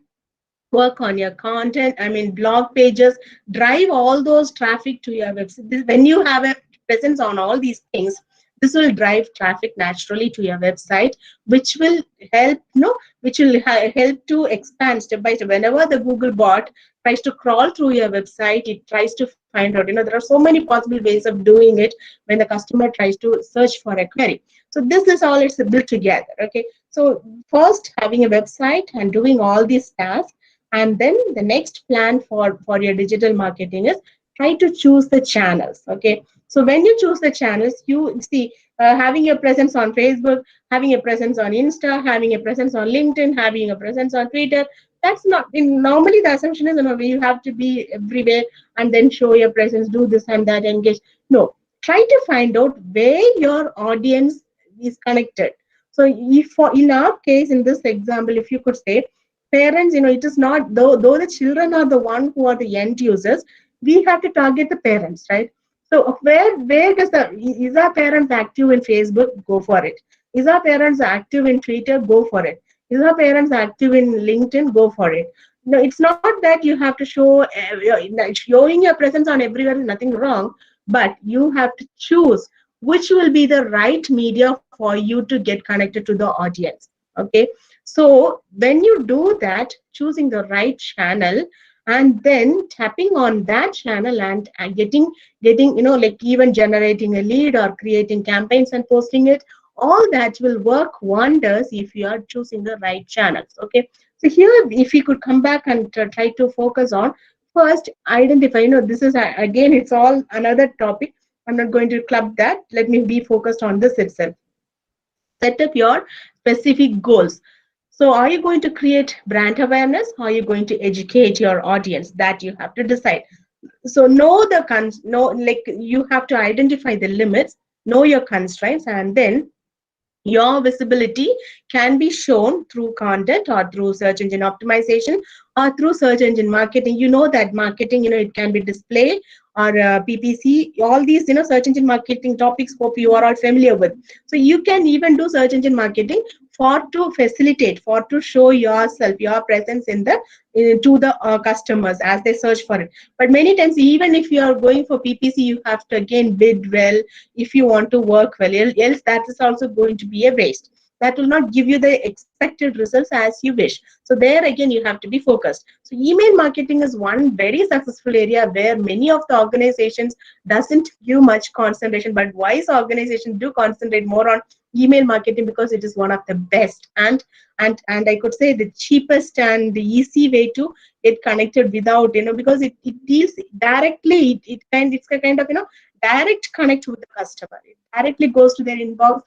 work on your content. Blog pages, drive all those traffic to your website. When you have a presence on all these things, this will drive traffic naturally to your website, which will help help to expand step by step. Whenever the Google bot tries to crawl through your website, it tries to find out, there are so many possible ways of doing it when the customer tries to search for a query. So this is all it's built together. Okay, so first having a website and doing all these tasks, and then the next plan for your digital marketing is try to choose the channels. Okay, so when you choose the channels, you see having a presence on Facebook, having a presence on Insta, having a presence on LinkedIn, having a presence on Twitter. That's not normally the assumption is you have to be everywhere and then show your presence, do this and that, engage. No, try to find out where your audience is connected. So in our case, in this example, if you could say parents, it is not though the children are the one who are the end users, we have to target the parents, right? So where does is our parents active in Facebook? Go for it. Is our parents active in Twitter? Go for it. Is our parents active in LinkedIn? Go for it. No, it's not that you have to show showing your presence on everywhere is nothing wrong, but you have to choose which will be the right media for you to get connected to the audience. Okay, so when you do that, choosing the right channel and then tapping on that channel and getting like even generating a lead or creating campaigns and posting it, all that will work wonders if you are choosing the right channels. Okay, so here if you could come back and try to focus on first identify, this is again it's all another topic. I'm not going to club that. Let me be focused on this itself. Set up your specific goals. So are you going to create brand awareness, or are you going to educate your audience? That you have to decide. So you have to identify the limits, know your constraints, and then Your visibility can be shown through content or through search engine optimization or through search engine marketing. You know that marketing, it can be display or PPC, all these, search engine marketing topics, hope you are all familiar with. So you can even do search engine marketing for to facilitate, for to show yourself, your presence in the to the customers as they search for it. But many times, even if you are going for PPC, you have to again bid well if you want to work well, else that is also going to be a waste. That will not give you the expected results as you wish. So there again, you have to be focused. So email marketing is one very successful area where many of the organizations doesn't give much concentration, but wise organizations do concentrate more on email marketing because it is one of the best and I could say the cheapest and the easy way to get connected without, because it deals directly, it's a kind of, direct connect with the customer. It directly goes to their inbox,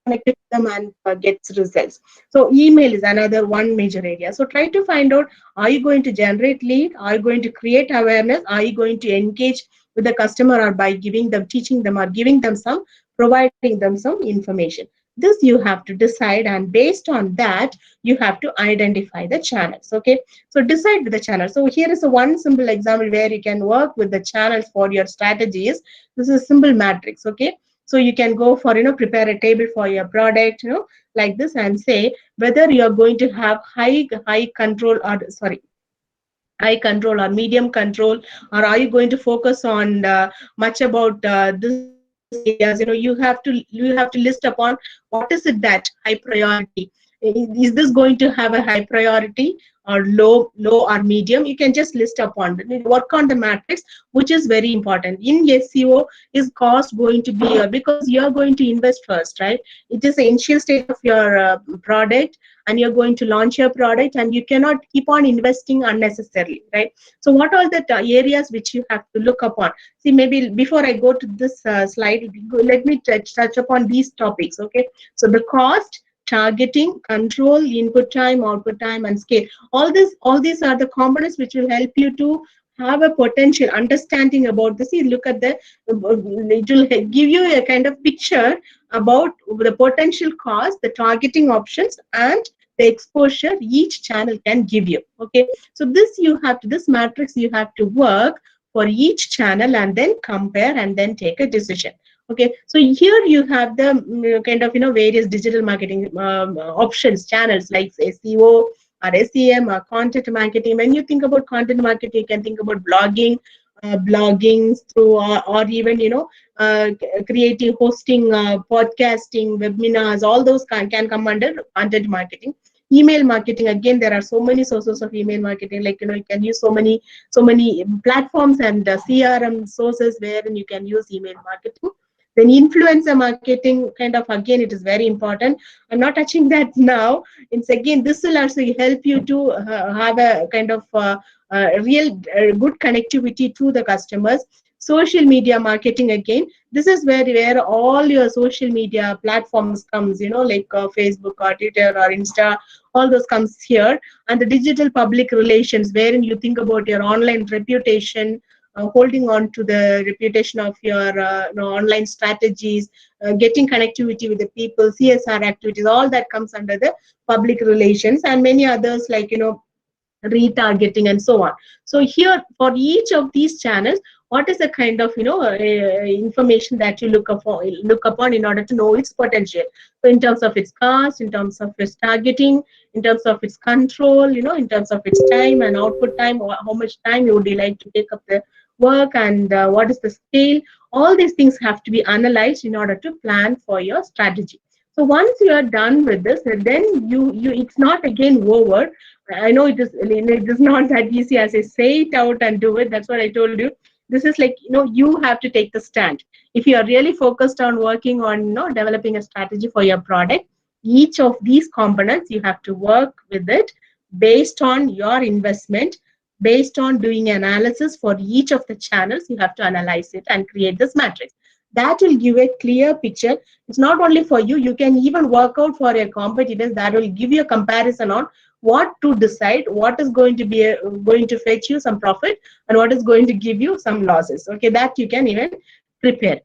connected to them and gets results. So email is another one major area. So try to find out, are you going to generate lead? Are you going to create awareness? Are you going to engage with the customer, or by giving them, teaching them, or giving them some, providing them some information? This you have to decide, and based on that, you have to identify the channels. Okay, so decide with the channel. So here is a one simple example where you can work with the channels for your strategies. This is a simple matrix. Okay, so you can go for, prepare a table for your product, like this, and say whether you're going to have high control, or sorry, high control or medium control, or are you going to focus on much about this areas. You have to list upon what is it that high priority. Is this going to have a high priority, or low or medium? You can just list upon it. Work on the matrix, which is very important in SEO. Is cost going to be because you're going to invest first, right? It is the initial stage of your product, and you're going to launch your product, and you cannot keep on investing unnecessarily, right? So what are the areas which you have to look upon? See, maybe before I go to this slide, let me touch upon these topics. Okay, so the cost, targeting, control, input time, output time, and scale. All these are the components which will help you to have a potential understanding about this. You look at the, it will give you a kind of picture about the potential cost, the targeting options, and the exposure each channel can give you. Okay, so this matrix you have to work for each channel, and then compare, and then take a decision. Okay, so here you have the kind of, various digital marketing options, channels like SEO or SEM or content marketing. When you think about content marketing, you can think about blogging through, or even, creating, hosting, podcasting, webinars. All those can come under content marketing. Email marketing, again, there are so many sources of email marketing, like, you can use so many platforms and CRM sources wherein you can use email marketing. Then influencer marketing, kind of, again, it is very important. I'm not touching that now. It's again, this will also help you to have a kind of real good connectivity to the customers. Social media marketing, again, this is where all your social media platforms comes, like Facebook or Twitter or Insta, all those comes here. And the digital public relations, wherein you think about your online reputation, holding on to the reputation of your online strategies, getting connectivity with the people, CSR activities, all that comes under the public relations, and many others like, retargeting and so on. So here, for each of these channels, what is the kind of, information that you look upon in order to know its potential? So in terms of its cost, in terms of its targeting, in terms of its control, in terms of its time and output time, or how much time you would like to take up the work, and what is the scale. All these things have to be analyzed in order to plan for your strategy. So once you are done with this, then you it's not again over. I know it is not that easy as I say it out and do it. That's what I told you. This is like, you have to take the stand. If you are really focused on working on, developing a strategy for your product, each of these components, you have to work with it based on your investment, based on doing analysis for each of the channels. You have to analyze it and create this matrix. That will give a clear picture. It's not only for you, you can even work out for your competitors. That will give you a comparison on what to decide, what is going to be going to fetch you some profit, and what is going to give you some losses. Okay, that you can even prepare.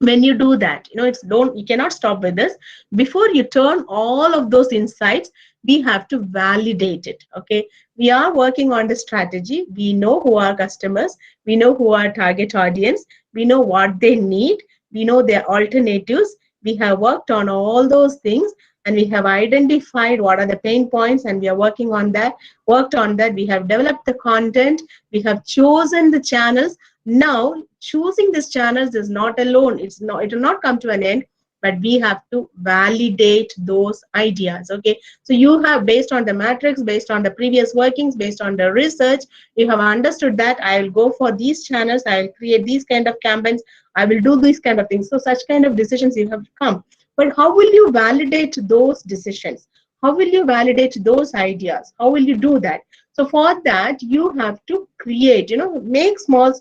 When you do that, you cannot stop with this. Before you turn all of those insights, we have to validate it. Okay, we are working on the strategy. We know who our customers, we know who our target audience, we know what they need, we know their alternatives. We have worked on all those things, and we have identified what are the pain points, and we are worked on that. We have developed the content, we have chosen the channels. Now, choosing these channels is not alone. It will not come to an end, but we have to validate those ideas. Okay, so you have, based on the matrix, based on the previous workings, based on the research, you have understood that I will go for these channels, I will create these kind of campaigns, I will do these kind of things. So such kind of decisions you have come. But how will you validate those decisions? How will you validate those ideas? How will you do that? So for that, you have to create, make small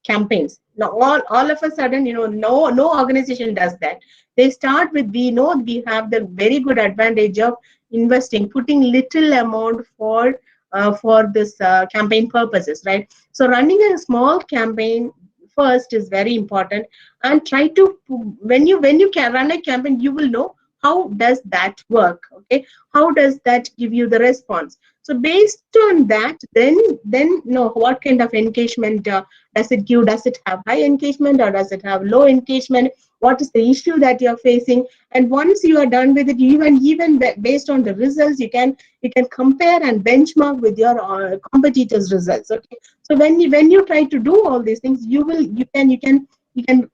campaigns. Now, all of a sudden, no organization does that. They start with, we know we have the very good advantage of investing, putting little amount for this campaign purposes, right? So running a small campaign first is very important, and try to, when you can run a campaign, you will know how does that work. Okay, how does that give you the response? So based on that, then what kind of engagement does it give? Does it have high engagement, or does it have low engagement? What is the issue that you're facing? And once you are done with it, even based on the results, you can compare and benchmark with your competitors' results. Okay, so when you try to do all these things, you can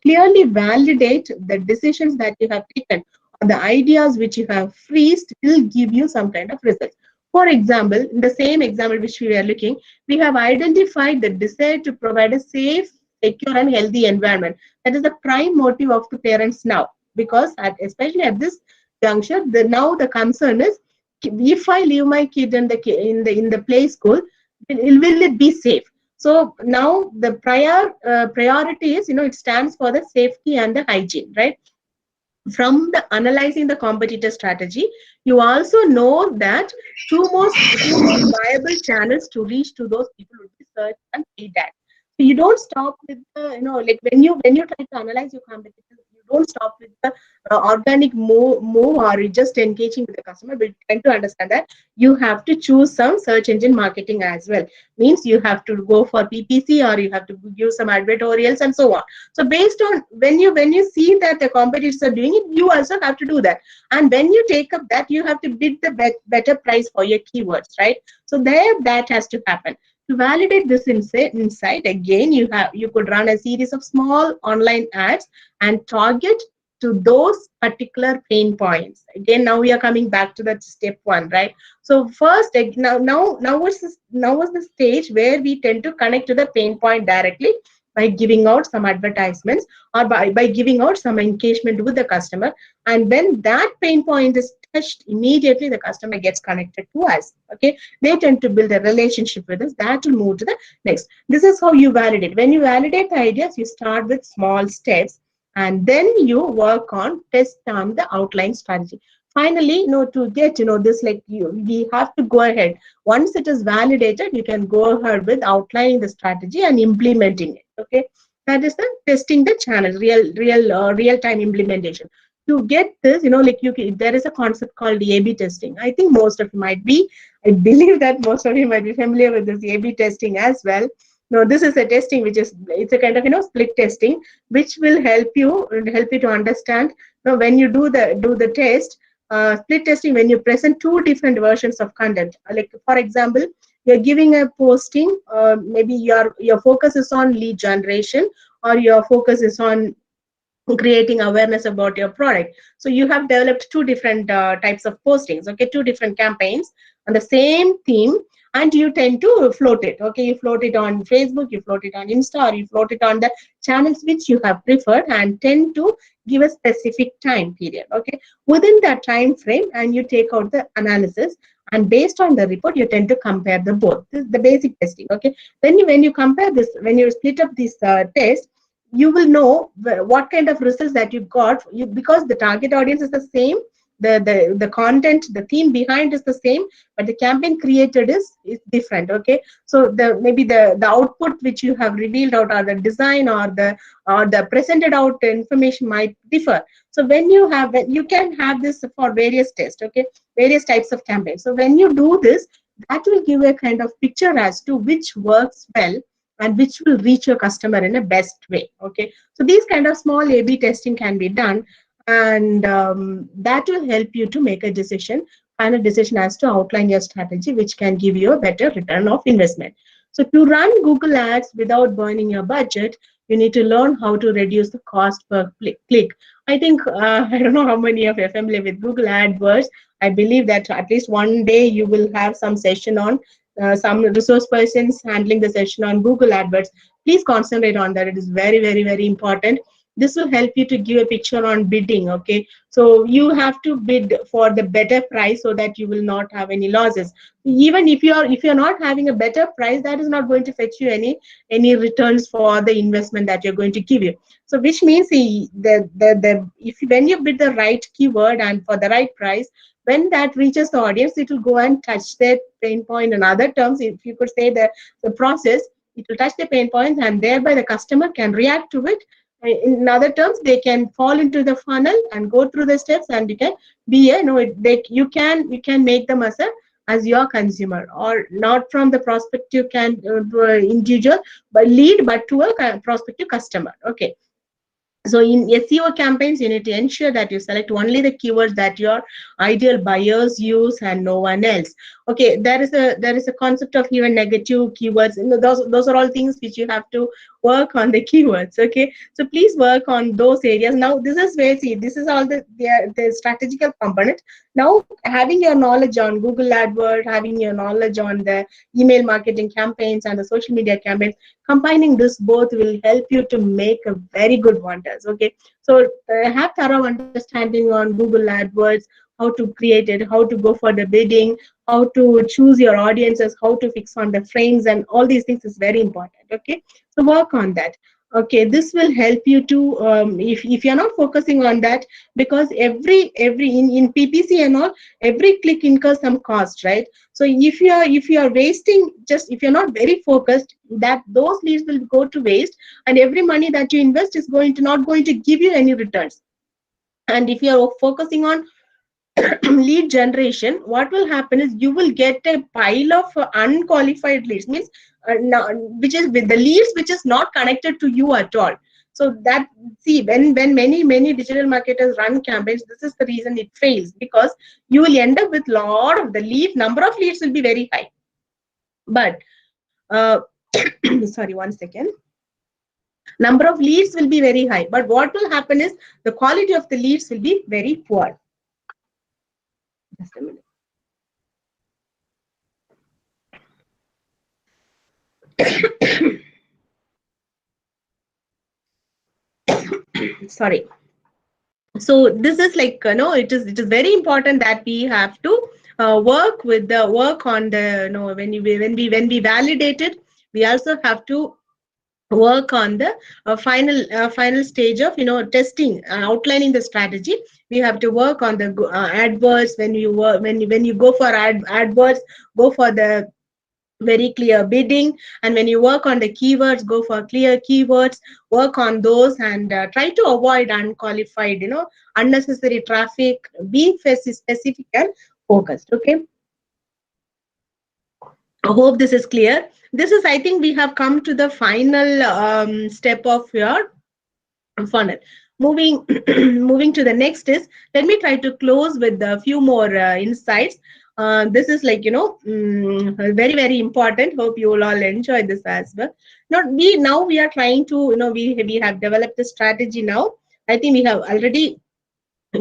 clearly validate the decisions that you have taken, or the ideas which you have freezed will give you some kind of results. For example, in the same example which we were looking, we have identified the desire to provide a safe, secure, and healthy environment. That is the prime motive of the parents now, because especially at this juncture, now the concern is, if I leave my kid in the play school, will it be safe? So now the priority is, it stands for the safety and the hygiene, right? From the analyzing the competitor strategy, you also know that two most viable channels to reach to those people would be search and paid ads. So you don't stop with the, like when you try to analyze your competitors, you don't stop with the organic move or just engaging with the customer, but trying to understand that you have to choose some search engine marketing as well. Means you have to go for PPC, or you have to give some advertorials and so on. So based on when you see that the competitors are doing it, you also have to do that. And when you take up that, you have to bid the better price for your keywords, right? So that has to happen. To validate this insight, again, you could run a series of small online ads and target to those particular pain points. Again, now we are coming back to that step one, right? So first, now was the stage where we tend to connect to the pain point directly by giving out some advertisements, or by giving out some engagement with the customer. And when that pain point is touched, immediately the customer gets connected to us. Okay, they tend to build a relationship with us. That will move to the next. This is how you validate. When you validate the ideas, you start with small steps, and then you work on test on the outline strategy. Finally, to get this, like we have to go ahead. Once it is validated, you can go ahead with outlining the strategy and implementing it. Okay, that is the testing the channel, real time implementation. To get this, there is a concept called A/B testing. I think most of you might be. I believe that most of you might be familiar with this A/B testing as well. No, this is a testing it's a kind of split testing, which will help you to understand. When you do the test, split testing, when you present two different versions of content, like for example, you're giving a posting, maybe your focus is on lead generation, or your focus is on creating awareness about your product. So you have developed two different types of postings, okay, two different campaigns on the same theme, and you tend to float it. Okay, you float it on Facebook, you float it on Insta, or you float it on the channels which you have preferred, and tend to give a specific time period. Okay, within that time frame, and you take out the analysis, and based on the report, you tend to compare the both. This is the basic testing. Okay, then when you compare this, when you split up this test, you will know what kind of results that you got, because the target audience is the same, the content, the theme behind is the same, but the campaign created is different. Okay, so maybe the output which you have revealed out, or the design, or the presented out information might differ. So when you can have this for various tests, okay, various types of campaigns. So when you do this, that will give a kind of picture as to which works well and which will reach your customer in a best way. Okay, so these kind of small A/B testing can be done, and that will help you to make a final decision as to outline your strategy, which can give you a better return of investment. So to run Google Ads without burning your budget, you need to learn how to reduce the cost per click. I think I don't know how many of you are familiar with Google AdWords. I believe that at least one day you will have some session on some resource persons handling the session on Google AdWords. Please concentrate on that. It is very, very, very important. This will help you to give a picture on bidding. Okay, so you have to bid for the better price so that you will not have any losses. Even if you're not having a better price, that is not going to fetch you any returns for the investment that you're going to give you. So which means when you bid the right keyword and for the right price, when that reaches the audience, it will go and touch their pain point. In other terms, if you could say the process, it will touch the pain points, and thereby the customer can react to it. In other terms, they can fall into the funnel and go through the steps, and you can be you can make them as your consumer, or not from the prospective individual but lead, but to a prospective customer. Okay. So in SEO campaigns, you need to ensure that you select only the keywords that your ideal buyers use and no one else. Okay, there is a concept of even negative keywords. Those are all things which you have to work on the keywords. Okay, so please work on those areas. Now this is where, see, this is all the strategical component. Now having your knowledge on Google AdWords, having your knowledge on the email marketing campaigns and the social media campaigns, combining this both will help you to make a very good wonders. Okay, so have thorough understanding on Google AdWords, how to create it, how to go for the bidding, how to choose your audiences, how to fix on the frames, and all these things is very important. Okay, so work on that. Okay, this will help you to if you're not focusing on that, because every in PPC and all, every click incurs some cost, right? So if you are wasting, just if you're not very focused, that those leads will go to waste, and every money that you invest is not going to give you any returns. And if you are focusing on lead generation, what will happen is you will get a pile of unqualified leads, means which is with the leads which is not connected to you at all. So that, see, when many digital marketers run campaigns, this is the reason it fails, because you will end up with lot of the number of leads will be very high, but sorry, one second. Number of leads will be very high, but what will happen is the quality of the leads will be very poor. Just a minute. Sorry. So this is like, it is very important that we have to work on the, when we validate it, we also have to work on the final stage of testing, outlining the strategy. We have to work on the AdWords. When you go for AdWords, go for the very clear bidding, and when you work on the keywords, go for clear keywords, work on those, and try to avoid unqualified, unnecessary traffic. Be specific and focused. Okay, I hope this is clear. This is, I think we have come to the final step of your funnel. Moving to the next is, let me try to close with a few more insights. This is like, very, very important. Hope you will all enjoy this as well. Now we are trying to, we have developed a strategy now. I think we have already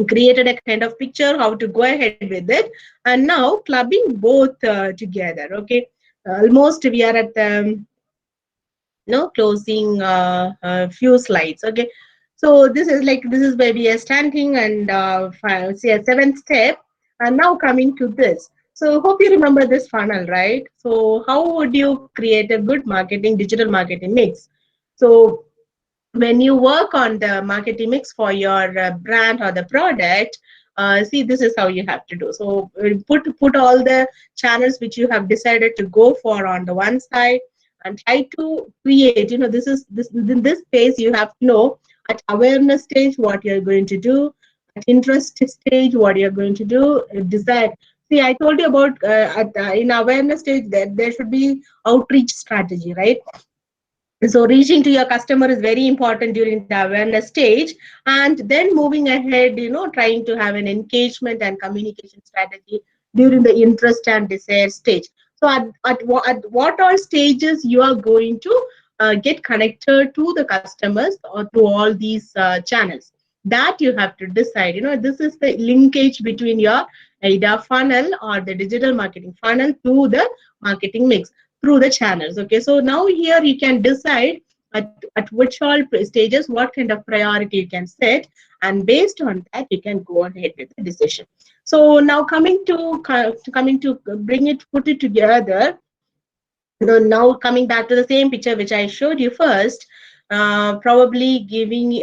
created a kind of picture how to go ahead with it, and now clubbing both together. Okay, almost we are at the closing few slides. Okay, so this is where we are standing, and say a 7th step, and now coming to this. So hope you remember this funnel, right? So how would you create a good digital marketing mix? So when you work on the marketing mix for your brand or the product, see, this is how you have to do. So put all the channels which you have decided to go for on the one side, and try to create, this in this phase you have to know at awareness stage what you're going to do, at interest stage what you're going to do, decide. See, I told you about in awareness stage that there should be outreach strategy, right? So reaching to your customer is very important during the awareness stage, and then moving ahead, trying to have an engagement and communication strategy during the interest and desire stage. So at what all stages you are going to get connected to the customers or to all these channels, that you have to decide. This is the linkage between your either funnel or the digital marketing funnel to the marketing mix through the channels. Okay, so now here you can decide at which all stages what kind of priority you can set, and based on that you can go ahead with the decision. So now coming to put it together. Now coming back to the same picture which I showed you first, probably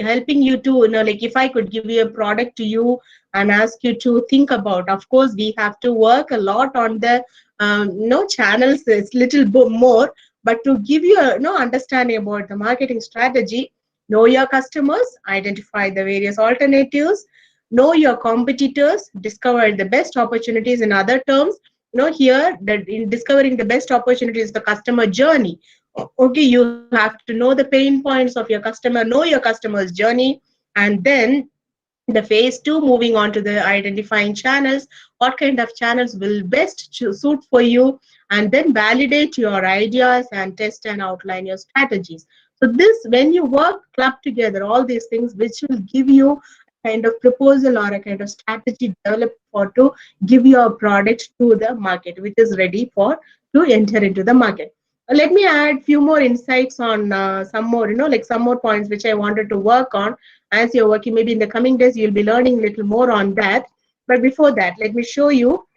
helping you to, like if I could give you a product to you and ask you to think about, of course we have to work a lot on the channels, it's little bit more, but to give you a understanding about the marketing strategy, know your customers, identify the various alternatives, know your competitors, discover the best opportunities. In other terms, here that in discovering the best opportunity is the customer journey. Okay, you have to know the pain points of your customer, know your customer's journey, and then the phase 2, moving on to the identifying channels, what kind of channels will best suit for you, and then validate your ideas and test and outline your strategies. So this, when you work club together, all these things which will give you kind of proposal or a kind of strategy developed for to give your product to the market, which is ready for to enter into the market. Let me add few more insights on some more, like some more points which I wanted to work on. As you're working, maybe in the coming days, you'll be learning a little more on that. But before that, let me show you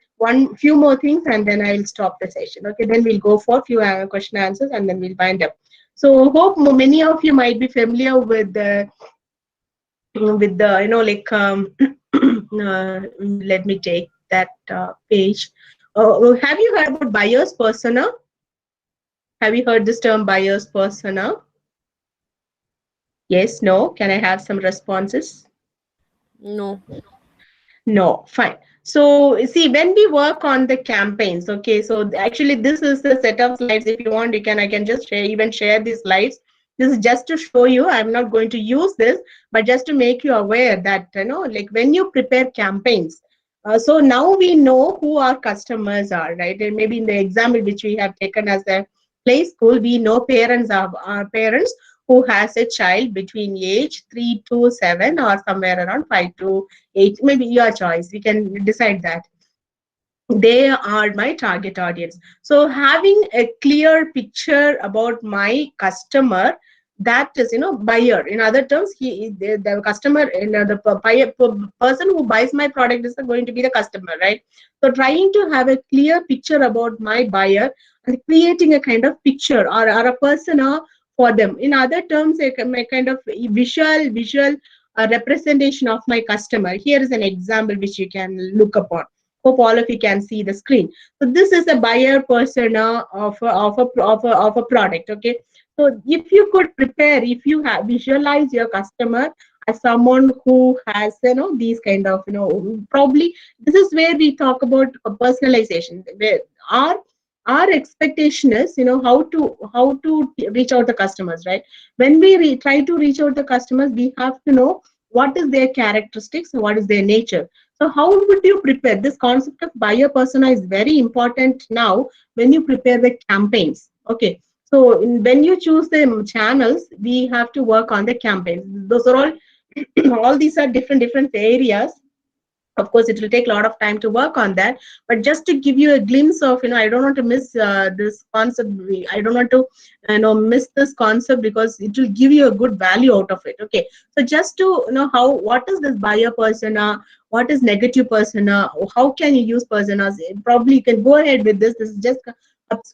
few more things, and then I'll stop the session. Okay, then we'll go for few question answers, and then we'll wind up. So hope many of you might be familiar with the let me take that page. Have you heard about buyer's persona? Have you heard this term, buyer's persona? Yes, no? Can I have some responses? No. No, fine. So see, when we work on the campaigns, okay, so actually this is the set of slides. If you want, I can just share these slides. This is just to show you. I'm not going to use this, but just to make you aware that, like when you prepare campaigns, so now we know who our customers are, right? And maybe in the example which we have taken as a play school, we know parents are our parents who has a child between age 3 to 7 or somewhere around 5 to 8, maybe your choice. We can decide that. They are my target audience. So having a clear picture about my customer, that is, buyer. In other terms, the customer, the buyer, person who buys my product is going to be the customer, right? So trying to have a clear picture about my buyer and creating a kind of picture or a persona for them. In other terms, a kind of visual representation of my customer. Here is an example which you can look upon. Hope all of you can see the screen. So this is a buyer persona of a product. Okay. So if you could prepare, if you have visualize your customer as someone who has, these kind of, probably this is where we talk about personalization. Where our expectation is, how to reach out the customers, right? When we try to reach out the customers, we have to know what is their characteristics, what is their nature. So how would you prepare? This concept of buyer persona is very important now when you prepare the campaigns. Okay. So when you choose the channels, we have to work on the campaigns. Those are all these are different areas. Of course, it will take a lot of time to work on that, but just to give you a glimpse of, I don't want to miss this concept. I don't want to, miss this concept because it will give you a good value out of it. Okay, so just to know what is this buyer persona, what is negative persona, how can you use personas? Probably you can go ahead with this. This is just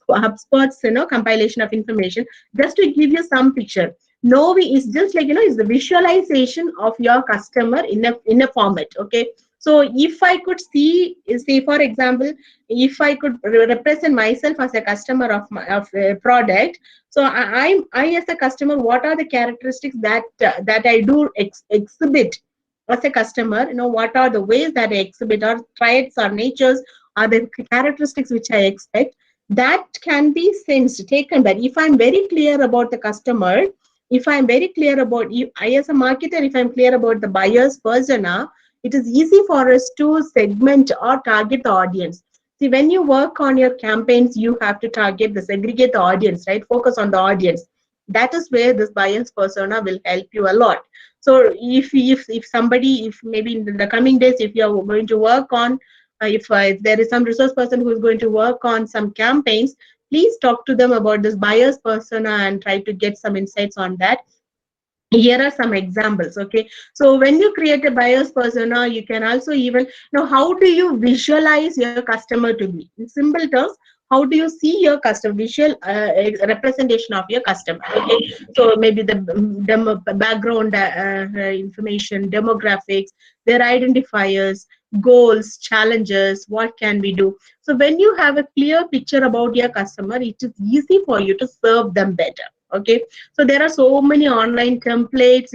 HubSpot's, compilation of information, just to give you some picture. Novi is just like, it's the visualization of your customer in a format. Okay. So if I could see, say for example, if I could represent myself as a customer of a product, so I as a customer, what are the characteristics that I do exhibit as a customer? What are the ways that I exhibit, or traits or natures, are the characteristics which I expect, that can be sensed, taken by. If I'm very clear about the customer, if I'm very clear about you, I as a marketer, if I'm clear about the buyer's persona, it is easy for us to segment or target the audience. See, when you work on your campaigns, you have to target the segregate the audience, right? Focus on the audience. That is where this buyer's persona will help you a lot. So if somebody, if maybe in the coming days, if you are going to work on, if there is some resource person who is going to work on some campaigns, please talk to them about this buyer's persona and try to get some insights on that. Here are some examples. Okay, so when you create a buyer's persona, you can also even know, how do you visualize your customer to be? In simple terms, how do you see your customer, visual representation of your customer? Okay, so maybe the background information, demographics, their identifiers, goals, challenges, what can we do? So when you have a clear picture about your customer, it is easy for you to serve them better. Okay, so there are so many online templates,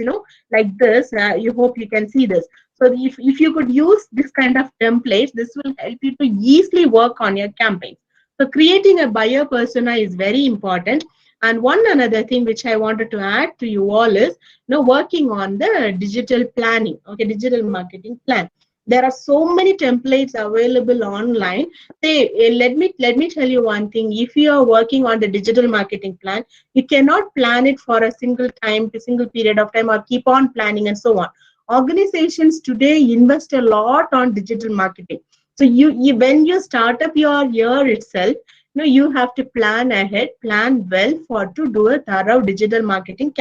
like this. You hope you can see this. So if you could use this kind of templates, this will help you to easily work on your campaigns. So creating a buyer persona is very important. And one another thing which I wanted to add to you all is, working on the digital planning. Okay, digital marketing plan. There are so many templates available online. Let me tell you one thing. If you are working on the digital marketing plan, you cannot plan it for a single period of time, or keep on planning and so on. Organizations today invest a lot on digital marketing. So you when you start up your year itself, you have to plan ahead, plan well for to do a thorough digital marketing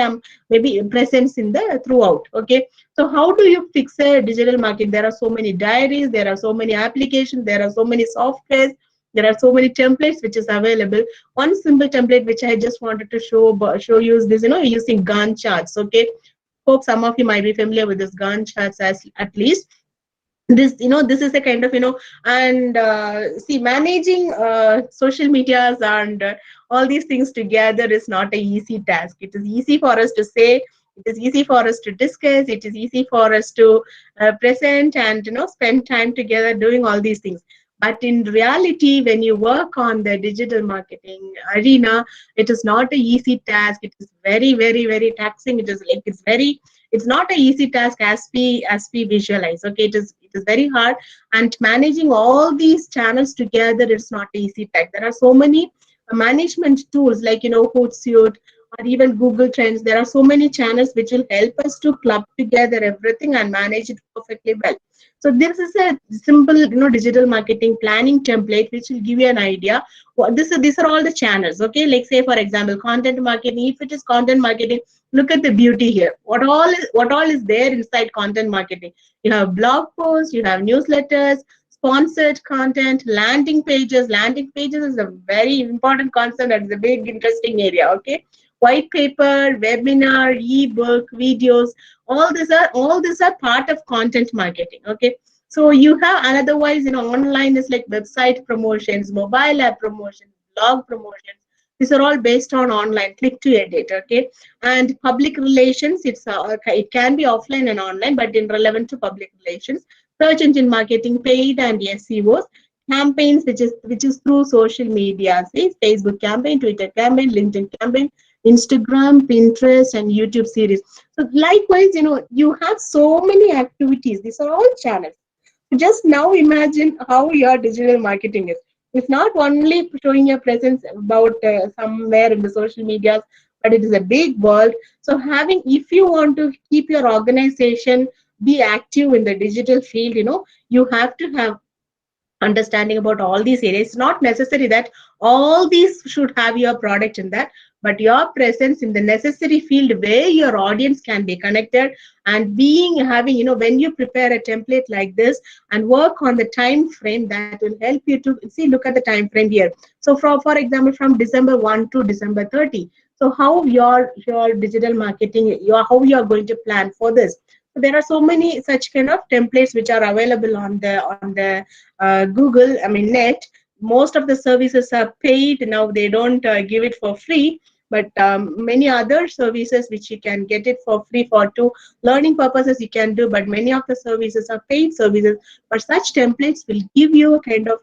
maybe presence in the throughout. Okay, so how do you fix a digital marketing? There are so many diaries, there are so many applications, there are so many softwares, there are so many templates which is available. One simple template which I just wanted to show you is this, using Gantt charts. Okay, hope some of you might be familiar with this Gantt charts, as at least. This is a kind of, and see, managing social medias and all these things together is not an easy task. It is easy for us to say, it is easy for us to discuss, it is easy for us to present and spend time together doing all these things. But in reality, when you work on the digital marketing arena, it is not an easy task. It is very, very, very taxing. It's not an easy task as we visualize. Okay, it is very hard, and managing all these channels together is not an easy task. There are so many management tools like Hootsuite or even Google Trends. There are so many channels which will help us to club together everything and manage it perfectly well. So this is a simple digital marketing planning template which will give you an idea. These are all the channels. Okay, like say for example, content marketing. If it is content marketing, look at the beauty here. What all is there inside content marketing? You have blog posts, you have newsletters, sponsored content, landing pages. Landing pages is a very important concept, and it's a big interesting area. Okay, white paper, webinar, ebook, videos. All these are part of content marketing. Okay, so you have, and otherwise online is like website promotions, mobile app promotions, blog promotions. These are all based on online, click to edit. Okay, and public relations, it can be offline and online, but in relevant to public relations. Search engine marketing, paid and SEOs. Campaigns, which is through social media, say Facebook campaign, Twitter campaign, LinkedIn campaign, Instagram, Pinterest, and YouTube series. So likewise, you have so many activities. These are all channels. Just now imagine how your digital marketing is. It's not only showing your presence about somewhere in the social media, but it is a big world. So if you want to keep your organization be active in the digital field, you have to have understanding about all these areas. It's not necessary that all these should have your product in that, but your presence in the necessary field where your audience can be connected, and having when you prepare a template like this and work on the time frame, that will help you to see. Look at the time frame here. So for example, from December 1 to December 30. So how your digital marketing, how you are going to plan for this. There are so many such kind of templates which are available on the Google, I mean net. Most of the services are paid now. They don't give it for free, but many other services which you can get it for free for two learning purposes you can do. But many of the services are paid services. But such templates will give you a kind of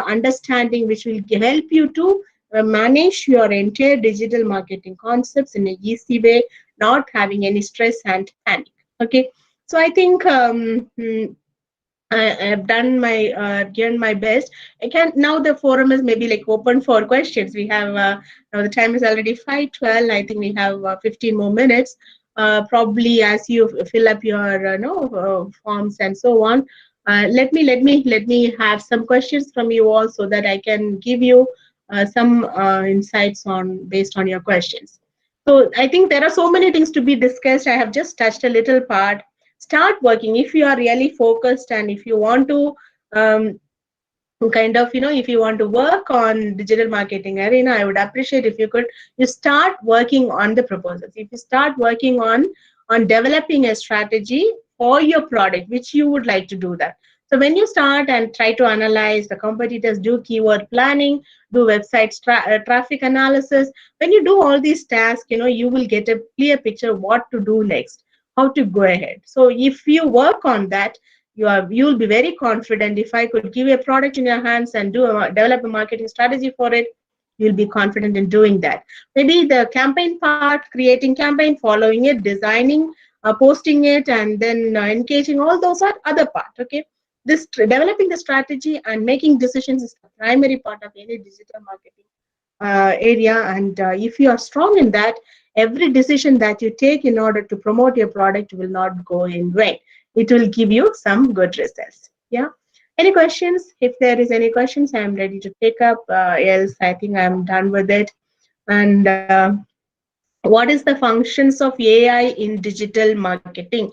understanding which will help you to manage your entire digital marketing concepts in an easy way, not having any stress and panic. Okay, so I think I have done my given my best. I can now the forum is maybe like open for questions. We have now the time is already 5:12. I think we have 15 more minutes. Probably as you fill up your forms and so on. Let me have some questions from you all so that I can give you some insights on based on your questions. So I think there are so many things to be discussed. I have just touched a little part. Start working if you are really focused, and if you want to if you want to work on digital marketing arena, I would appreciate if you start working on the proposals. If you start working on developing a strategy for your product, which you would like to do that. So when you start and try to analyze the competitors, do keyword planning, do website traffic analysis, when you do all these tasks, you will get a clear picture of what to do next, how to go ahead. So if you work on that, you'll be very confident. If I could give a product in your hands and develop a marketing strategy for it, you'll be confident in doing that. Maybe the campaign part, creating campaign, following it, designing, posting it, and then engaging, all those are other part. Okay, this developing the strategy and making decisions is the primary part of any digital marketing area. And if you are strong in that, every decision that you take in order to promote your product will not go in vain. It will give you some good results. Yeah. Any questions? If there is any questions, I am ready to take up. Else, I think I am done with it. And what is the functions of AI in digital marketing?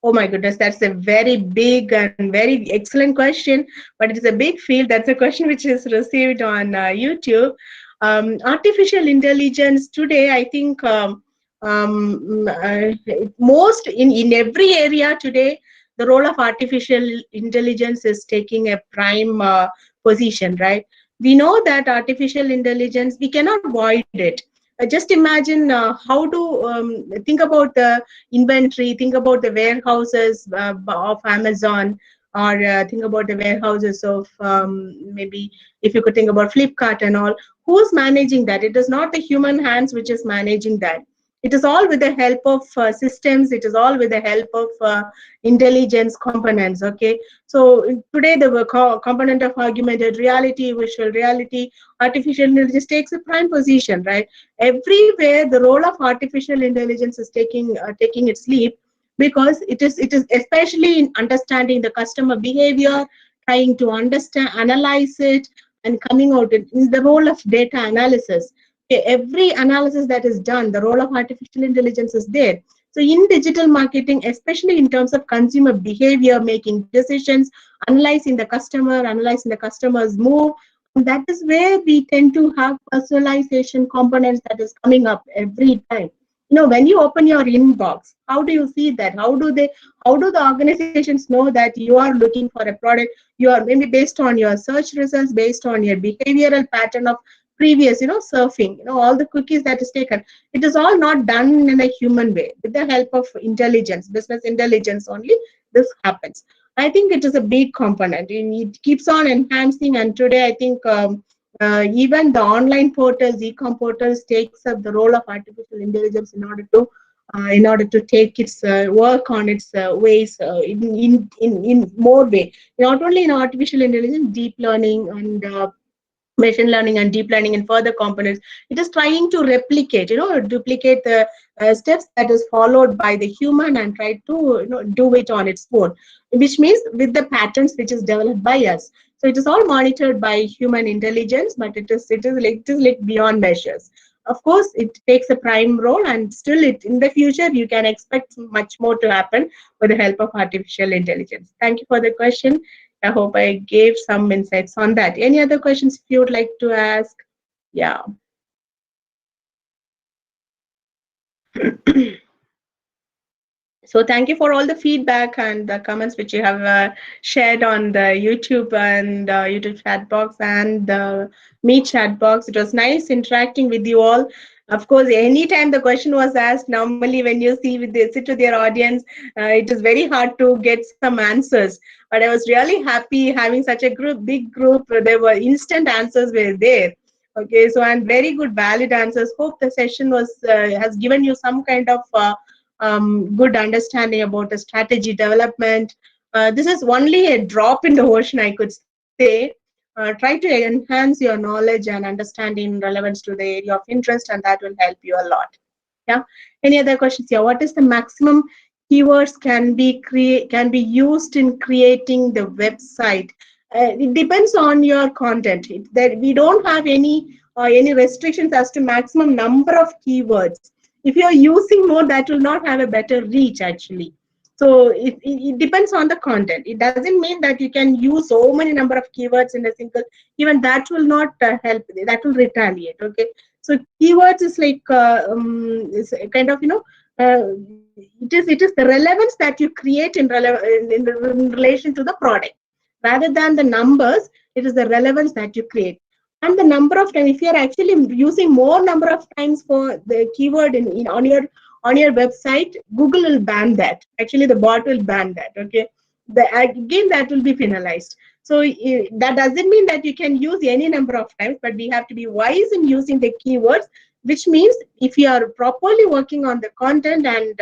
Oh my goodness, that's a very big and very excellent question, but it is a big field. That's a question which is received on YouTube. Artificial intelligence today, I think most in every area today, the role of artificial intelligence is taking a prime position, right? We know that artificial intelligence, we cannot avoid it. Just imagine how to think about the inventory, think about the warehouses of Amazon, or think about the warehouses of maybe if you could think about Flipkart and all. Who's managing that? It is not the human hands which is managing that. It is all with the help of systems. It is all with the help of intelligence components. Okay, so today the component of augmented reality, visual reality, artificial intelligence takes a prime position, right? Everywhere the role of artificial intelligence is taking its leap, because it is especially in understanding the customer behavior, trying to understand, analyze it, and coming out in the role of data analysis. Okay, every analysis that is done, the role of artificial intelligence is there. So in digital marketing, especially in terms of consumer behavior, making decisions, analyzing the customer's move, and that is where we tend to have personalization components that is coming up every time. When you open your inbox, how do you see that? How do the organizations know that you are looking for a product? You are maybe based on your search results, based on your behavioral pattern of previous, surfing, all the cookies that is taken. It is all not done in a human way. With the help of intelligence, business intelligence only, this happens. I think it is a big component. It keeps on enhancing, and today I think even the online portals, e-com portals, takes up the role of artificial intelligence in order to take its work on its ways in more way. Not only in artificial intelligence, deep learning and machine learning and deep learning and further components, it is trying to replicate, duplicate the steps that is followed by the human and try to do it on its own, which means with the patterns which is developed by us. So it is all monitored by human intelligence, but it is like beyond measures. Of course, it takes a prime role, and still in the future you can expect much more to happen with the help of artificial intelligence. Thank you for the question. I hope I gave some insights on that. Any other questions if you would like to ask? Yeah. So thank you for all the feedback and the comments which you have shared on the YouTube and YouTube chat box and the Meet chat box. It was nice interacting with you all. Of course, anytime the question was asked, normally when you sit with your audience, it is very hard to get some answers. But I was really happy having such a big group. There were instant answers were there. Okay, so and very good valid answers. Hope the session has given you some kind of good understanding about the strategy development. This is only a drop in the ocean, I could say. Try to enhance your knowledge and understanding relevance to the area of interest, and that will help you a lot. Yeah. Any other questions here? What is the maximum keywords can be used in creating the website? It depends on your content. That we don't have any restrictions as to maximum number of keywords. If you are using more, that will not have a better reach actually. So it depends on the content. It doesn't mean that you can use so many number of keywords in a single, even that will not help, that will retaliate. Okay. So keywords is like, is kind of, it is the relevance that you create in relation to the product. Rather than the numbers, it is the relevance that you create. And the number of times, if you are actually using more number of times for the keyword on your website, Google will ban that. Actually, the bot will ban that. Okay, again that will be penalized. So that doesn't mean that you can use any number of times, but we have to be wise in using the keywords. Which means if you are properly working on the content and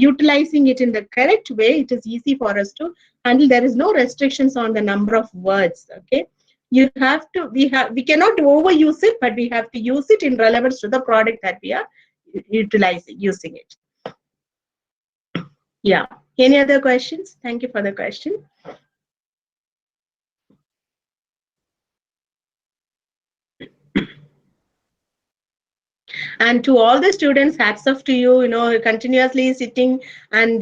utilizing it in the correct way, it is easy for us to handle. There is no restrictions on the number of words. Okay. We cannot overuse it, but we have to use it in relevance to the product that we are using it. Yeah. Any other questions? Thank you for the question. And to all the students, hats off to you, continuously sitting and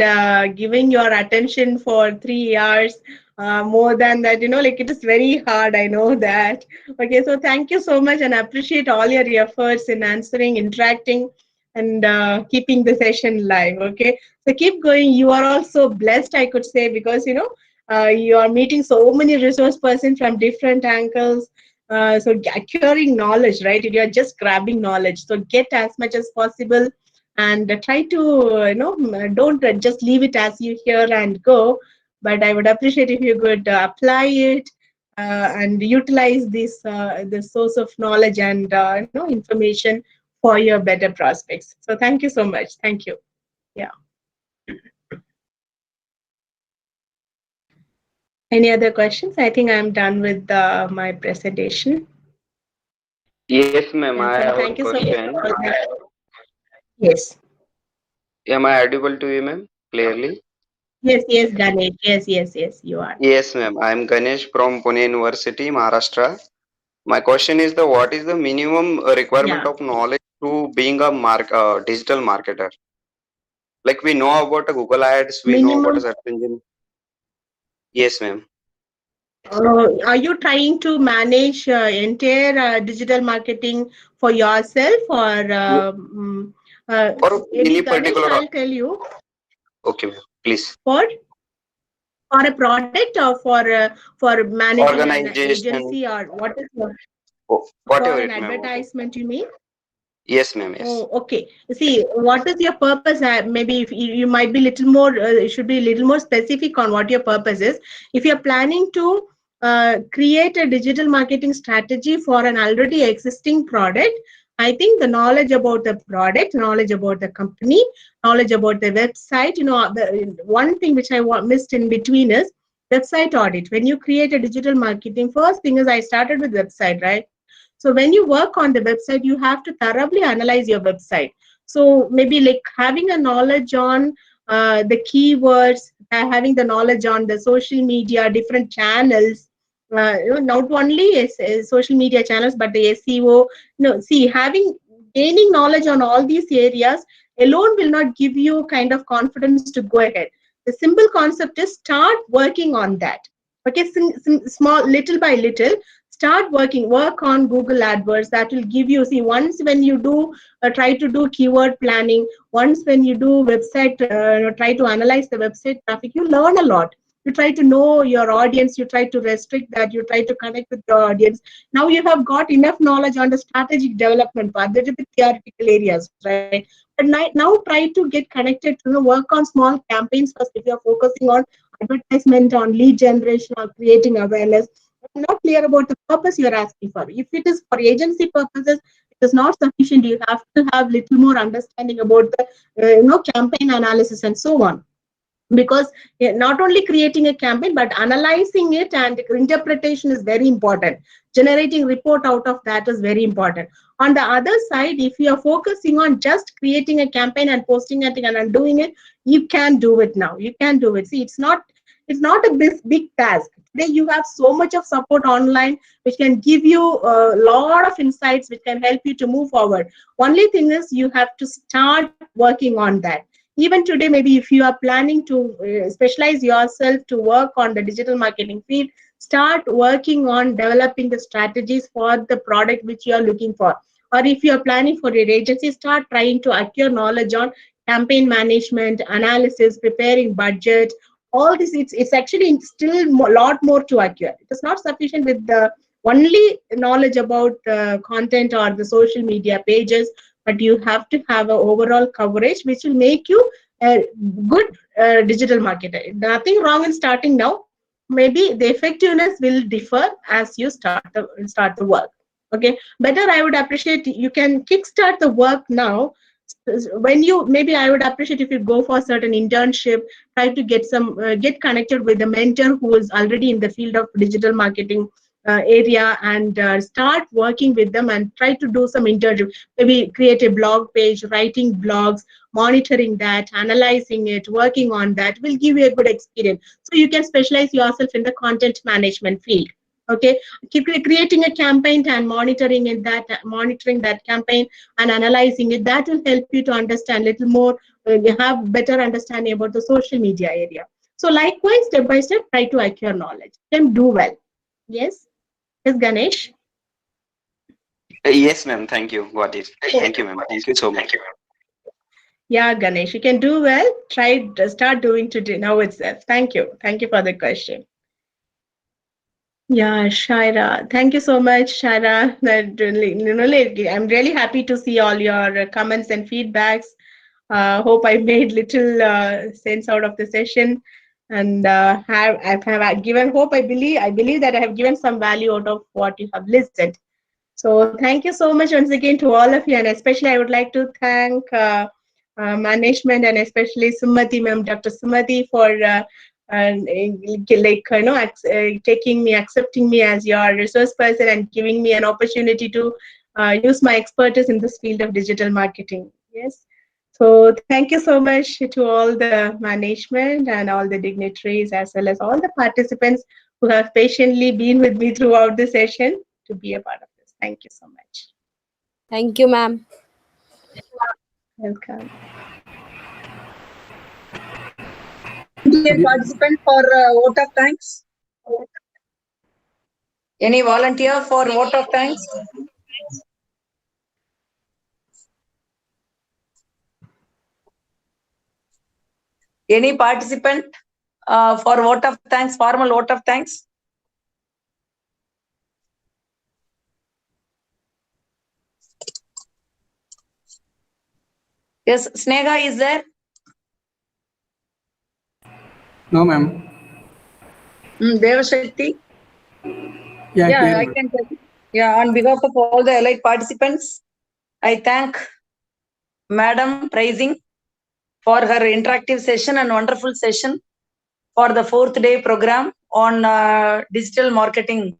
giving your attention for 3 hours. More than that, it is very hard. I know that. Okay, so thank you so much and appreciate all your efforts in answering, interacting, and keeping the session live. Okay, so keep going. You are also blessed, I could say, because you are meeting so many resource persons from different angles. So acquiring knowledge, right? You are just grabbing knowledge. So get as much as possible and try to, don't just leave it as you hear and go. But I would appreciate if you could apply it and utilize this source of knowledge and information for your better prospects. So thank you so much. Thank you. Yeah. Any other questions? I think I'm done with my presentation. Yes, ma'am. I have a question. Yes. Am I audible to you, ma'am? Clearly? Yes, Ganesh. Yes, you are. Yes, ma'am. I am Ganesh from Pune University, Maharashtra. My question is what is the minimum requirement of knowledge to being a digital marketer? Like we know about Google Ads, we know about a search engine. Yes, ma'am. Are you trying to manage entire digital marketing for yourself or any particular? I'll tell you. Okay, please. For a product or for managing an agency or what is whatever for an advertisement you mean? Yes, ma'am. Yes. Oh, okay. See, what is your purpose? Maybe if you might be little more, should be a little more specific on what your purpose is. If you're planning to create a digital marketing strategy for an already existing product, I think the knowledge about the product, knowledge about the company, knowledge about the website, the one thing which I missed in between is website audit. When you create a digital marketing, first thing is I started with website, right? So when you work on the website, you have to thoroughly analyze your website. So maybe like having a knowledge on the keywords, having the knowledge on the social media, different channels, not only social media channels, but the SEO. Gaining knowledge on all these areas alone will not give you kind of confidence to go ahead. The simple concept is start working on that. Okay, small, little by little, start work on Google AdWords. That will give you, see, once when you do try to do keyword planning, once when you do website, try to analyze the website traffic, you learn a lot. You try to know your audience, you try to restrict that, you try to connect with your audience. Now you have got enough knowledge on the strategic development part, the theoretical areas, right? But now try to get connected to work on small campaigns first. If you're focusing on advertisement, on lead generation, or creating awareness, I'm not clear about the purpose you're asking for. If it is for agency purposes, it is not sufficient. You have to have little more understanding about the campaign analysis and so on. Because not only creating a campaign, but analyzing it and interpretation is very important. Generating report out of that is very important. On the other side, if you are focusing on just creating a campaign and posting it and doing it, you can do it now. You can do it. See, it's not a big task. Today you have so much of support online which can give you a lot of insights which can help you to move forward. Only thing is you have to start working on that. Even today, maybe if you are planning to specialize yourself to work on the digital marketing field, start working on developing the strategies for the product which you are looking for. Or if you are planning for your agency, start trying to acquire knowledge on campaign management, analysis, preparing budget. All this, it's actually still a lot more to acquire. It is not sufficient with the only knowledge about content or the social media pages, but you have to have an overall coverage which will make you a good digital marketer. Nothing wrong in starting now. Maybe the effectiveness will differ as you start the work. Okay, better I would appreciate you can kickstart the work now. When you, maybe I would appreciate if you go for a certain internship, try to get get connected with a mentor who is already in the field of digital marketing area, and start working with them and try to do some internship. Maybe create a blog page, writing blogs, monitoring that, analyzing it, working on that will give you a good experience. So you can specialize yourself in the content management field. Okay, keep creating a campaign and monitoring that campaign and analyzing it. That will help you to understand a little more, have better understanding about the social media area. So likewise, step by step, try to acquire knowledge. You can do well. Yes. Yes, Ganesh. Yes, ma'am. Thank you. Got it. Thank you, ma'am. Thank you so much. Yeah, Ganesh, you can do well. Start doing today now itself. Thank you. Thank you for the question. Yeah, Shaira. Thank you so much, Shaira. I'm really happy to see all your comments and feedbacks. Hope I made little sense out of the session, and have given hope. I believe that I have given some value out of what you have listened. So thank you so much once again to all of you, and especially I would like to thank management and especially Sumati ma'am, Dr. Sumati, for accepting me as your resource person and giving me an opportunity to use my expertise in this field of digital marketing. Yes. So thank you so much to all the management and all the dignitaries, as well as all the participants who have patiently been with me throughout the session to be a part of this. Thank you so much. Thank you, ma'am. Welcome. Dear participant for vote of thanks. Any volunteer for vote of thanks? Any participant for vote of thanks, formal vote of thanks? Yes, Sneha is there? No, ma'am. Devashakti? Yeah, Yeah, here, I ma'am. can tell you. Yeah, on behalf of all the allied participants, I thank Madam Praising for her interactive session and wonderful session for the 4th day program on digital marketing,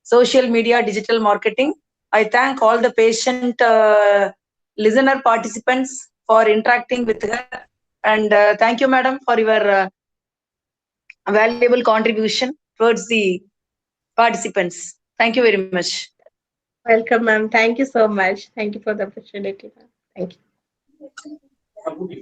social media digital marketing. I thank all the patient listener participants for interacting with her, and thank you, Madam, for your valuable contribution towards the participants. Thank you very much. Welcome, ma'am. Thank you so much. Thank you for the opportunity, ma'am. Thank you.